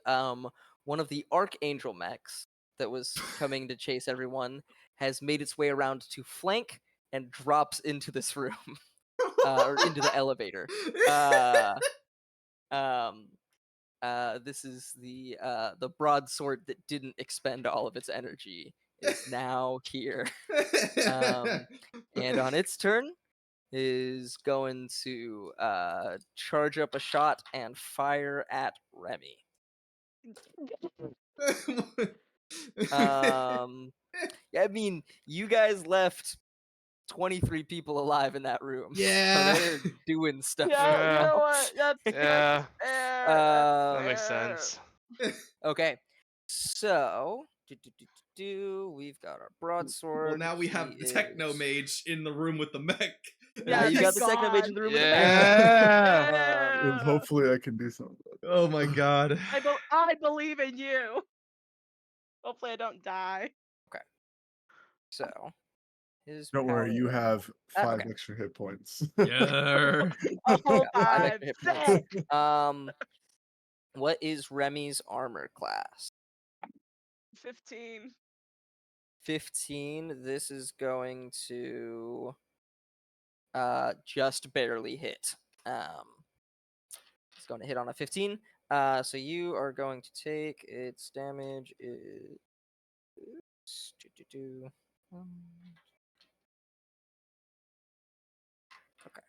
one of the archangel mechs that was coming to chase everyone has made its way around to flank and drops into this room or into the elevator. Um, this is the broadsword that didn't expend all of its energy is now here. And on its turn is going to charge up a shot and fire at Remy. Yeah, I mean, you guys left 23 people alive in that room. Yeah. So they're doing stuff. Yeah, you know Yeah. what? That's Yeah, fair. that makes fair. sense. Okay, so we've got our broadsword. Well, now we He have the techno is- mage in the room with the mech. Yeah, you thank got the techno mage God. in the room with the mech. Yeah. Um, Hopefully, I can do something. Oh my god. I believe in you. Hopefully I don't die. So his Don't worry, you power- have 5 okay. extra hit points. Yeah. A whole Yeah, 5 5. extra hit points. Sick. What is Remy's armor class? 15. 15. This is going to just barely hit. It's going to hit on a 15. So you are going to take its damage is okay.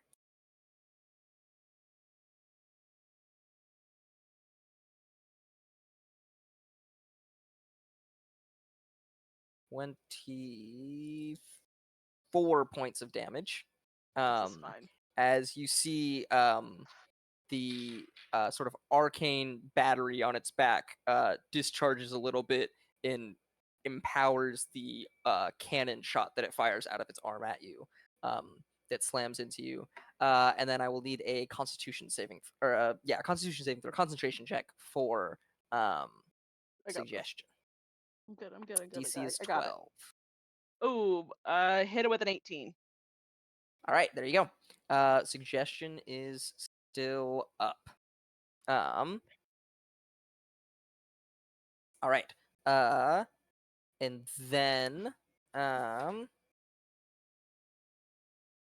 24 points of damage. This is fine. As you see the sort of arcane battery on its back discharges a little bit and empowers the cannon shot that it fires out of its arm at you, that slams into you. And then I will need a Constitution saving, Constitution saving throw, concentration check for I got this. suggestion. I'm good. DC is I got it. 12. Ooh, hit it with an 18. All right, there you go. Suggestion is still up. All right. And then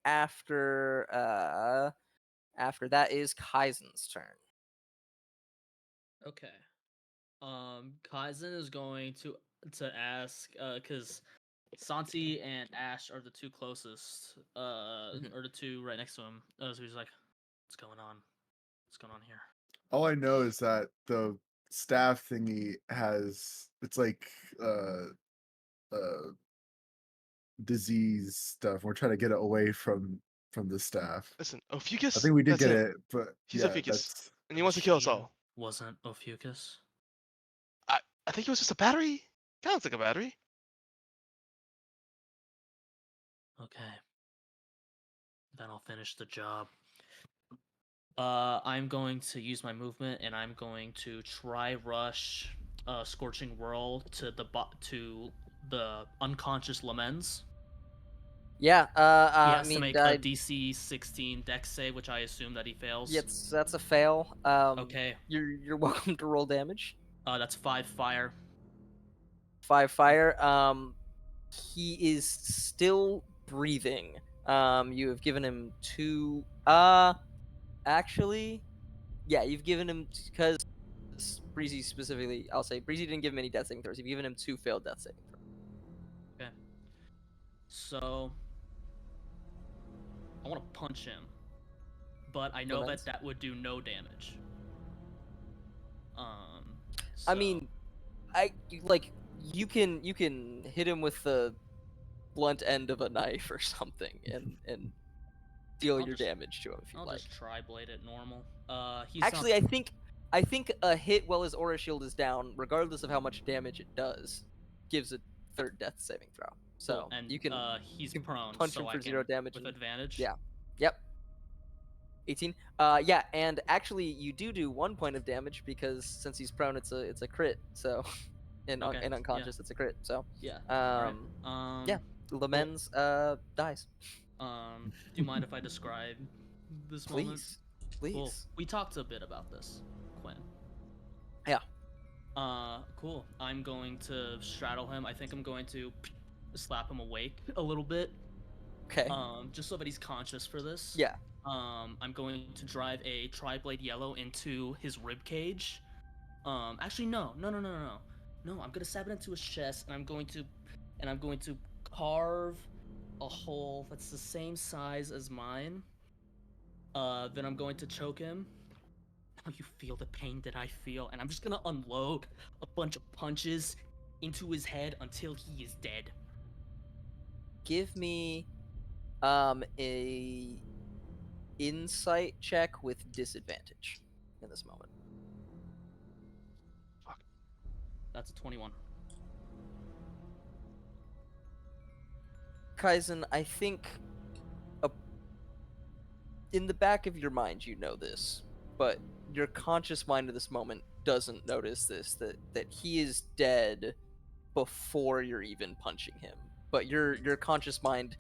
after that is Kaizen's turn. Okay. Kaizen is going to ask, because Santi and Ash are the two closest, or the two right next to him. So he's like, "What's going on? What's going on here?" All I know is that the staff thingy it's like disease stuff. We're trying to get it away from the staff. Listen, I Ophiuchus. think we did that's get him. it, but He's yeah, Ophiuchus, and he wants to kill us Machine all. Wasn't Ophiuchus? I think it was just a battery. Kind of looks like a battery. Okay. Then I'll finish the job. I'm going to use my movement, and I'm going to try rush Scorching Whirl to the unconscious Lorenz. Yeah. He I has to mean, make a DC 16 Dex save, which I assume that he fails. that's a fail. Okay. You're welcome to roll damage. That's 5 fire. 5 fire. He is still breathing. You have given him 2. Actually, yeah, you've given him, because Breezy specifically. I'll say Breezy didn't give him any death saving throws. You've given him 2 failed death saving throws. Okay. So I want to punch him, but I know Lorenz? that would do no damage. I mean, you can hit him with the blunt end of a knife or something and deal I'll your just- damage to him if you I'll like. just try blade it normal. He's Actually, not... I think a hit while his aura shield is down, regardless of how much damage it does, gives a 3rd death saving throw. So Cool, and you can he's you can prone, punch so him I for can 0 damage with and- advantage. Yeah. Yep. 18. Yeah, and actually you do 1 point of damage, because since he's prone, it's a crit. So and Okay, unconscious, it's a crit. So Yeah. Alright. yeah, Lorenz dies. Do you mind if I describe this moment? Please. Cool. We talked a bit about this, Quinn. Yeah. Cool. I'm going to straddle him. I think I'm going to slap him awake a little bit. Okay. Just so that he's conscious for this. Yeah. I'm going to drive a tri-blade yellow into his rib cage. Actually, no. No, I'm gonna stab it into his chest, and I'm going to carve a hole that's the same size as mine. Then I'm going to choke him. Now you feel the pain that I feel, and I'm just gonna unload a bunch of punches into his head until he is dead. Give me a insight check with disadvantage in this moment. That's a 21. Kaizen, I think in the back of your mind you know this, but your conscious mind at this moment doesn't notice this, that he is dead before you're even punching him. But your conscious mind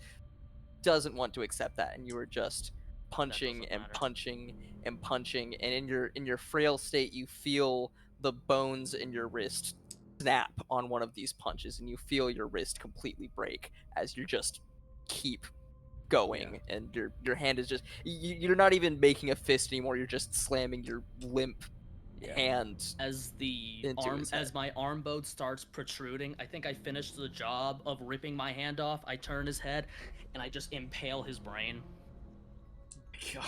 doesn't want to accept that, and you are just punching doesn't and matter. punching and punching, and in your frail state you feel the bones in your wrist snap on one of these punches, and you feel your wrist completely break as you just keep going. And your hand is just you're not even making a fist anymore, you're just slamming your limp hand As the into arm, his head. as my arm bone starts protruding, I think I finished the job of ripping my hand off. I turn his head, and I just impale his brain. God.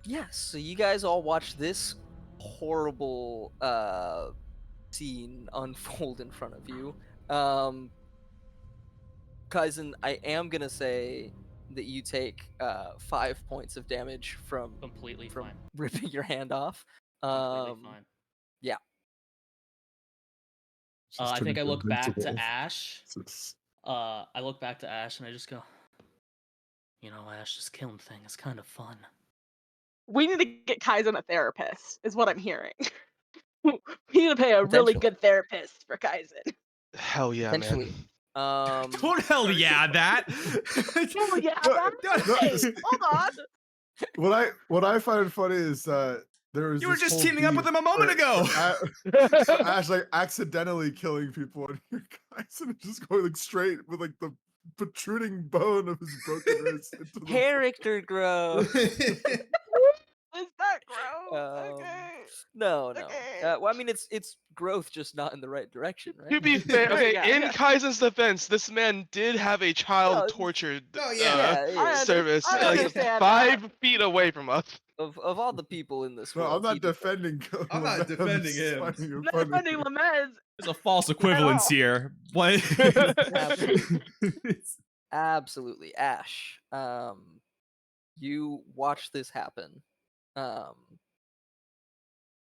Yeah, so you guys all watch this horrible scene unfold in front of you. Kaizen, I am gonna say that you take 5 points of damage from Completely fine. ripping your hand off. Completely fine. Yeah. Just I turn think I into look back to invincible. Ash. It's- I look back to Ash, and I just go, Ash, this killing thing is kind of fun. We need to get Kaizen a therapist, is what I'm hearing. We need to pay a really Potentially. good therapist for Kaizen. Hell yeah, man. Potentially. Don't hell yeah that. Oh yeah, No, that's no. hold on. What I find funny is there was You were this just whole teaming up with beef him a moment ago. for Ash like accidentally killing people, and your Kaizen is just going like straight with like the protruding bone of his broken wrist into the Character growth. Is that gross? Um, Okay. No. Okay. Well, I mean, it's growth, just not in the right direction, right? To be fair, There you okay, go, in yeah. Kaizen's defense, this man did have a child No, tortured Oh, yeah. service I like understand 5 feet away from us. Of all the people in this No, world, I'm not he deserves- defending. I'm not Lamez, defending just him. finding it I'm not funny. defending Lamez. There's a false equivalence all. here. What? Absolutely, Ash. You watch this happen.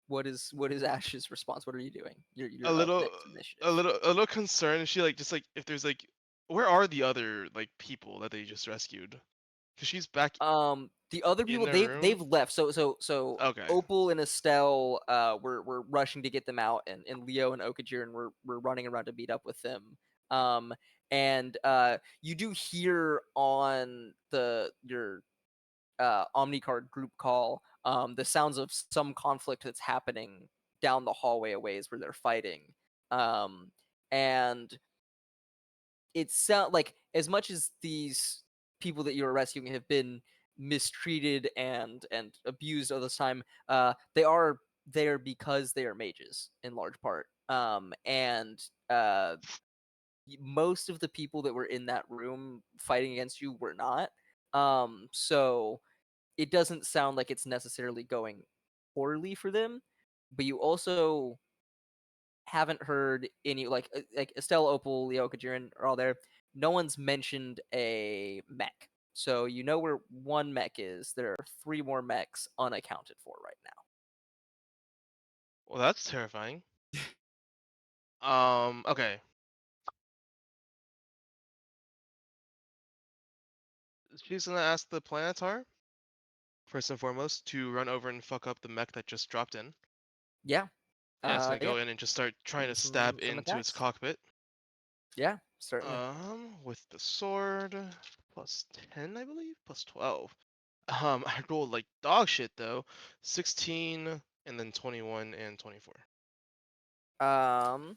What is Ash's response? What are you doing? You're a up little next initiative. a little concerned. She like just like if there's like where are the other like people that they just rescued? Cause she's back. The other in people their they've room? left. So Okay. Opal and Estelle were rushing to get them out, and Leo and Okajiran were running around to meet up with them. And you do hear on your Omnicard group call the sounds of some conflict that's happening down the hallway a ways where they're fighting. And it sounds like, as much as these people that you're rescuing have been mistreated and abused all this time, they are there because they are mages in large part. And most of the people that were in that room fighting against you were not. So it doesn't sound like it's necessarily going poorly for them, but you also haven't heard any like Estelle, Opal, Leo, Kajiran are all there. No one's mentioned a mech. So you know where one mech is. There are 3 more mechs unaccounted for right now. Well, that's terrifying. Okay. She's gonna ask the Planetar first and foremost to run over and fuck up the mech that just dropped in. Yeah. And it's gonna Yeah. go in and just start trying to Some stab into its attacks. cockpit. Yeah, certainly. With the sword, plus 10, I believe, plus 12. I rolled like dog shit though. 16 and then 21 and 24. Let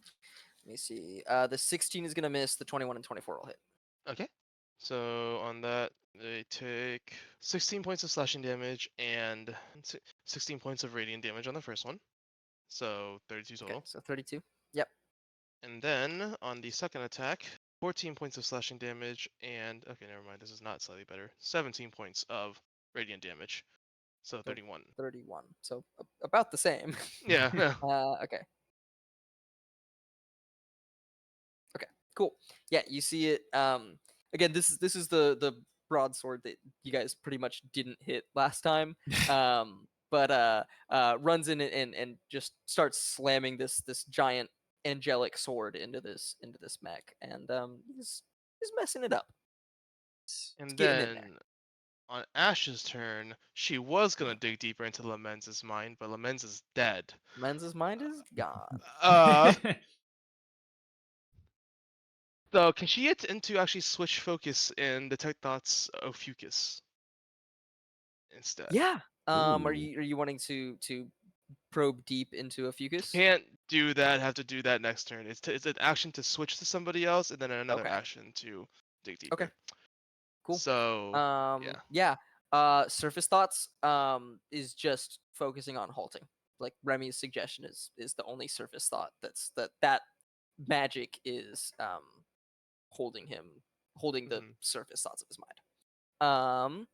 me see. The 16 is gonna miss. The 21 and 24 will hit. Okay. So on that, they take 16 points of slashing damage and 16 points of radiant damage on the first one. So 32 total. Okay, so 32. Yep. And then on the second attack, 14 points of slashing damage and okay, never mind. This is not slightly better. 17 points of radiant damage. So 31. 31. So about the same. Yeah. Yeah. Okay. Okay. Cool. Yeah, you see it. Again, this is the broadsword that you guys pretty much didn't hit last time. But runs in and just starts slamming this giant angelic sword into this mech, and he's messing it up. And getting in there. then on Ash's turn, she was gonna dig deeper into Lamenz's mind, but Lorenz is dead. Lenz's mind is gone. So can she get into actually switch focus and detect thoughts of Fucus instead? Yeah. Are Ooh. you wanting to probe deep into a Fucus? Can't do that. Have to do that next turn. It's an action to switch to somebody else, and then another Okay. action to dig deeper. Okay. Cool. So yeah. Surface thoughts is just focusing on halting. Like Remy's suggestion is the only surface thought that magic is holding the surface thoughts of his mind.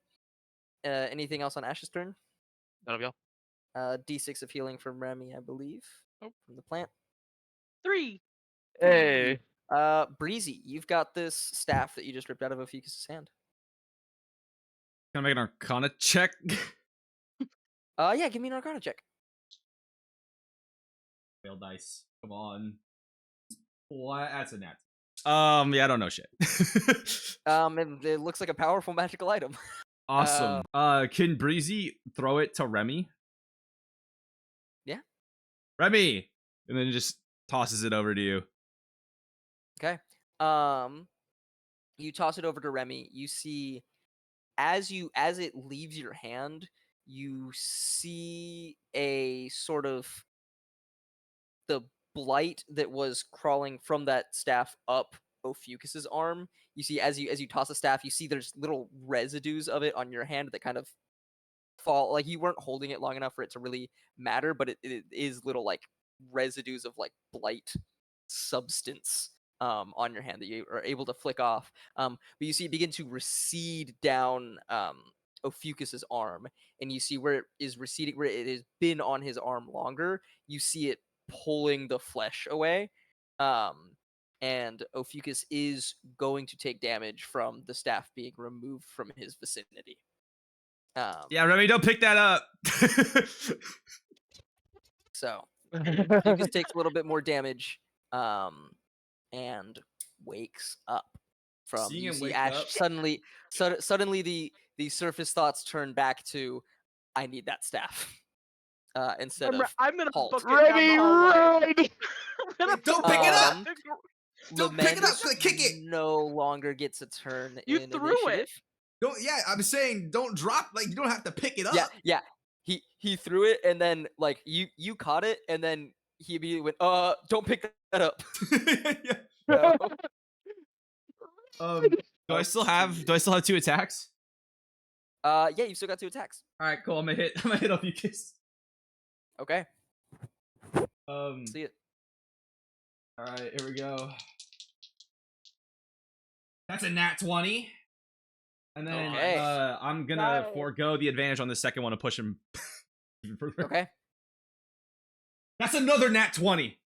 Anything else on Ash's turn? that'll be all. D6 of healing from Remy, I believe. Nope. From the plant. 3. Hey. Breezy, you've got this staff that you just ripped out of Ophiuchus's hand. Can I make an Arcana check? Yeah, give me an Arcana check. Fail dice. Come on. What? That's a nat. Yeah, I don't know shit. It looks like a powerful magical item. Awesome. Can Breezy throw it to Remy? Yeah. Remy! And then just tosses it over to you. Okay. You toss it over to Remy. You see as it leaves your hand, you see a sort of the blight that was crawling from that staff up Ophiuchus's arm. You see as you toss the staff, you see there's little residues of it on your hand that kind of fall, like you weren't holding it long enough for it to really matter, but it is little like residues of like blight substance on your hand that you are able to flick off. But you see it begin to recede down Ophiuchus's arm, and you see where it is receding, where it has been on his arm longer. You see it pulling the flesh away. And Ophiuchus is going to take damage from the staff being removed from his vicinity. Yeah, Remy, don't pick that up. So Ophiuchus takes a little bit more damage, and wakes up from. Seeing You him see wake Ash up. suddenly the surface thoughts turn back to, I need that staff, instead of I'm gonna halt. book it down the hallway. I'm gonna Don't book pick it up! down the- Don't pick it up, Lemandus kick it! no longer gets a turn You in threw it. initiative. Don't. Yeah, I'm saying don't drop. Like you don't have to pick it up. Yeah. He threw it, and then like you caught it, and then he immediately went, don't pick that up. Yeah. So, Do I still have 2 attacks? yeah, you still got 2 attacks. All right, cool. I'm gonna hit Ophiuchus. Okay, Um. see it. All right, here we go. That's a nat 20. And then Okay. I'm gonna Nice. forego the advantage on the second one to push him even further. Okay. That's another nat 20.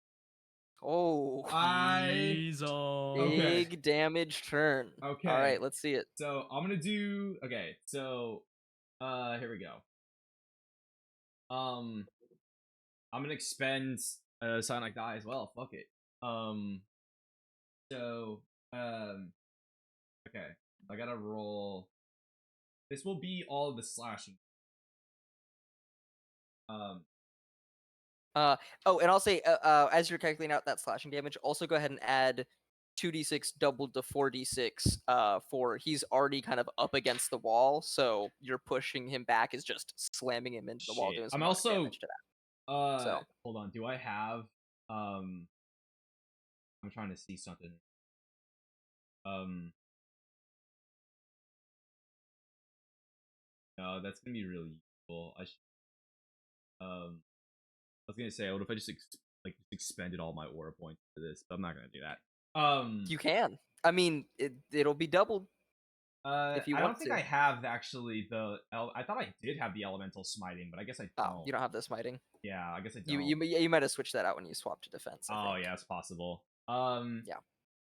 Oh, Jesus. Okay. big damage turn. Okay. All right, let's see it. So I'm gonna do. Okay. So, here we go. I'm gonna expend Sonic Die as well. Fuck it. So, okay. I gotta roll. This will be all of the slashing. Oh, and I'll say, as you're calculating out that slashing damage, also go ahead and add 2d6 doubled to 4d6. For he's already kind of up against the wall, so you're pushing him back is just slamming him into the wall, Shit. doing I'm some also damage to that. So. Hold on. Do I have I'm trying to see something. No, that's gonna be really useful. I was gonna say, what if I just expended all my aura points for this? But I'm not gonna do that. You can. I mean, it'll be doubled. If you I want don't think to. I have actually the. I thought I did have the elemental smiting, but I guess I don't. Oh, you don't have the smiting. Yeah, I guess I don't. You might have switched that out when you swapped to defense. Oh yeah, it's possible. Yeah.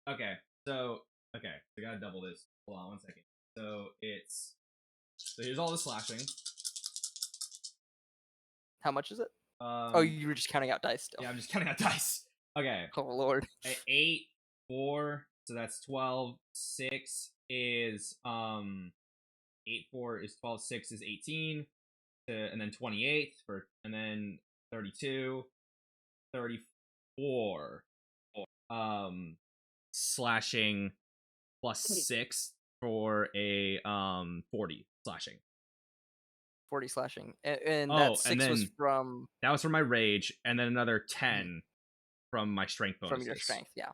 Okay, so I gotta double this. Hold on 1 second. So here's all the slashing. How much is it? Oh, you were just counting out dice still. Yeah, I'm just counting out dice. Okay. Oh lord. 8, 4, so that's 12. 6 is 8, 4 is 12. 6 is 18, and then 28 and then 32, 34. Slashing plus 6 for a 40 slashing. 40 slashing, and that 6 was from. That was from my rage, and then another 10 from my strength bonuses. From your strength, yeah.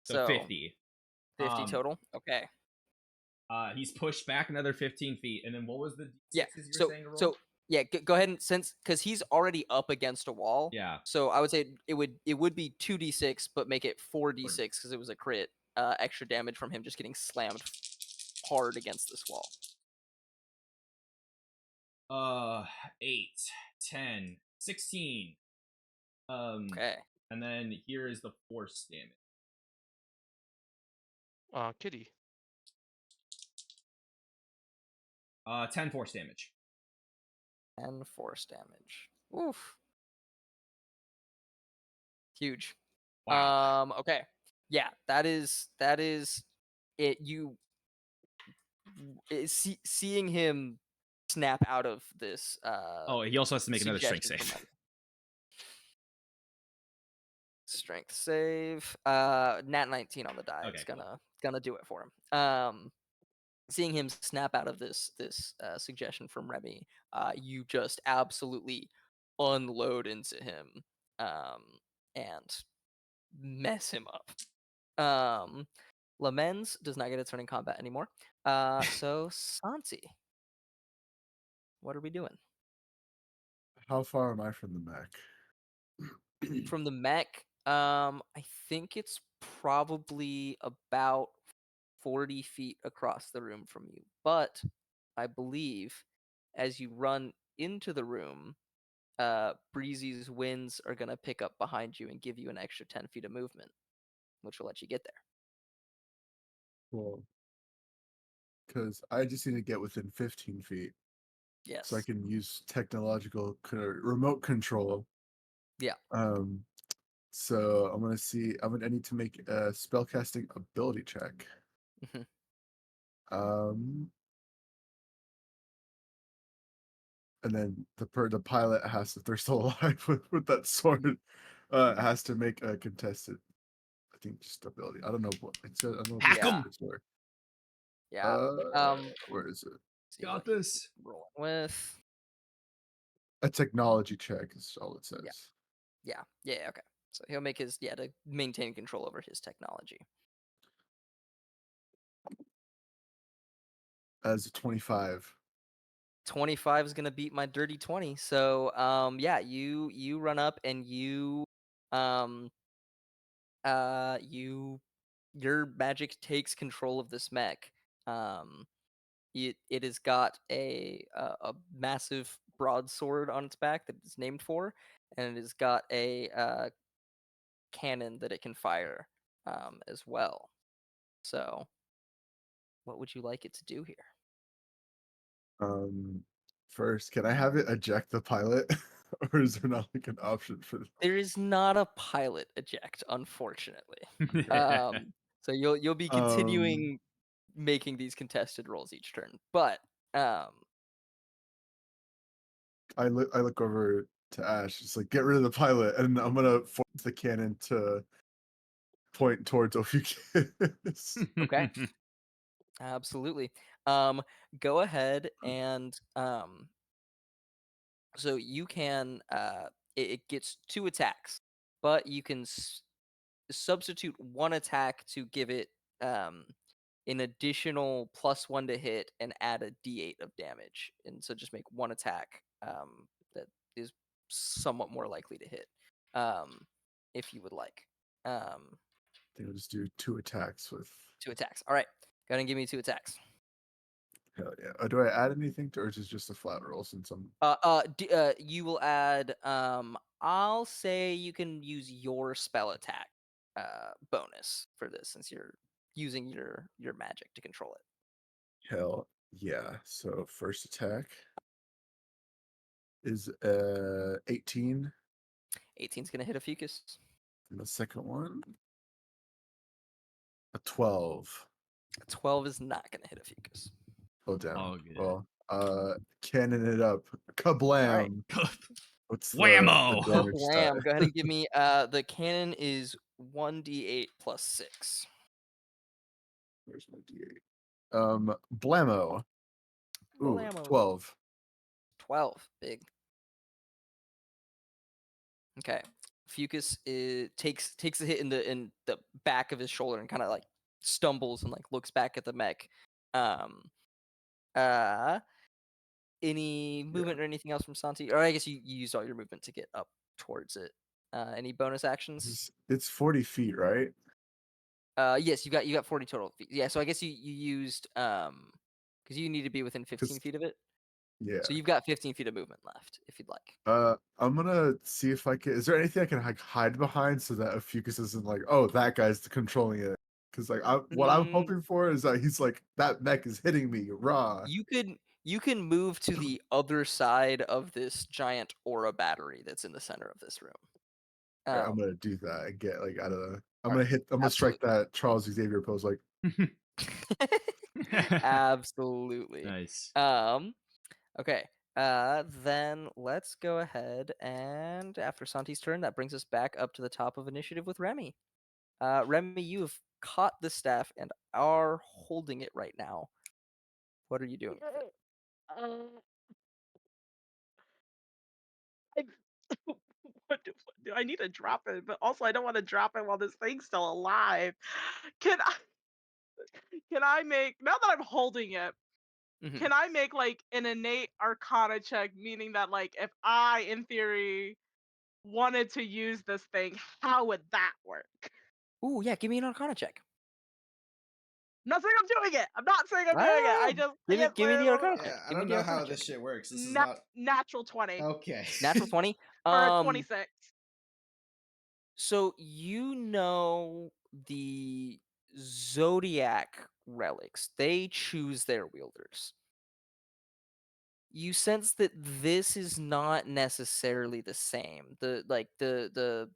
So 50. 50 total. Okay. He's pushed back another 15 feet, and then what was the yeah? So yeah, go ahead and because he's already up against a wall. Yeah. So I would say it would be 2d6, but make it 4d6 because it was a crit. Extra damage from him just getting slammed hard against this wall. 8, 10, 16. Okay. And then here is the force damage. Kitty. 10 force damage. 10 force damage. Oof. Huge. Wow. Okay. Yeah, that is it. Seeing him snap out of this. Oh, he also has to make another strength save. Strength save. Nat 19 on the die. Okay, It's cool. gonna do it for him. Seeing him snap out of this suggestion from Remy, you just absolutely unload into him, and mess him up. Lorenz does not get a turn in combat anymore. So Santi, what are we doing? How far am I from the mech? From the mech, I think it's probably about 40 feet across the room from you. But I believe as you run into the room, Breezy's winds are going to pick up behind you and give you an extra 10 feet of movement, which will let you get there. Cool. Because I just need to get within 15 feet. Yes. So I can use technological remote control. Yeah. So I'm gonna see. I need to make a spellcasting ability check. Mhm. And then the pilot has to, if they're still alive with that sword, has to make a contested. I think just ability. I don't know what it says. I don't know. Hack Yeah. 'em! Yeah. Where is it? See Got what he's this. rolling with. A technology check is all it says. Yeah. Okay. So he'll make his to maintain control over his technology. As a 25. 25 is gonna beat my dirty 20. So you run up and you your magic takes control of this mech. It has got a massive broadsword on its back that it's named for, and it has got a cannon that it can fire as well. So, what would you like it to do here? First, can I have it eject the pilot, or is there not like an option for that? There is not a pilot eject, unfortunately. So you'll be continuing making these contested rolls each turn, but I look over to Ash. It's like, get rid of the pilot, and I'm gonna force the cannon to point towards Ophiuchus. okay, absolutely. Go ahead and so you can it gets 2 attacks, but you can substitute 1 attack to give it an additional +1 to hit and add a d8 of damage, and so just make 1 attack that is somewhat more likely to hit, if you would like. I think I'll just do 2 attacks with. 2 attacks. All right, go ahead and give me 2 attacks. Hell yeah. Do I add anything to, or is it just a flat roll since I'm. You will add. I'll say you can use your spell attack bonus for this since you're using your magic to control it. Hell yeah. So first attack is 18. 18's gonna hit a Fucus. And the second one, a 12. 12 is not gonna hit a Fucus. Oh damn. Oh, good. Well, cannon it up. Kablam. Right. What's the Whammo! damage Wham! stat? Go ahead and give me. The cannon is 1d8 plus 6. Where's my d8? Blammo. Ooh, Blammo. 12. 12. Big. Okay. Fucus takes a hit in the back of his shoulder and kind of like stumbles and like looks back at the mech. Any movement or anything else from Santi? Or I guess you used all your movement to get up towards it. Any bonus actions? It's 40 feet, right? Yes, you got 40 total feet. Yeah, so I guess you used because you need to be within 15 feet of it. Yeah. So you've got 15 feet of movement left if you'd like. I'm gonna see if I can. Is there anything I can like hide behind so that Fucus isn't like, oh, that guy's controlling it? Because like, what I'm hoping for is that he's like, that mech is hitting me, raw. You can move to the other side of this giant aura battery that's in the center of this room. Right, I'm gonna do that and get like out of the. I'm Alright, gonna strike that Charles Xavier pose like. Absolutely. Nice. Okay. Then let's go ahead and after Santi's turn, that brings us back up to the top of initiative with Remy. Remy, you have caught the staff and are holding it right now. What are you doing with it? I, what do I need to drop it? But also, I don't want to drop it while this thing's still alive. Can I? Can I make now that I'm holding it? Mhm. Can I make like an innate Arcana check, meaning that like if I, in theory, wanted to use this thing, how would that work? Ooh, yeah, give me an Arcana check. I'm not saying I'm doing it. I'm not saying I'm doing it. I just Give me the Arcana Yeah, check. I Give me don't the know Arcana how check. this shit works. This is not natural 20 okay. Natural 20. for a 26. So you know the Zodiac relics, they choose their wielders. You sense that this is not necessarily the same. The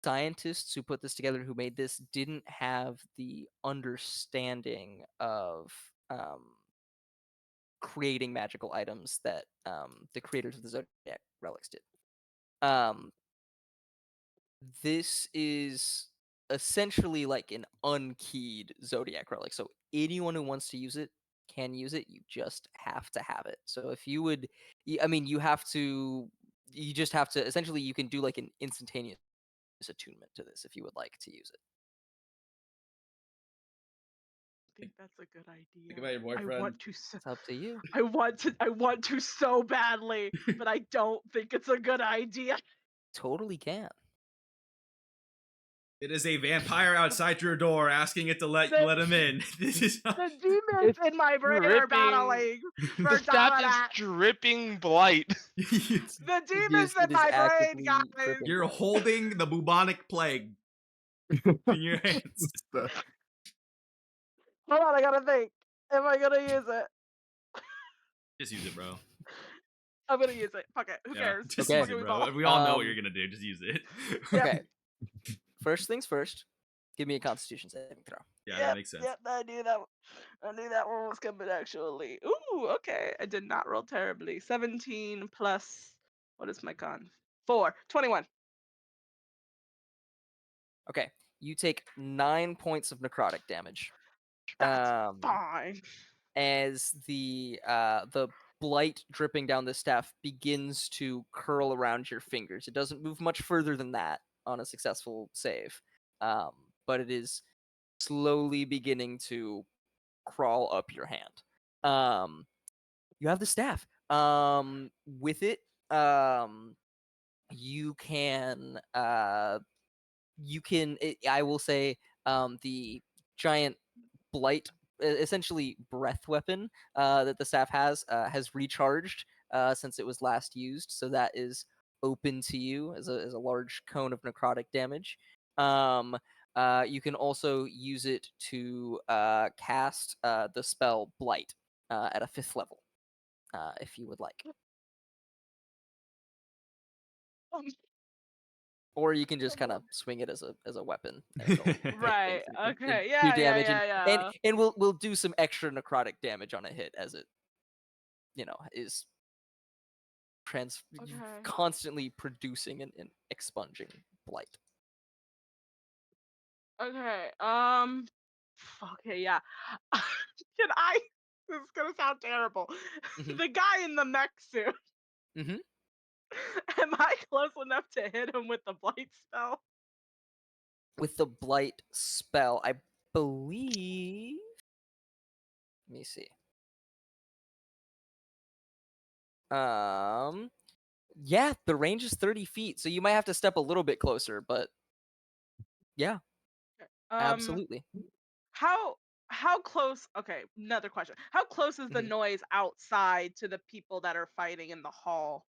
scientists who put this together, who made this, didn't have the understanding of creating magical items that the creators of the Zodiac relics did. This is essentially like an unkeyed Zodiac relic. So anyone who wants to use it can use it. You just have to have it. So if you would, I mean, you just have to, essentially, you can do like an instantaneous attunement to this if you would like to use it. I think that's a good idea. Think about your I boyfriend. want to. It's up to you. I want to so badly, but I don't think it's a good idea. Totally can. It is a vampire outside your door asking it to let him in. This is not... The demons in my brain are battling for The staff is dominance. dripping blight. The It demons is in my brain, actively guys. dripping You're blood. holding the bubonic plague in your hands. Hold on, I gotta think. Am I gonna use it? Just use it, bro. I'm gonna use it. Fuck it. Who Yeah, cares? just Okay. use Fucking it, we bro. ball. We all know what you're gonna do. Just use it. Yep. Okay. First things first. Give me a Constitution saving throw. Yeah, that makes sense. Yep, I knew that. I knew that one was coming actually. Ooh, okay. I did not roll terribly. 17 plus. What is my con? 4. 21. Okay. You take 9 points of necrotic damage. That's fine. As the blight dripping down the staff begins to curl around your fingers. It doesn't move much further than that on a successful save, but it is slowly beginning to crawl up your hand. You have the staff. With it, you can I will say, the giant blight, essentially breath weapon, that the staff has recharged since it was last used, so that is open to you as a large cone of necrotic damage. You can also use it to cast the spell Blight at a 5th level, if you would like. Um, Or you can just kind of swing it as a weapon. And it'll hit Right. things and Okay. do Yeah. damage, Yeah. and we'll do some extra necrotic damage on a hit as it, is Okay. constantly producing and expunging blight. Okay. Okay. Yeah. Can I? This is gonna sound terrible. Mhm. The guy in the mech suit. Mhm. Am I close enough to hit him with the blight spell? With the blight spell, I believe. Let me see. Yeah, the range is 30 feet, so you might have to step a little bit closer, but yeah, Um. absolutely. How close? Okay. Another question. How close is the Mhm. noise outside to the people that are fighting in the hall?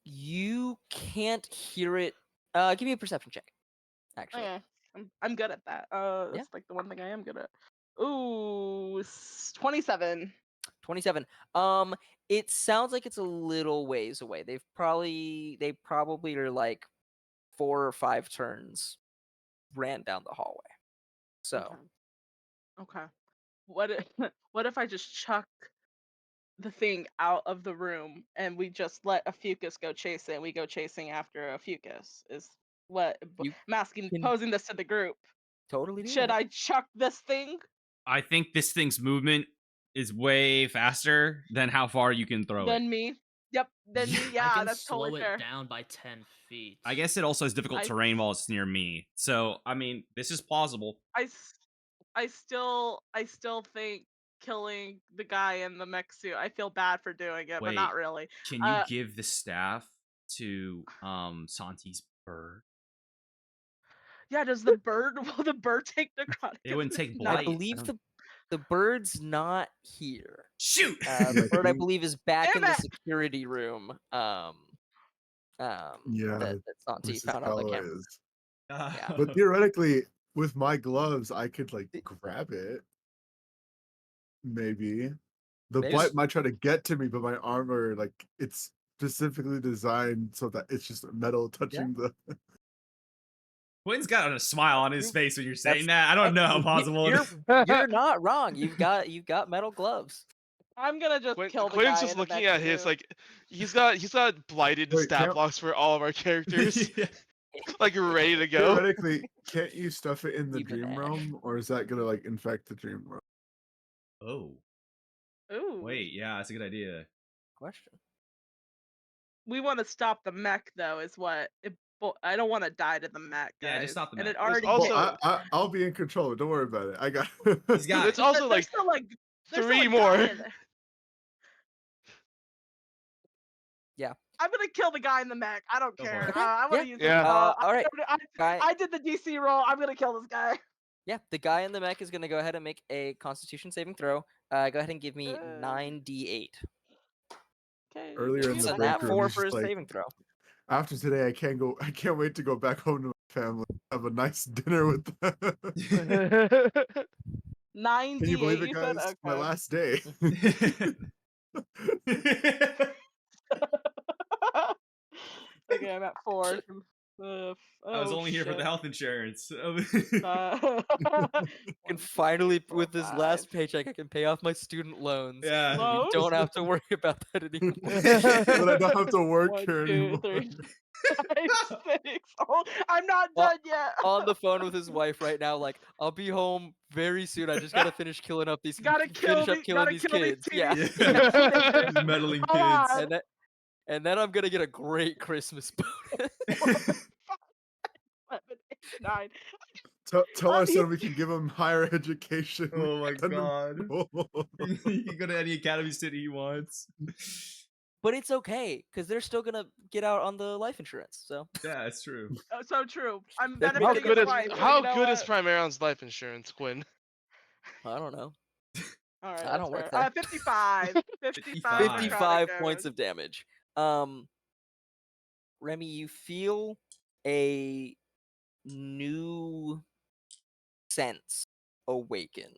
You can't hear it. Give me a perception check, actually. Okay. I'm good at that. Yeah. That's like the one thing I am good at. Ooh, 27. 27. It sounds like it's a little ways away. They probably are like 4 or 5 turns ran down the hallway. So Okay. What if what if I just chuck the thing out of the room and we just let a Fucus go chase it. We go chasing after a Fucus is what You I'm asking, can posing this to the group. totally do Should that. I chuck this thing? I think this thing's movement is way faster than how far you can throw it. Then me. Yep, then me. I Yeah, can that's slow totally it fair. down by 10 feet. I guess it also has difficult I- terrain while it's near me. So, I mean, this is plausible. I still think killing the guy in the mech suit. I feel bad for doing it, but not Wait, really. Can you give the staff to Santi's bird? Yeah, does the bird will the bird take necrotic? It wouldn't take I blight. believe the bird's not here. Shoot. The Yeah, bird, I can you- believe, is back in the Damn it! security room. Yeah, That Santi Mrs. found on the camera. Calla is. Yeah. But theoretically, with my gloves, I could like grab it. Maybe. The Maybe. blight might try to get to me, but my armor, like, it's specifically designed so that it's just metal touching the. Quinn's got a smile on his face when you're saying That's- that. I don't know how possible it is. You're not wrong. You've got metal gloves. I'm gonna just kill the Quinn's guy just in the looking mech at his suit. like he's got blighted Wait, stat can't- blocks for all of our characters, Yeah. like ready to go. Theoretically, can't you stuff it in the Even dream that. realm, or is that gonna like infect the dream realm? Oh, Ooh. wait, yeah, that's a good idea. Question. We want to stop the mech though, is what. I don't want to die to the mech. Yeah, just guys. stop the And mech. it already also- Well, I'll be in control. Don't worry about it. I got. He's got It's also like there's still like there's three still a more. guy in there. Yeah. I'm gonna kill the guy in the mech. I don't Go for care. it. I want to Yeah. use. Yeah. All right. Guy, I did the DC roll. I'm gonna kill this guy. yeah, the guy in the mech is gonna go ahead and make a Constitution saving throw. Go ahead and give me 9d8. Okay. Earlier in It's the a break nat room, 4 he's for just a like, saving throw. after today, I can't go. I can't wait to go back home to my family. Have a nice dinner with them. 9d8. Can you believe it, You guys? said? My Okay. last day. Okay, I'm at 4. I was only here for the health insurance. Uh, I can finally, 4, with this 5. last paycheck, I can pay off my student loans. Yeah. We Loans? don't have to worry about that anymore. But I don't have to work 1, here 2, anymore. 3, 5, 6. Oh, I'm not Well, done yet. On the phone with his wife right now, like, I'll be home very soon. I just gotta finish killing up these. Gotta kill finish up killing these kids. Yeah. teenagers. These meddling Hold kids. on. And then I'm gonna get a great Christmas bonus. 7, 8, 9. Tell our he- son we can give him higher education. Oh my Send him god. school. He can go to any academy city he wants. But it's okay, because they're still gonna get out on the life insurance. So Yeah, it's true. Oh, so true. I'm That's How benefiting good his is wife. so how you know good is what? Primeron's life insurance, Quinn? I don't know. All right, I don't that's work fair. there. 55. 55. 55 points of damage. Remy, you feel a new sense awaken,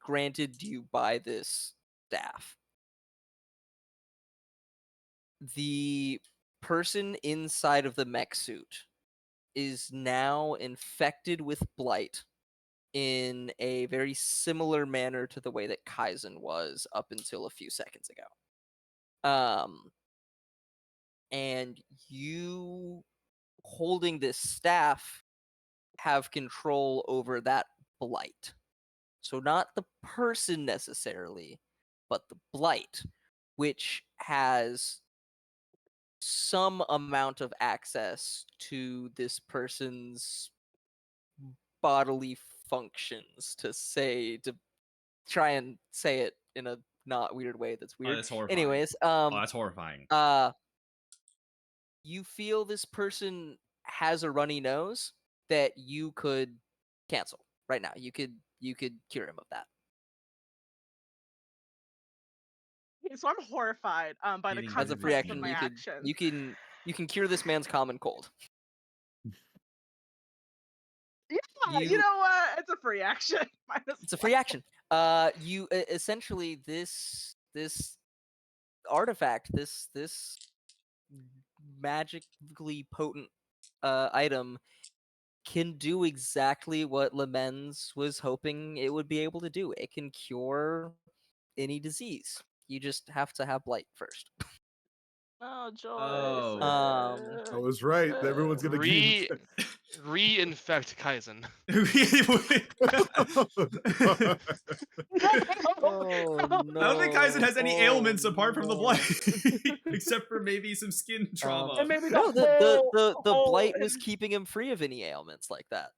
granted you by this staff. The person inside of the mech suit is now infected with blight in a very similar manner to the way that Kaizen was up until a few seconds ago. And you holding this staff have control over that blight. So not the person necessarily, but the blight, which has some amount of access to this person's bodily functions, to try and say it in a not weird way that's Oh, weird. that's horrifying. Anyways, Oh, that's horrifying. you feel this person has a runny nose that you could cancel right now. You could cure him of that. Okay, so I'm horrified by the Eating As a free consequences of action, my you actions. can cure this man's common cold. Yeah, you you- know what? It's a free action. It's a free action. You essentially this artifact, this magically potent item can do exactly what Lorenz was hoping it would be able to do. It can cure any disease. You just have to have blight first. Oh, Joyce. I was right. Everyone's gonna keep. Reinfect Kaizen. Oh I don't think Kaizen has any no. ailments apart from the no. blight, except for maybe some skin trauma. And maybe the No, the whole blight was keeping him free of any ailments like that.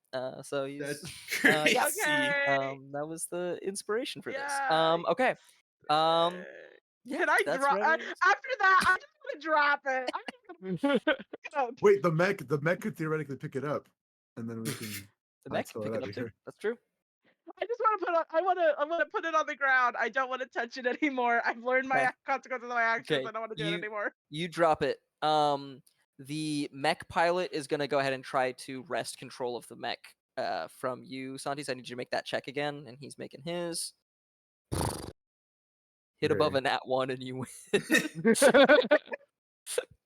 So he's That's yeah. crazy. Okay. That was the inspiration for this. Yeah. Okay. Yeah, Can I that's drop Remy. after that? I just want to drop it. Wait, the mech could theoretically pick it up, and then we can. The mech throw can it pick it out up of too. here. That's true. I just want to put. I want to put it on the ground. I don't want to touch it anymore. I've learned my Okay. consequences of my actions. Okay, I don't want to do it anymore. You drop it. The mech pilot is gonna go ahead and try to wrest control of the mech from you, Santi. So I need you to make that check again, and he's making his. Hit above Great. a nat 1 and you win.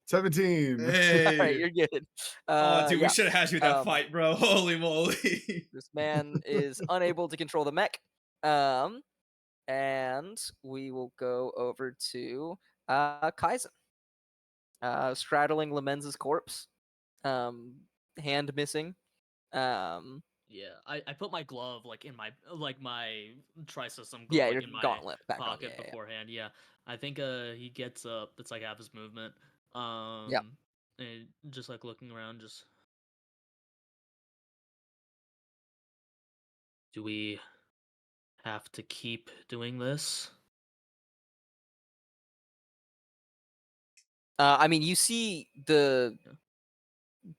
17. Hey. Alright, you're good. Oh, dude, yeah. we should have had you in that um, fight, bro. Holy moly. This man is unable to control the mech. And we will go over to Kaizen. Straddling Lemenz's corpse. Hand missing. Yeah, I put my glove like in my tri-system glove Yeah, like your in my gauntlet back on. pocket Yeah. beforehand. Yeah, I think he gets up. That's like half his movement. And just like looking around, just do we have to keep doing this? I mean, you see the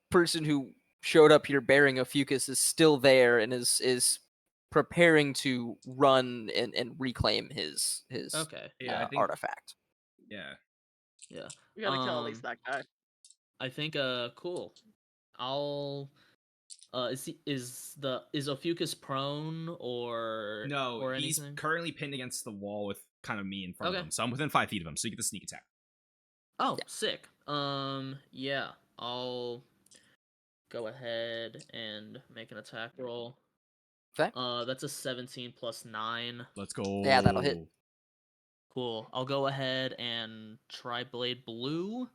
person who showed up here bearing a fucus is still there and is preparing to run and reclaim his Okay. Yeah, I think- artifact. Yeah. Yeah. We gotta kill at least that guy. I think cool. I'll is Ophiuchus prone or No, or he's anything? currently pinned against the wall with kind of me in front of Okay. him. So I'm within 5 feet of him, so you get the sneak attack. Oh, Yeah. sick. Yeah, I'll go ahead and make an attack roll. Okay. That's a 17 plus 9. Let's go. Yeah, that'll hit. Cool. I'll go ahead and try Blade Blue.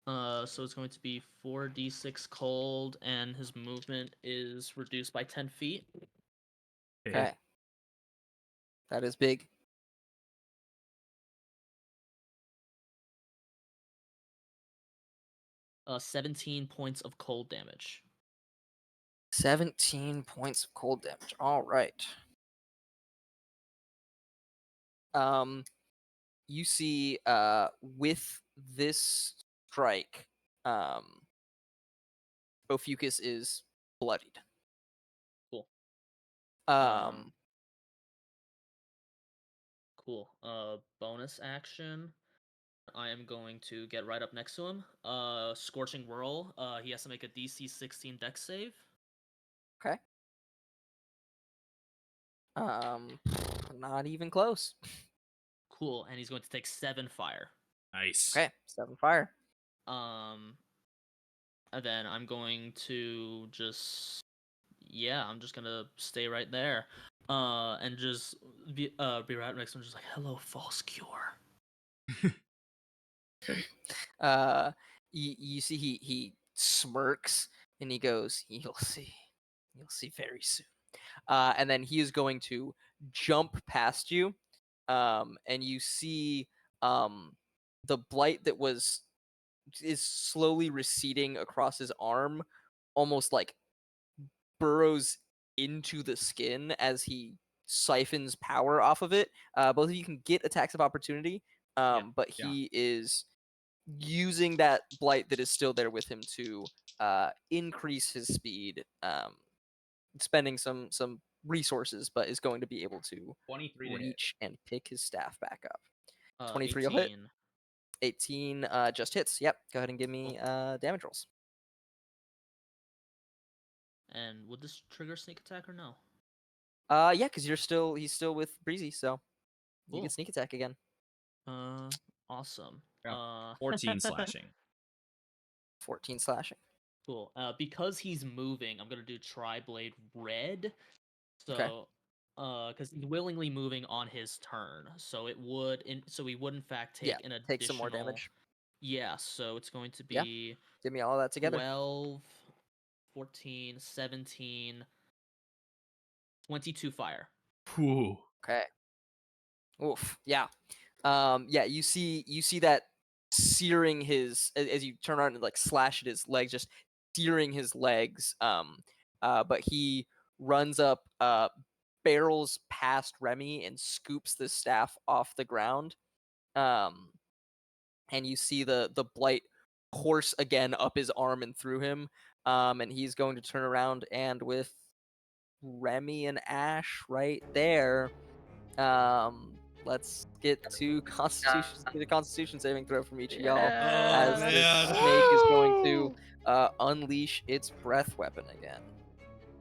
So it's going to be 4d6 cold, and his movement is reduced by 10 feet. Okay. That is big. Uh, 17 points of cold damage. 17 points of cold damage. All right. You see, with this strike, Ophiuchus is bloodied. Cool. Cool. Bonus action. I am going to get right up next to him. Scorching Whirl. He has to make a DC 16 Dex save. Okay. Not even close. Cool, and he's going to take 7 fire. Nice. Okay, 7 fire. And then I'm going to I'm just gonna stay right there. And just be right next to him, just like, hello, false cure. You see he smirks and he goes, you'll see very soon. And then he is going to jump past you, and you see the blight that is slowly receding across his arm, almost like burrows into the skin as he siphons power off of it. Both of you can get attacks of opportunity, but he is using that blight that is still there with him to increase his speed, spending some resources, but is going to be able to 23 to hit. reach and pick his staff back up. 23 will hit. 18 just hits. Yep. Go ahead and give me damage rolls. And would this trigger sneak attack or no? Yeah, because he's still with Breezy, so you Cool. can sneak attack again. Awesome. 14 slashing. 14 slashing. Cool. Because he's moving, I'm gonna do Tri-Blade Red. So Okay. because he's willingly moving on his turn, so it would, so he would in fact take Yeah, an additional. take some more damage. Yeah, so it's going to Yeah. be Give me all that together. 12, 14, 17, 22 fire. Whew. Okay. Oof. Yeah. Yeah. You see that searing his as you turn around and like slash at his legs, just searing his legs. But he runs up, barrels past Remy and scoops the staff off the ground. And you see the blight course again up his arm and through him. And he's going to turn around and with Remy and Ash right there. Let's get to get a Constitution saving throw from each of y'all as Oh, this man. snake is going to unleash its breath weapon again.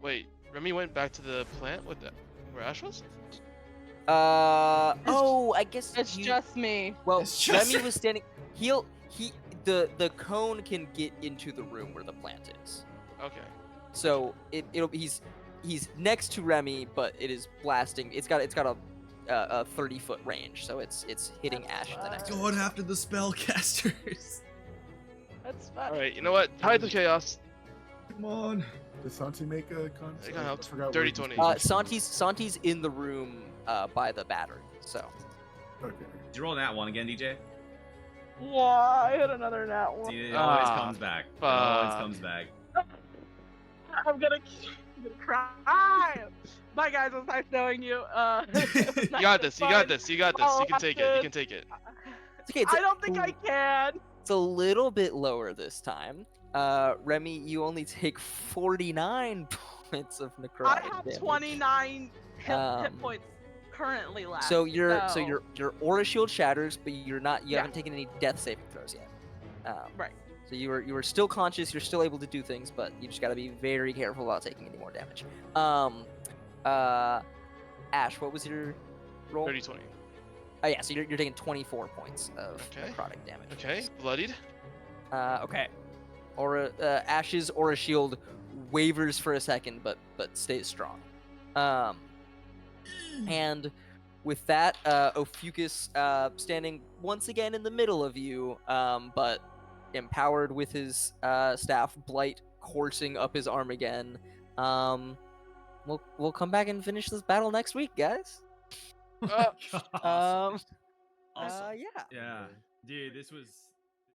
Wait, Remy went back to the plant with the where Ash was? Oh, I guess It's you. just me. Well, It's just- Remy was standing. The cone can get into the room where the plant is. Okay. So he's next to Remy, but it is blasting. It's got a 30-foot range, so it's hitting Ash in the next. Going after the spellcasters. That's fine. All right. You know what? Tides of Chaos. Come on. Did Santi make a con? I got helped. forgot Dirty where his 20. position was. Santi's in the room by the battery. So Okay. Did you roll that one again, DJ? Yeah, I hit another nat one. See, it always Ah, comes back. It always fuck. comes back. I'm gonna cry. Bye, guys. It was nice knowing you. You got this. You got this. You got this. You can take it. You can take it. it's okay. I don't think I can. It's a little bit lower this time. Remy, you only take 49 points of necrotic I have damage. 29 hit Um, points currently left. So your aura shield shatters, but you Yeah. haven't taken any death saving throws yet. Right. So you are still conscious. You're still able to do things, but you just got to be very careful about taking any more damage. Ash, what was your roll? 30-20. Oh yeah, so you're taking 24 points of Okay. necrotic damage. Okay. Bloodied. Okay. Ash's aura shield wavers for a second, but stays strong. And with that, Ophiuchus standing once again in the middle of you, but empowered with his staff, blight coursing up his arm again. We'll come back and finish this battle next week, guys. Awesome. Yeah. Yeah, dude, this was